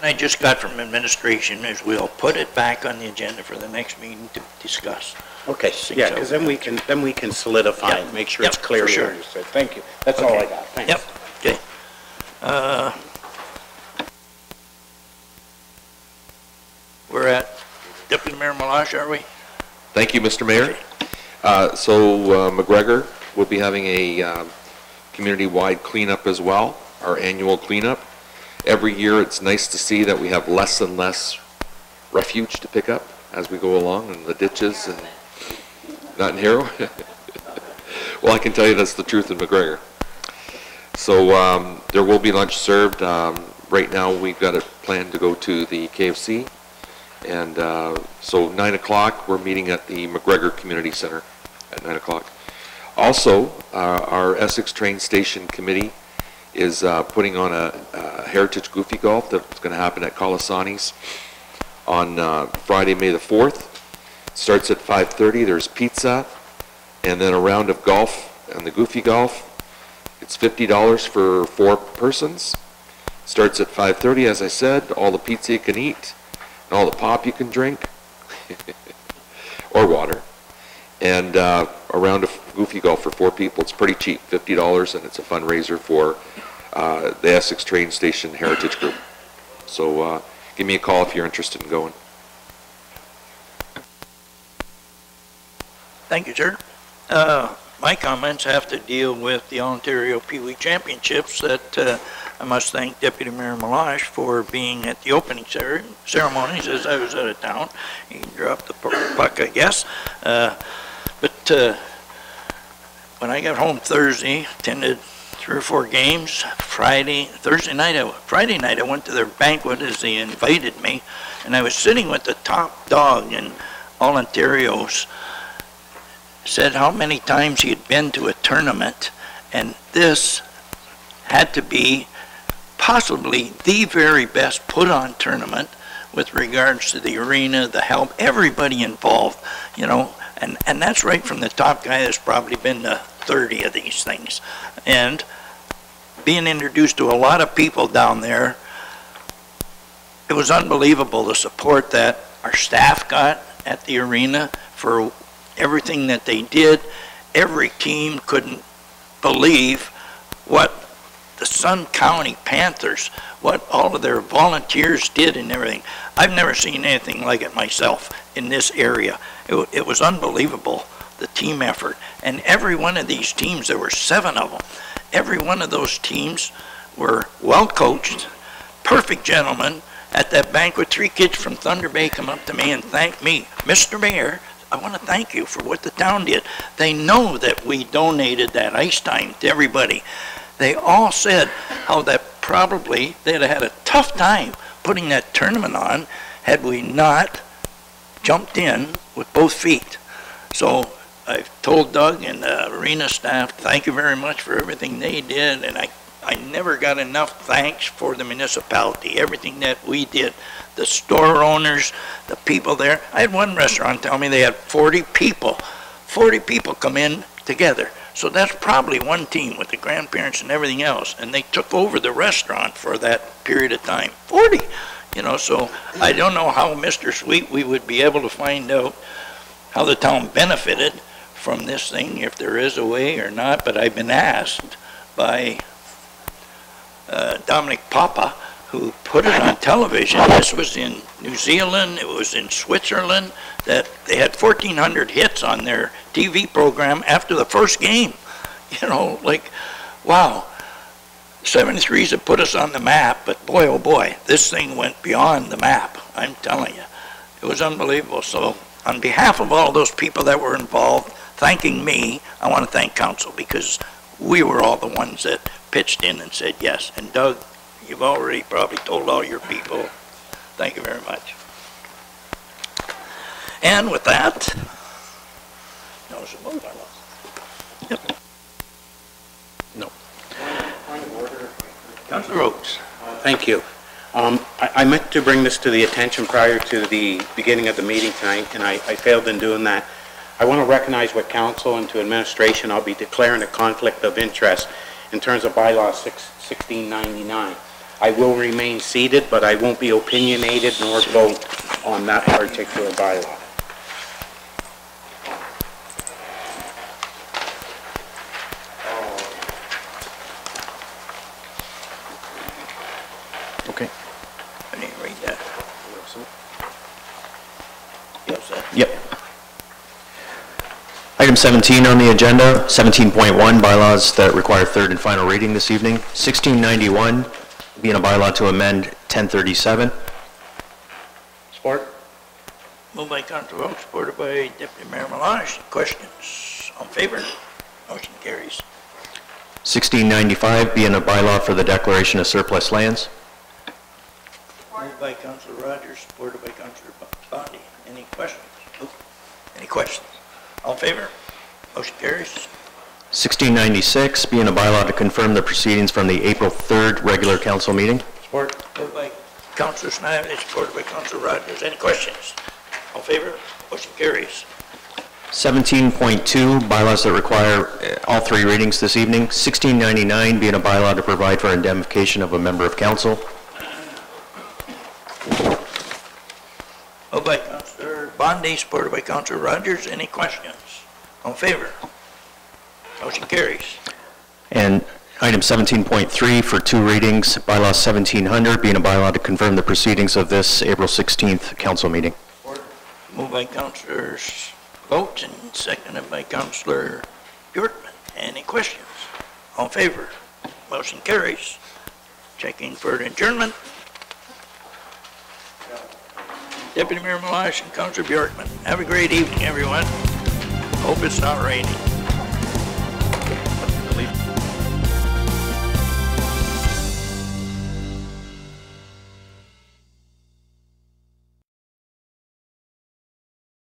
I just got from administration is we'll put it back on the agenda for the next meeting to discuss. Okay, yeah, because then we can solidify it, make sure it's clearly understood. Thank you. That's all I got. Thanks. Yep. Okay. We're at Deputy Mayor Malash, are we? Thank you, Mr. Mayor. So McGregor will be having a community-wide cleanup as well, our annual cleanup. Every year it's nice to see that we have less and less refuge to pick up as we go along in the ditches and not in Hero. Well, I can tell you that's the truth in McGregor. So there will be lunch served. Right now we've got a plan to go to the KFC, and so 9 o'clock we're meeting at the McGregor Community Center at 9 o'clock. Also, our Essex Train Station Committee is putting on a Heritage Goofy Golf that's going to happen at Colasani's on Friday, May the 4th. It starts at 5:30. There's pizza and then a round of golf and the Goofy Golf. It's $50 for 4 persons. Starts at 5:30, as I said. All the pizza you can eat and all the pop you can drink or water. And a round of Goofy Golf for 4 people. It's pretty cheap, $50, and it's a fundraiser for the Essex Train Station Heritage Group. So give me a call if you're interested in going. Thank you, sir. My comments have to deal with the Ontario Pee Wee Championships that I must thank Deputy Mayor Malash for being at the opening ceremonies as I was out of town. He dropped the puck, I guess. But when I got home Thursday, attended 3 or 4 games. Friday night I went to their banquet as they invited me, and I was sitting with the top dog in all Ontario's. Said how many times he had been to a tournament, and this had to be possibly the very best put-on tournament with regards to the arena, the help, everybody involved, you know, and that's right from the top guy that's probably been to 30 of these things. And being introduced to a lot of people down there, it was unbelievable the support that our staff got at the arena for everything that they did. Every team couldn't believe what the Sun County Panthers, what all of their volunteers did and everything. I've never seen anything like it myself in this area. It was unbelievable, the team effort. And every one of these teams, there were 7 of them, every one of those teams were well coached, perfect gentlemen. At that banquet, 3 kids from Thunder Bay come up to me and thanked me. Mr. Mayor, I want to thank you for what the town did. They know that we donated that ice time to everybody. They all said how that probably they'd have had a tough time putting that tournament on had we not jumped in with both feet. So I've told Doug and the arena staff, thank you very much for everything they did, and I I never got enough thanks for the municipality, everything that we did. The store owners, the people there. I had one restaurant tell me they had 40 people come in together. So that's probably one team with the grandparents and everything else. And they took over the restaurant for that period of time. 40, you know, so I don't know how, Mr. Sweet, we would be able to find out how the town benefited from this thing, if there is a way or not, but I've been asked by Dominic Papa, who put it on television. This was in New Zealand, it was in Switzerland, that they had 1,400 hits on their TV program after the first game. You know, like, wow. 73s have put us on the map, but boy, oh boy, this thing went beyond the map, I'm telling you. It was unbelievable. So on behalf of all those people that were involved, thanking me, I want to thank council, because we were all the ones that pitched in and said yes. And Doug, you've already probably told all your people, thank you very much. And with that, yep. No. Councilor Oakes. Thank you. I meant to bring this to the attention prior to the beginning of the meeting tonight, and I failed in doing that. I want to recognize with council and to administration, I'll be declaring a conflict of interest in terms of bylaw 1699. I will remain seated, but I won't be opinionated nor vote on that particular bylaw. Okay. I didn't read that. Yes, sir. Yep. Item 17 on the agenda, 17.1, bylaws that require third and final reading this evening. 1691, being a bylaw to amend 1037. Support. Moved by Councilor Oakes, supported by Deputy Mayor Melange. Questions? On favor? Motion carries. 1695, being a bylaw for the declaration of surplus lands. Moved by Councilor Rogers, supported by Councilor Bondi. Any questions? Any questions? All in favor? Motion carries. 1696, being a bylaw to confirm the proceedings from the April 3rd regular council meeting. Support. Moved by Councilor Snyder, supported by Councilor Rogers. Any questions? All in favor? Motion carries. 17.2, bylaws that require all three readings this evening. 1699, being a bylaw to provide for indemnification of a member of council. Moved by Councilor Bondi, supported by Councilor Rogers. Any questions? All in favor? Motion carries. And item 17.3 for two readings, bylaw 1700, being a bylaw to confirm the proceedings of this April 16th council meeting. Moved by Councilor Votes and seconded by Councilor Bjorkman. Any questions? All in favor? Motion carries. Checking for adjournment. Deputy Mayor Melange and Councilor Bjorkman. Have a great evening, everyone. Hope it's not raining.